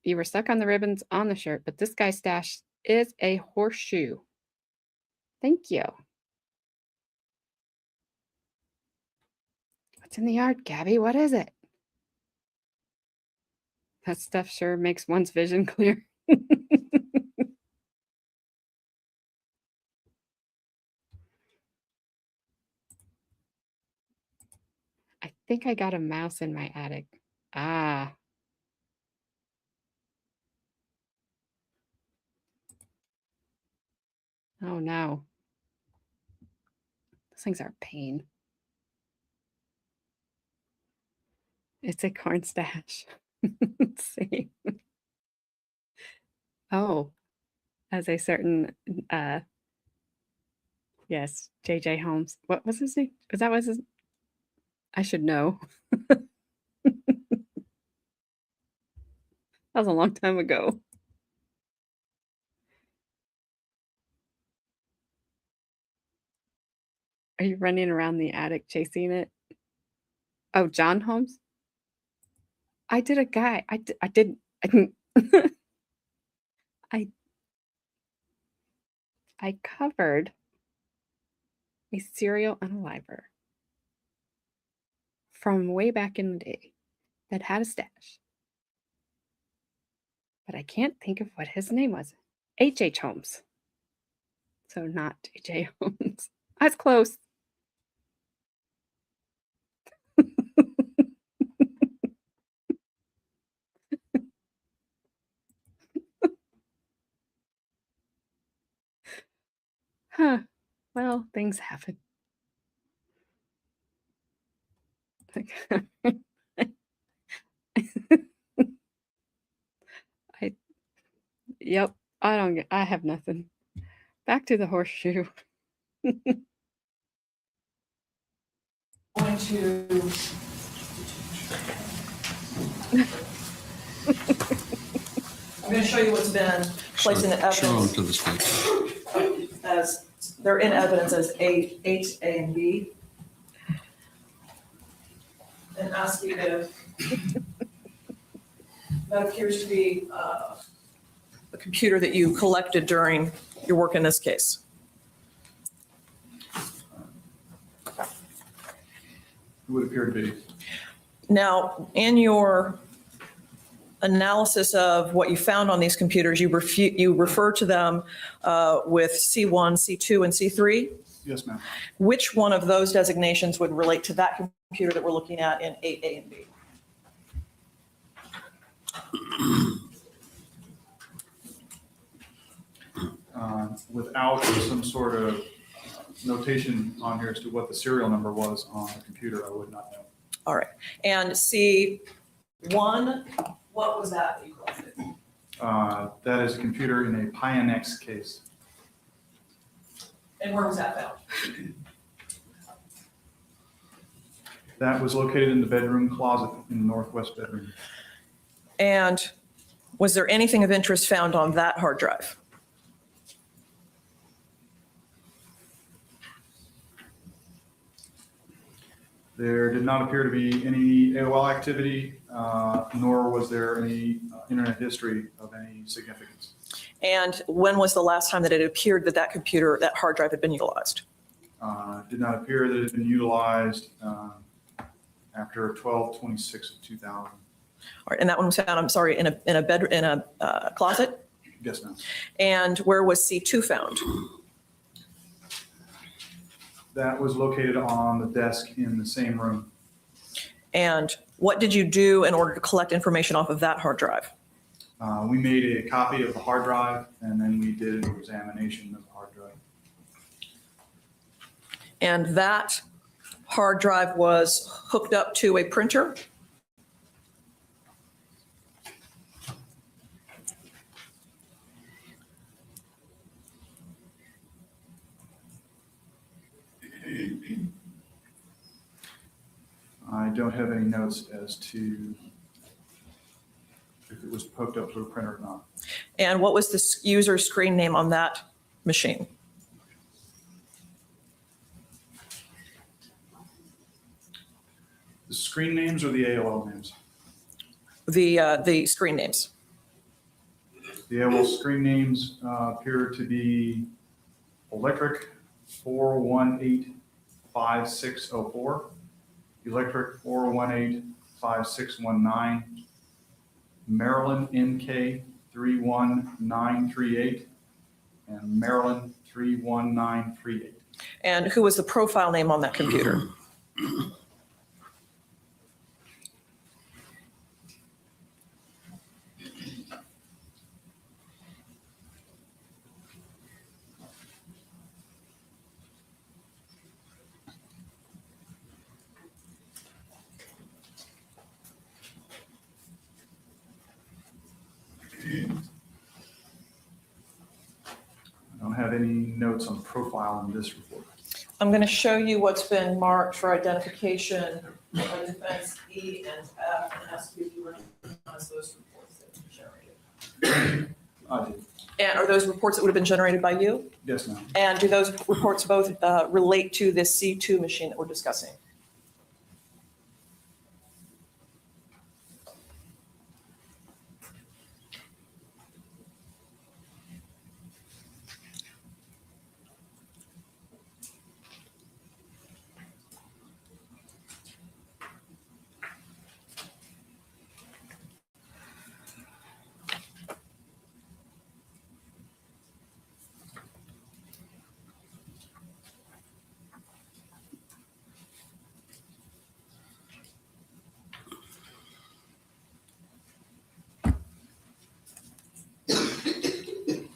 You were stuck on the ribbons on the shirt, but this guy's stash is a horseshoe. Thank you. What's in the yard, Gabby? What is it? That stuff sure makes one's vision clear. I think I got a mouse in my attic. Ah. Oh no. Those things are a pain. It's a corn stash. Let's see. Oh, as a certain yes, JJ Holmes. What was his name? Was that was his I should know. That was a long time ago. Are you running around the attic chasing it? Oh, John Holmes? I did a guy. I didn't. I covered a serial unaliver from way back in the day that had a stash. But I can't think of what his name was. H.H. Holmes. So not J.J. Holmes. I was close. Huh. Well, things happen. Yep. I have nothing. Back to the horseshoe. Going to I'm going to show you what's been placed in the Show them evidence to the state. as they're in evidence as 8A and B. And ask you if that appears to be the computer that you collected during your work in this case. It would appear to be. Now, in your analysis of what you found on these computers, you refer to them with C1, C2, and C3. Yes, ma'am. Which one of those designations would relate to that computer that we're looking at in 8A and B? Without some sort of notation on here as to what the serial number was on the computer, I would not know. All right. And C1, what was that you collected? That is a computer in a Pionex case. And where was that found? That was located in the bedroom closet in the northwest bedroom. And was there anything of interest found on that hard drive? There did not appear to be any AOL activity, nor was there any internet history of any significance. And when was the last time that it appeared that that computer, that hard drive had been utilized? Did not appear that it had been utilized after 12/26 of 2000. All right, and that one was found, I'm sorry, in a bedroom, in a closet? Yes, ma'am. And where was C2 found? That was located on the desk in the same room. And what did you do in order to collect information off of that hard drive? We made a copy of the hard drive, and then we did an examination of the hard drive. And that hard drive was hooked up to a printer? I don't have any notes as to if it was hooked up to a printer or not. And what was the user screen name on that machine? The screen names or the AOL names? The screen names. The AOL screen names appear to be Electric 4185604, Electric 4185619, Maryland MK 31938, and Maryland 31938. And who was the profile name on that computer? I don't have any notes on profile in this report. I'm going to show you what's been marked for identification by defense E and F, and ask you if you recognize those reports that have been generated. I did. And are those reports that would have been generated by you? Yes, ma'am. And do those reports both relate to this C2 machine that we're discussing?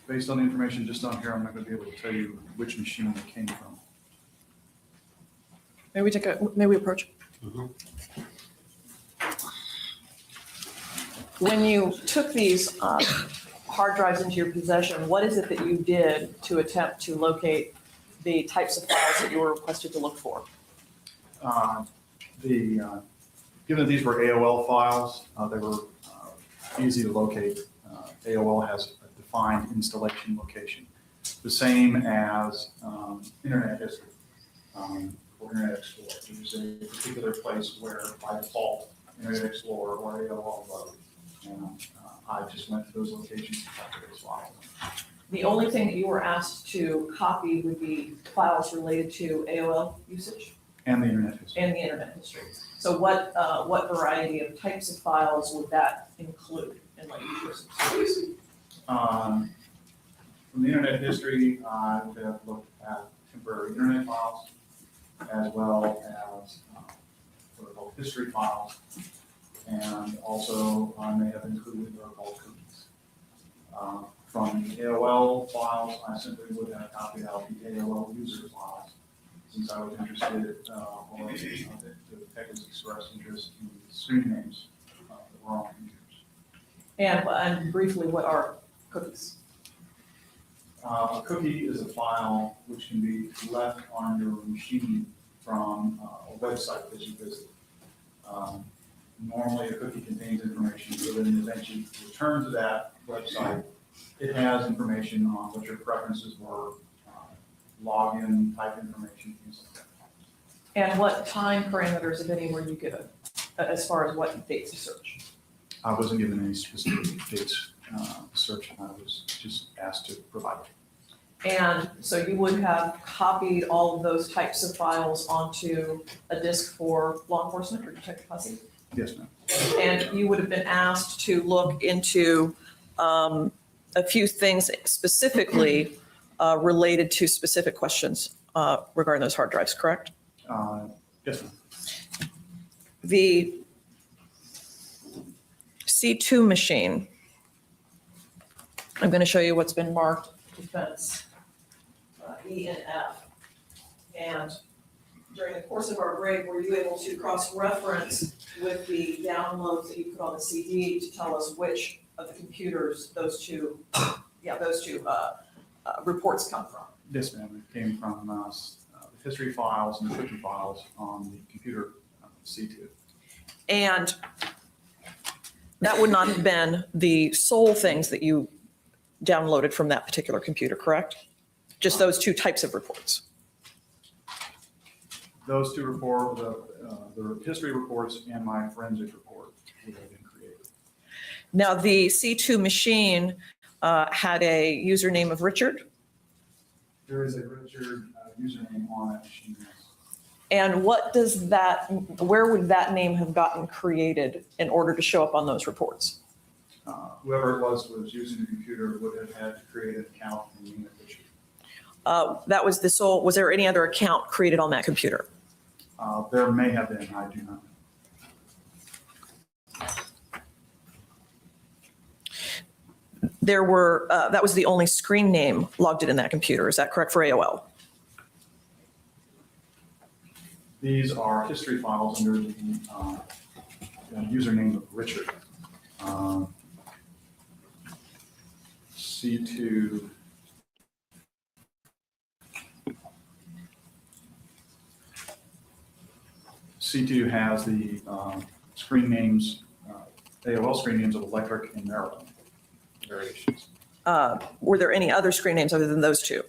Based on the information just on here, I'm not going to be able to tell you which machine it came from. May we approach? When you took these hard drives into your possession, what is it that you did to attempt to locate the types of files that you were requested to look for? Given that these were AOL files, they were easy to locate. AOL has a defined installation location, the same as Internet history or Internet Explorer. There's a particular place where, by default, Internet Explorer or AOL load. And I just went to those locations to capture those files. The only thing that you were asked to copy would be files related to AOL usage And the Internet history. and the internet history. So what variety of types of files would that include in what you chose? From the Internet history, I would have looked at temporary Internet files as well as what are called history files. And also I may have included what are called cookies. From the AOL files, I simply would have copied out the AOL user files since I was interested, or the tech has expressed interest in the screen names that were on computers. And briefly, what are cookies? A cookie is a file which can be left on your machine from a website that you visit. Normally, a cookie contains information, so that in the event you return to that website, it has information on what your preferences were, login type information, things like that. And what time parameters, if any, were you given as far as what dates to search? I wasn't given any specific dates search. I was just asked to provide it. And so you would have copied all of those types of files onto a disk for law enforcement or Detective Hussey? Yes, ma'am. And you would have been asked to look into a few things specifically related to specific questions regarding those hard drives, correct? Yes, ma'am. The C2 machine, I'm going to show you what's been marked defense, E and F. And during the course of our break, were you able to cross-reference with the downloads that you put on the CD to tell us which of the computers those two reports come from? Yes, ma'am. It came from the history files and the cookie files on the computer C2. And that would not have been the sole things that you downloaded from that particular computer, correct? Just those two types of reports. Those two reports, the history reports and my forensic report would have been created. Now, the C2 machine had a username of Richard. There is a Richard username on that machine. Yes. And where would that name have gotten created in order to show up on those reports? Whoever it was using the computer would have had to create an account in the name of Richard. That was the sole, was there any other account created on that computer? There may have been, I do not know. There were, that was the only screen name logged in that computer, is that correct for AOL? These are history files under the username of Richard. C2. C2 has the screen names, AOL screen names of Electric and Maryland variations. Were there any other screen names other than those two?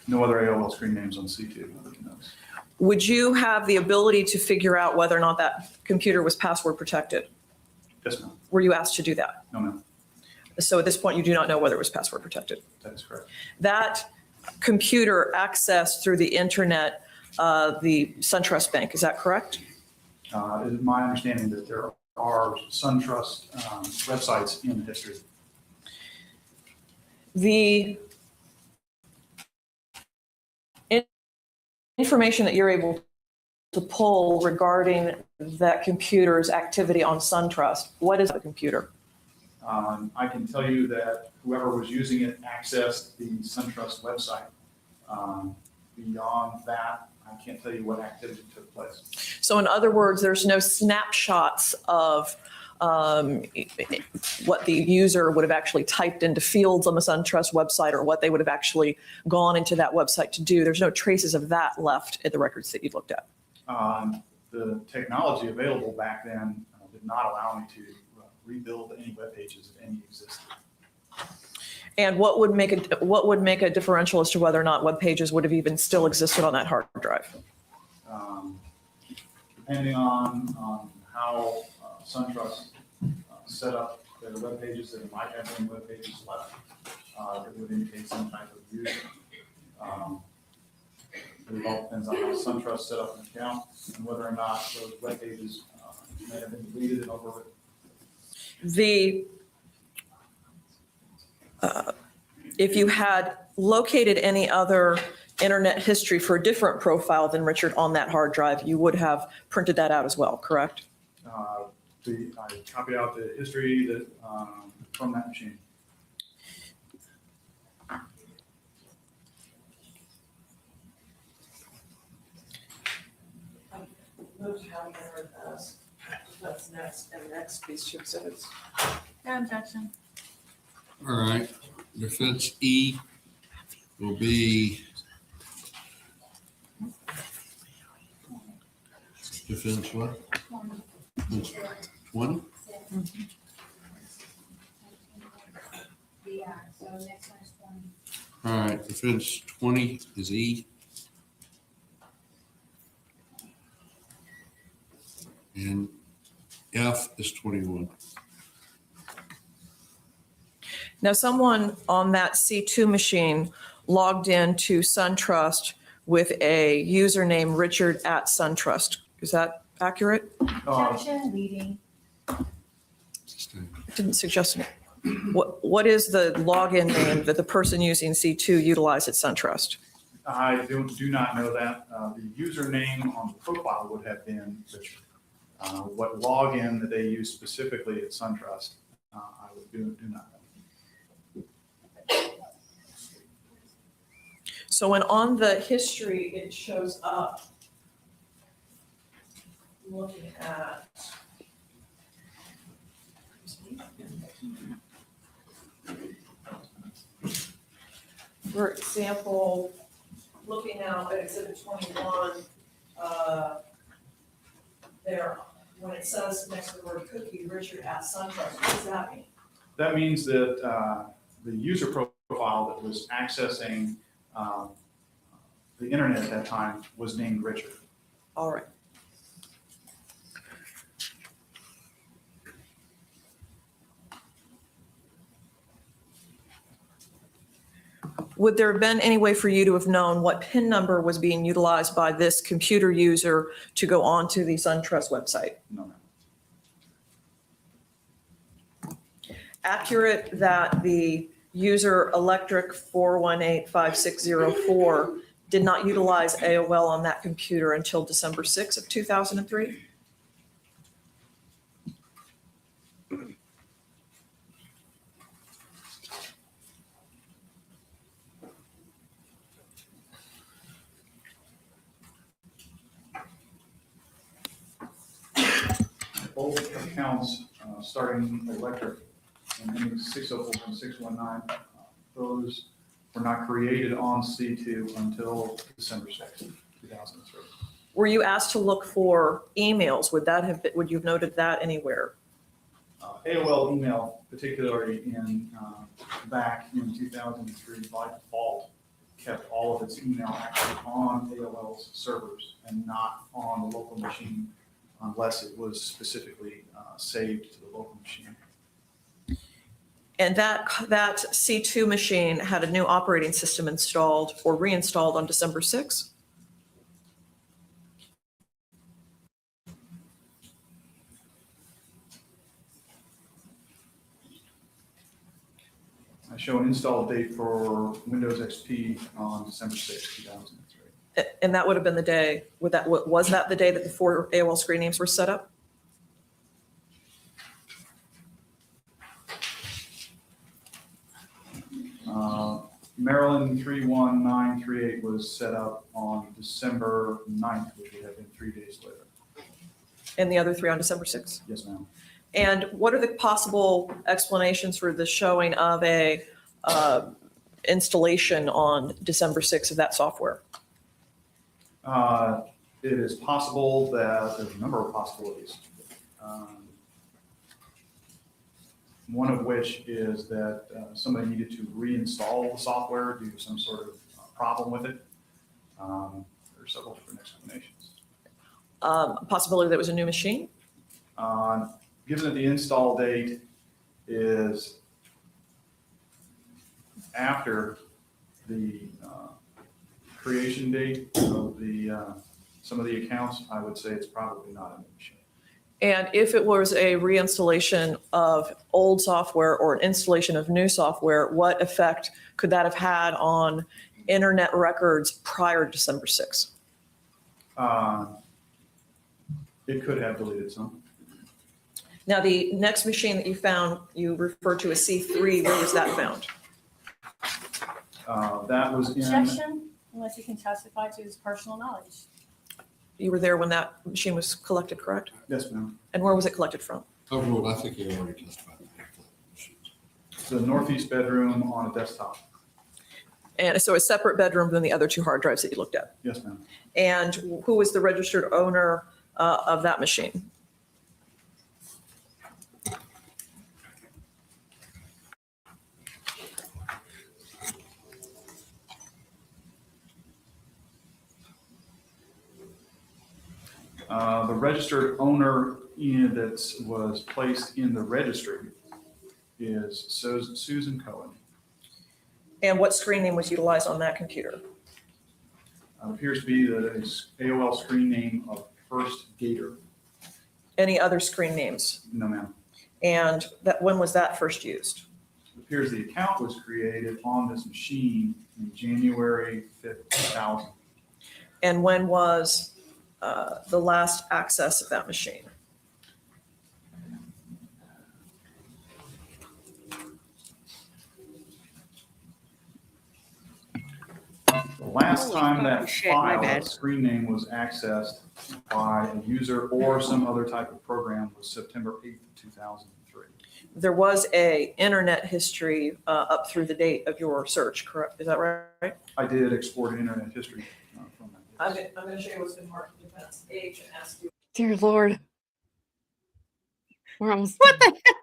No other AOL screen names on C2 other than those. Would you have the ability to figure out whether or not that computer was password protected? Yes, ma'am. Were you asked to do that? No, ma'am. So at this point, you do not know whether it was password protected. That is correct. That computer accessed through the internet the SunTrust Bank, is that correct? It is my understanding that there are SunTrust websites in the history. The information that you're able to pull regarding that computer's activity on SunTrust, what is the computer? I can tell you that whoever was using it accessed the SunTrust website. Beyond that, I can't tell you what activity took place. So in other words, there's no snapshots of what the user would have actually typed into fields on the SunTrust website or what they would have actually gone into that website to do. There's no traces of that left in the records that you looked at. The technology available back then did not allow me to rebuild any web pages if any existed. And what would make a differential as to whether or not web pages would have even still existed on that hard drive? Depending on how SunTrust set up their web pages, that might have any web pages left. It would indicate some type of user. It all depends on how SunTrust set up an account and whether or not those web pages may have been deleted and overwritten. If you had located any other internet history for a different profile than Richard on that hard drive, you would have printed that out as well, correct? I copied out the history that from that machine. Move to have entered as that's next and next these two exhibits. No objection. All right, defense E will be defense what? 20? Yeah, so next one is 20. All right, defense 20 is E. And F is 21. Now, someone on that C2 machine logged in to SunTrust with a username Richard@SunTrust. Is that accurate? Objection, leading. It didn't suggest it. What is the login name that the person using C2 utilized at SunTrust? I do not know that. The username on the profile would have been Richard. What login that they use specifically at SunTrust, I do not know. So when on the history, it shows up looking at, for example, looking now at Exhibit 21, there, when it says next to the word cookie, Richard@SunTrust, what does that mean? That means that the user profile that was accessing the internet at that time was named Richard. All right. Would there have been any way for you to have known what PIN number was being utilized by this computer user to go onto the SunTrust website? No, ma'am. Accurate that the user electric 4185604 did not utilize AOL on that computer until December 6th of 2003? Both accounts, starting electric and ending 604 and 619, those were not created on C2 until December 6th, 2003. Were you asked to look for emails? Would you have noted that anywhere? AOL email, particularly back in 2003, by default, kept all of its email actually on AOL's servers and not on the local machine unless it was specifically saved to the local machine. And that C2 machine had a new operating system installed or reinstalled on December 6th? I show an install date for Windows XP on December 6th, 2003. And that would have been the day, was that the day that the 4 AOL screen names were set up? Maryland 31938 was set up on December 9th, which would have been 3 days later. And the other 3 on December 6th? Yes, ma'am. And what are the possible explanations for the showing of a installation on December 6th of that software? It is possible that there's a number of possibilities. One of which is that somebody needed to reinstall the software due to some sort of problem with it. There are several different explanations. A possibility that it was a new machine? Given that the install date is after the creation date of some of the accounts, I would say it's probably not a new machine. And if it was a reinstallation of old software or an installation of new software, what effect could that have had on internet records prior to December 6th? It could have deleted some. Now, the next machine that you found, you referred to as C3, where was that found? That was in, Objection, unless you can testify to his personal knowledge. You were there when that machine was collected, correct? yes, ma'am. And where was it collected from? Overruled, I think you already testified. The northeast bedroom on a desktop. And so a separate bedroom than the other 2 hard drives that you looked at. Yes, ma'am. And who was the registered owner of that machine? The registered owner that was placed in the registry is Susan Cohen. And what screen name was utilized on that computer? Appears to be the AOL screen name of First Gator. Any other screen names? No, ma'am. And when was that first used? It appears the account was created on this machine in January 5th, 2000. And when was the last access of that machine? The last Holy time fucking that shit, my file, bad. that screen name was accessed by a user or some other type of program was September 8th, 2003. There was a internet history up through the date of your search, correct? Is that right? I did export internet history from that. I'm going to show you what's been marked with defense H and ask you. Dear Lord. We're almost What done. the heck?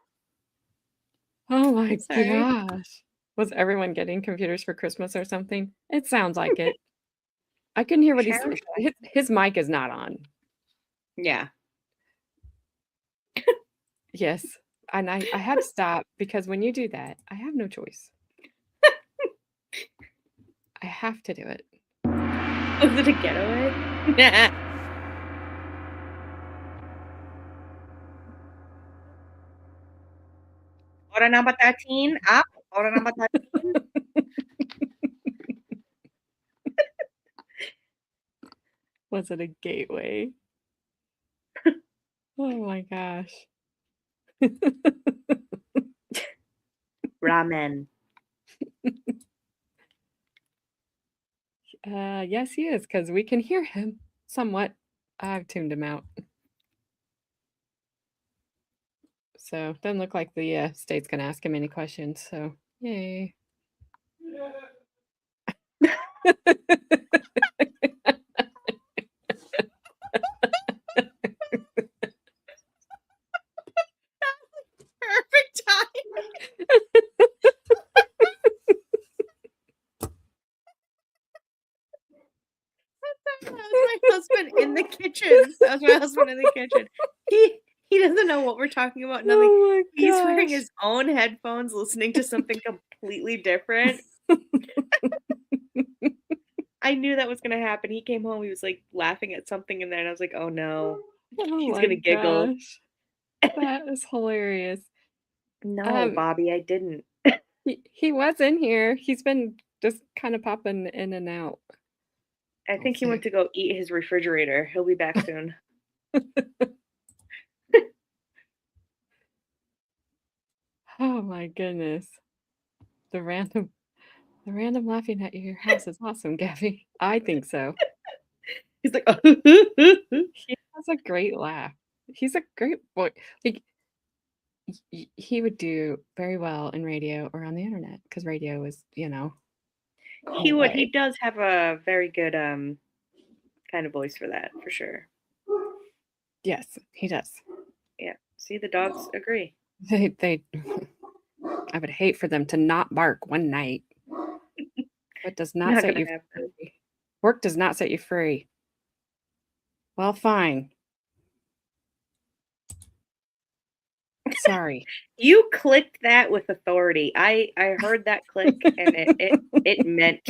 Oh my Sorry. gosh. Was everyone getting computers for Christmas or something? It sounds like it. I couldn't hear what he's Sharon- his mic is not on. Yeah. Yes. And I had to stop because when you do that, I have no choice. I have to do it. Was it a getaway? Order number 13, up. Order number 13. Was it a gateway? Oh my gosh. Ramen. Yes, he is, because we can hear him somewhat. I've tuned him out. So doesn't look like the state's gonna ask him any questions. So yay. Perfect time. That was my husband in the kitchen. That was my husband in the kitchen. He doesn't know what we're talking about. Nothing. Oh my He's wearing gosh. his own headphones, listening to something completely different. I knew that was gonna happen. He came home. He was like laughing at something, and then I was like, "Oh no, Oh he's my gonna giggle." gosh. That is hilarious. No, Bobby, I didn't. He was in here. He's been just kind of popping in and out. I think he went to go eat his refrigerator. He'll be back soon. Oh my goodness. The random laughing at your house is awesome, Gabby. I think so. He's like, He has a great laugh. He's a great boy. Like he would do very well in radio or on the internet because radio is, he would. way. He does have a very good kind of voice for that, for sure. Yes, he does. Yeah. See, the dogs agree. They I would hate for them to not bark one night. What does not Not set gonna you happen. free? Work does not set you free. Well, fine. Sorry. You clicked that with authority. I heard that click and it meant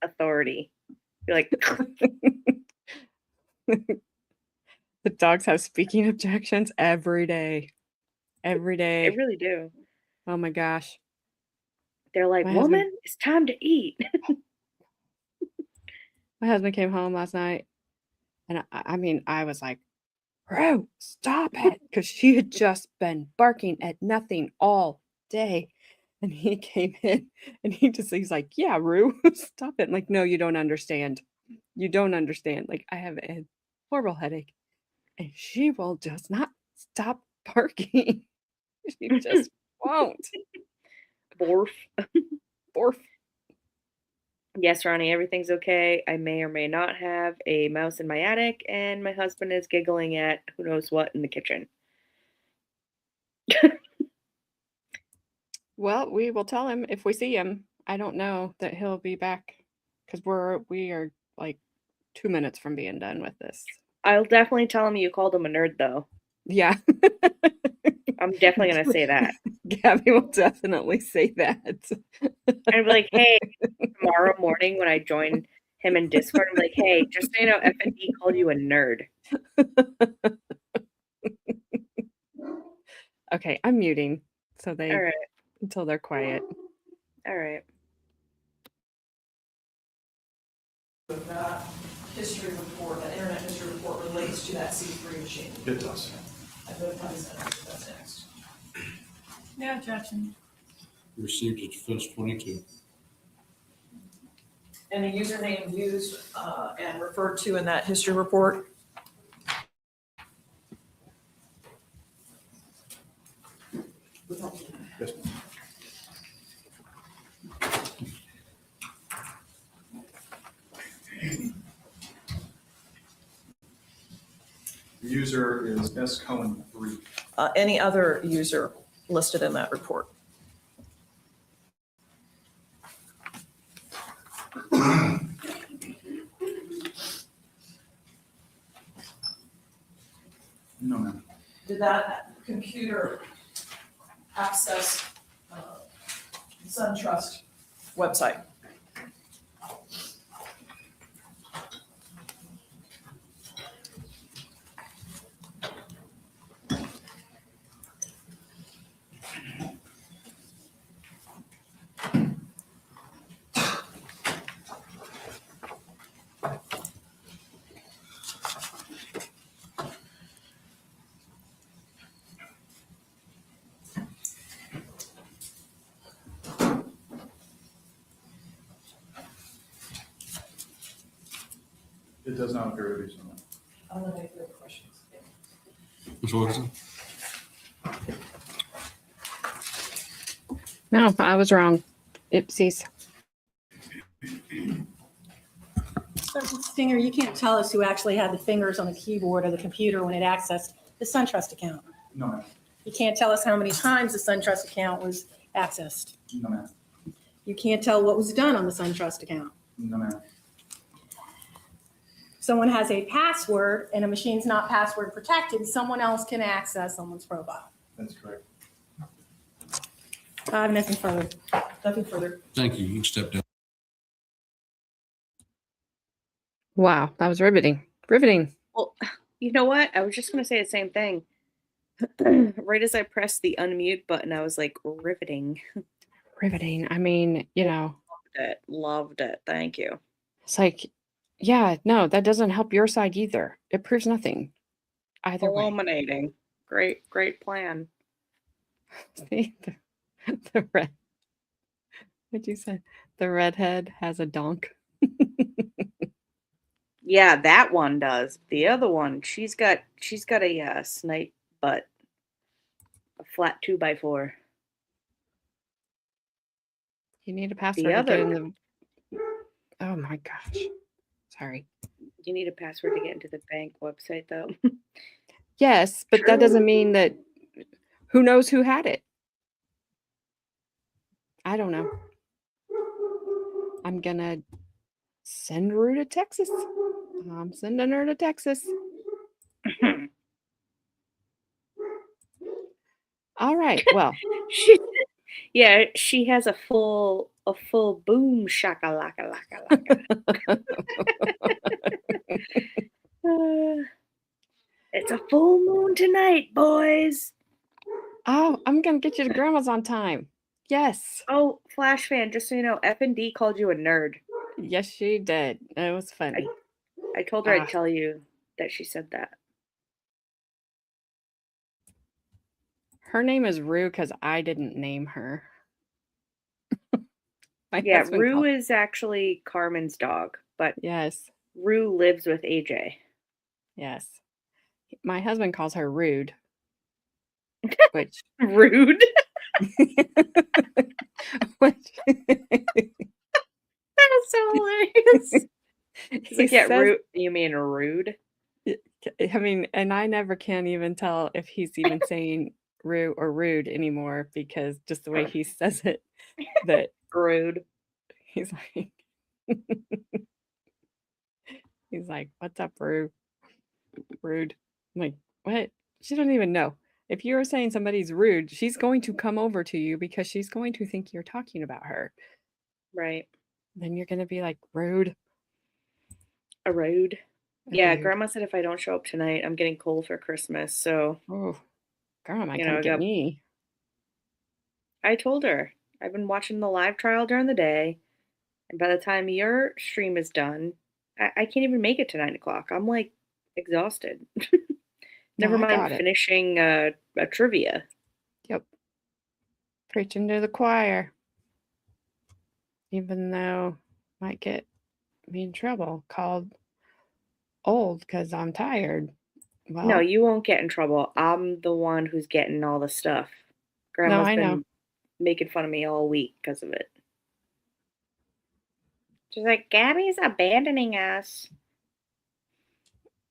authority. You're like, The dogs have speaking objections every day. Every day. they really do. Oh my gosh. They're like, My husband- woman, it's time to eat. My husband came home last night and I was like, Rue, stop it. Because she had just been barking at nothing all day. And he came in and he's like, yeah, Rue, stop it. I'm like, no, you don't understand. You don't understand. Like, I have a horrible headache and she will just not stop barking. She just won't. Borf. Borf. Yes, Ronnie, everything's okay. I may or may not have a mouse in my attic, and my husband is giggling at who knows what in the kitchen. Well, we will tell him if we see him. I don't know that he'll be back because we are like 2 minutes from being done with this. I'll definitely tell him you called him a nerd, though. Yeah. I'm definitely gonna say that. Gabby will definitely say that. I'd be like, hey, tomorrow morning when I join him in Discord, I'm like, hey, just so you know, F&D called you a nerd. Okay, I'm muting so All they right, until they're quiet. all right. That history report, that internet history report relates to that C3 machine. It does. I vote by consent, that's next. No objection. Received at Fence 22. And the username used and referred to in that history report? Yes, ma'am. The user is S Cohen 3. Any other user listed in that report? No, ma'am. Did that computer access SunTrust website? It does not appear to be so. I don't have any further questions. Ms. Wilkinson? No, I was wrong. Oopsies. Sergeant Stinger, you can't tell us who actually had the fingers on the keyboard of the computer when it accessed the SunTrust account. No, ma'am. You can't tell us how many times the SunTrust account was accessed. No, ma'am. You can't tell what was done on the SunTrust account. No, ma'am. Someone has a password and a machine's not password protected, someone else can access someone's profile. That's correct. I have nothing further. Nothing further. Thank you. You can step down. Wow, that was riveting. Riveting. Well, you know what? I was just gonna say the same thing. Right as I pressed the unmute button, I was like, riveting. Riveting. I mean, Loved it. Thank you. it's like, yeah, no, that doesn't help your side either. It proves nothing. Either way. Illuminating. Great plan. See, the red. What'd you say? The redhead has a donk. Yeah, that one does. The other one, she's got a snipe butt, a flat 2x4. You need a password to get other- in the. Oh my gosh. Sorry. You need a password to get into the bank website, though. Yes, but that doesn't mean that. Who knows who had it? I don't know. I'm gonna send Rue to Texas. I'm sending her to Texas. All right. Well, she has a full boom shakalaka laka laka. It's a full moon tonight, boys. oh, I'm gonna get you to grandma's on time. Yes. Oh, Flash fan, just so you know, F&D called you a nerd. Yes, she did. It was funny. I told her I'd tell you that she said that. Her name is Rue because I didn't name her. Yeah, Rue is actually Carmen's dog, but yes, Rue lives with AJ. yes. My husband calls her Rude, which Rude. which That's so hilarious. He's like, yeah, says, rude. You mean rude? I mean, and I never can even tell if he's even saying Rue or rude anymore because just the way he says it, that Rude. he's like, he's like, what's up, Rue? rude. I'm like, what? She doesn't even know. If you're saying somebody's rude, she's going to come over to you because she's going to think you're talking about her. Right. Then you're going to be like, rude. A road. Yeah, Rude. Grandma said if I don't show up tonight, I'm getting coal for Christmas. So, Oh, Grandma might you come know, get me. I told her I've been watching the live trial during the day, and by the time your stream is done, I can't even make it to 9 o'clock. I'm like exhausted. No, Never I mind got it. finishing a trivia. Yep. Preaching to the choir. Even though might get me in trouble, called old because I'm tired. No, Well, you won't get in trouble. I'm the one who's getting all the stuff. no, Grandma's I know. been making fun of me all week because of it. She's like, Gabby's abandoning us.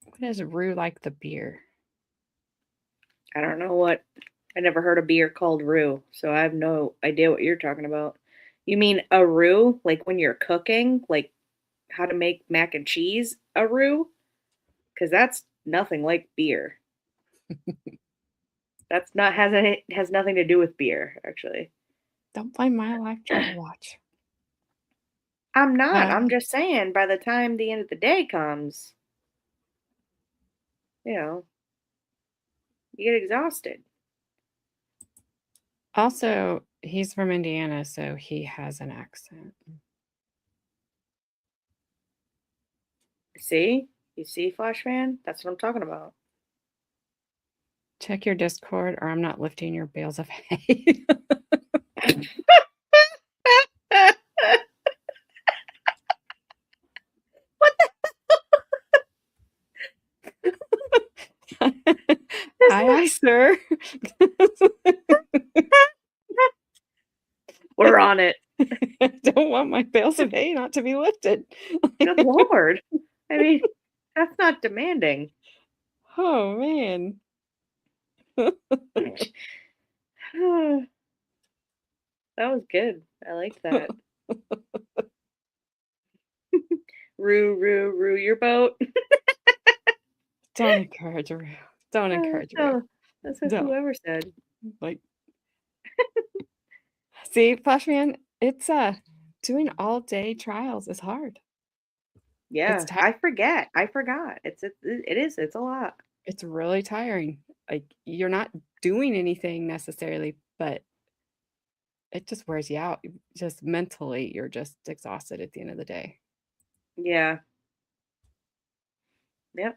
What is Rue like the beer? I don't know what. I never heard a beer called roux, so I have no idea what you're talking about. You mean a roux, like when you're cooking, like how to make mac and cheese a roux? Because that's nothing like beer. That's not has nothing to do with beer, actually. Don't blame my life travel watch. I'm not. I'm just saying by the time the end of the day comes, you know, you get exhausted. Also, he's from Indiana, so he has an accent. See? You see, Flashman? That's what I'm talking about. Check your Discord, or I'm not lifting your bales of hay. Aye, sir. We're on it. I don't want my bales of hay not to be lifted. Good Lord. I mean, that's not demanding. Oh, man. That was good. I liked that. Rue your boat. Don't encourage Rue. Don't encourage Rue. Oh, that's what Don't. whoever said. Like, see, Flashman, it's doing all day trials is hard. Yeah, It's I forget. I forgot. It is. It's a lot. It's really tiring. Like, you're not doing anything necessarily, but it just wears you out. Just mentally, you're just exhausted at the end of the day. Yeah. Yep.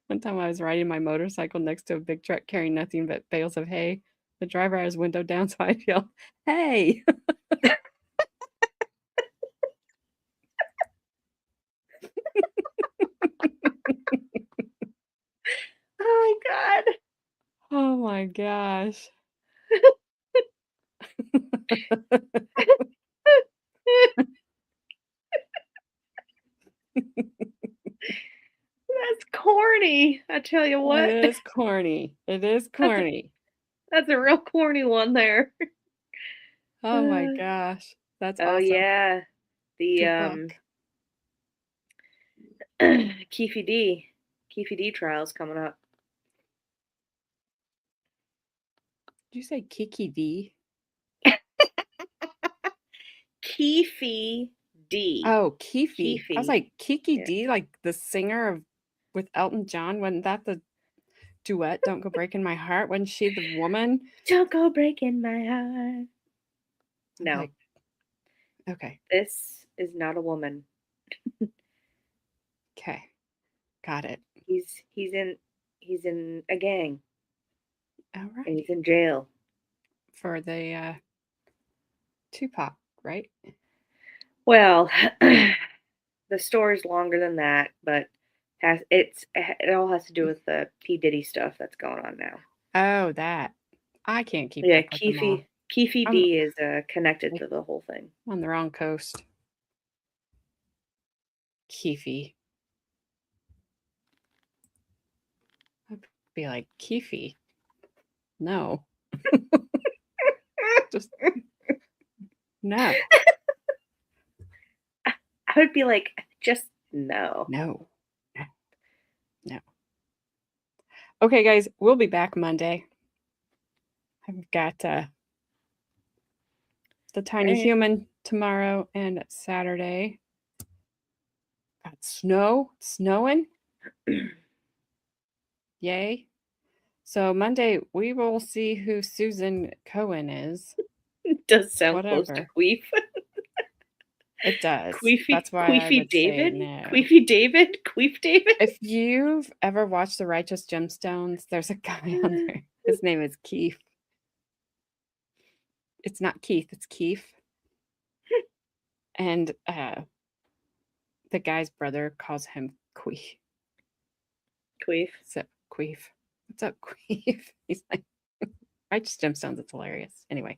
One time I was riding my motorcycle next to a big truck carrying nothing but bales of hay. The driver had his window down, so I yelled, "Hey!" Oh my God. Oh my gosh. That's corny. I tell you what. It is corny. It is corny. That's a real corny one there. Oh my gosh. That's Oh awesome. yeah. The Good luck. Keefe D trials coming up. Did you say Kiki D? Keefe D. Oh, Keefe. I was Keefe. like, Kiki Yeah. D, like the singer of with Elton John. Wasn't that the duet, Don't Go Breaking My Heart? Wasn't she the woman? Don't go breaking my heart. No. Like, okay. This is not a woman. Okay. Got it. He's in a gang. All And right. he's in jail. For the Tupac, right? Well, the story's longer than that, but it all has to do with the P. Diddy stuff that's going on now. Oh, that. I can't keep Yeah, up with them all. Keefe I'm D is connected to the whole thing. on the wrong coast. Keefe. I'd be like, Keefe. No. Just no. I would be like, Just no. No. No. Okay, guys, we'll be back Monday. I've got the tiny Alright. human tomorrow and Saturday. Got snowing. Yay. So Monday we will see who Susan Cohen is. It does sound close to Whatever. queef. It does. Queefy, That's why I Queefy would say David? no. Queefy David? Queef David? If you've ever watched The Righteous Gemstones, there's a guy on there. His name is Keith. It's not Keith, it's Keith. And the guy's brother calls him Queef. Queef. So Queef. What's up, Queef? He's like, Righteous Gemstones, it's hilarious. Anyway.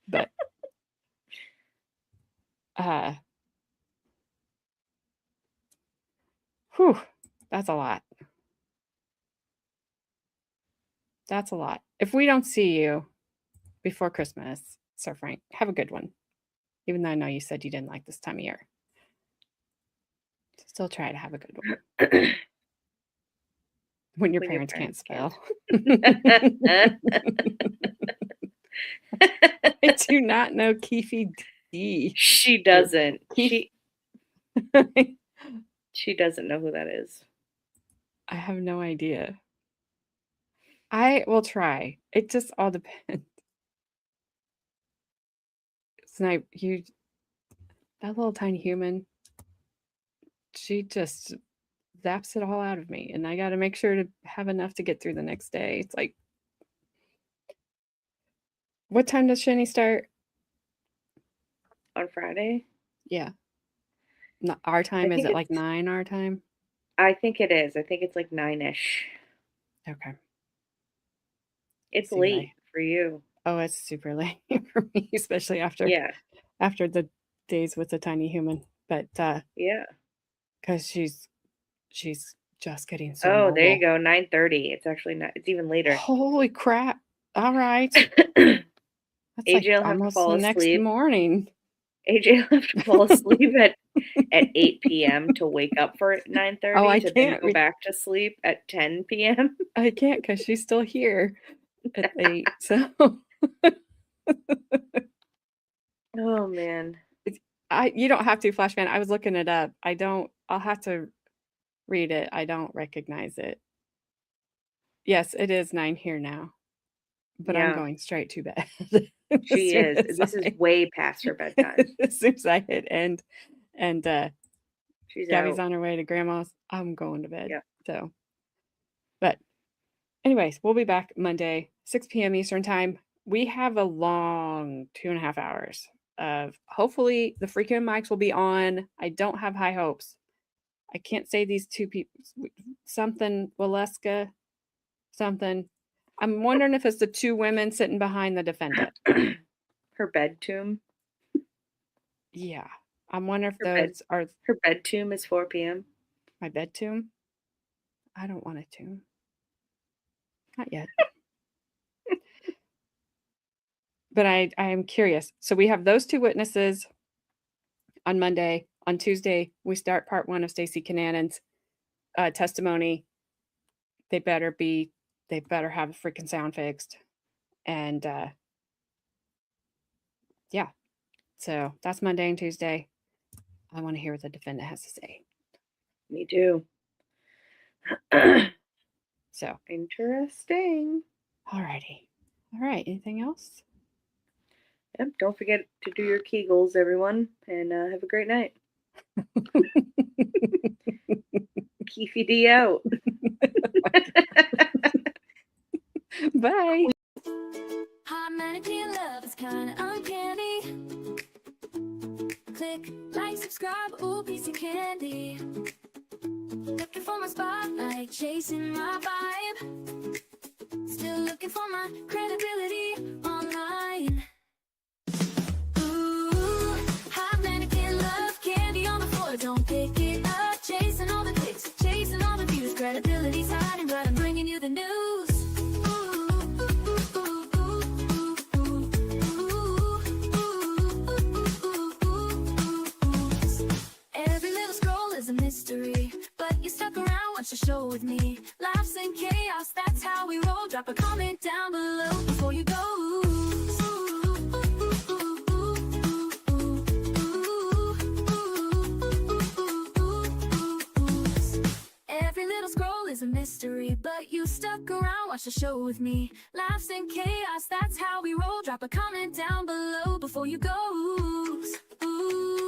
But whew, that's a lot. That's a lot. If we don't see you before Christmas, Sir Frank, have a good one. Even though I know you said you didn't like this time of year. Still try to have a good one. When your parents can't spell. I do not know Keefy D. She doesn't. Keef- She doesn't know who that is. I have no idea. I will try. It just all depends. Snipe, that little tiny human, she just zaps it all out of me. And I got to make sure to have enough to get through the next day. It's like, what time does Shani start? On Friday? Yeah. Not our time. Is think it like it's- 9 our time? I think it is. I think it's like 9-ish. Okay. It's See, late for you. Oh, it's super late for me, especially after the days with the tiny human. But Yeah. because she's just getting so Oh, there you mobile. go. 9:30. It's actually not. It's even later. Holy crap! All right, that's AJ will have to almost fall the next asleep. morning. AJ will have to fall asleep at 8 p.m. to wake up for 9:30 Oh, I to then can't go back to sleep at 10 p.m. I can't because she's still here at 8. So Oh man. you don't have to, Flashman. I was looking it up. I'll have to read it. I don't recognize it. Yes, it is 9 here now. But I'm Yeah. going straight to bed. She is. This is way past her bedtime. As soon as I hit end and She's Gabby's out. on her way to grandma's, I'm going to bed. Yep. So, but anyways, we'll be back Monday, 6 p.m. Eastern time. We have a long 2.5 hours of hopefully the freaking mics will be on. I don't have high hopes. I can't say these two people, something, Waleska, something. I'm wondering if it's the two women sitting behind the defendant. Her bed tomb. Yeah. I'm wondering if Her bed- those are Her bed tomb is 4 p.m. my bed tomb. I don't want a tomb. Not yet. But I am curious. So we have those two witnesses on Monday. On Tuesday, we start part 1 of Stacey Kananen's testimony. They better have the freaking sound fixed. And yeah. So that's Monday and Tuesday. I want to hear what the defendant has to say. Me too. So Interesting. alrighty. All right. Anything else? Yep. Don't forget to do your Kegels, everyone, and have a great night. Keefy D out. Bye. Hot mannequin love is kinda uncanny. Click, like, subscribe, ooh, piece of candy. Looking for my spotlight, chasing my vibe. Still looking for my credibility online. Ooh, hot mannequin love, candy on the floor, don't pick it up. Chasing all the clicks, chasing all the views. Credibility's hiding, but I'm bringing you the news. Every little scroll show with me. Laughs and chaos, that's how we roll. Drop a comment down below before you go. Every little scroll is a mystery, but you stuck around, watch the show with me. Laughs and chaos, that's how we roll. Drop a comment down below before you go. Ooh.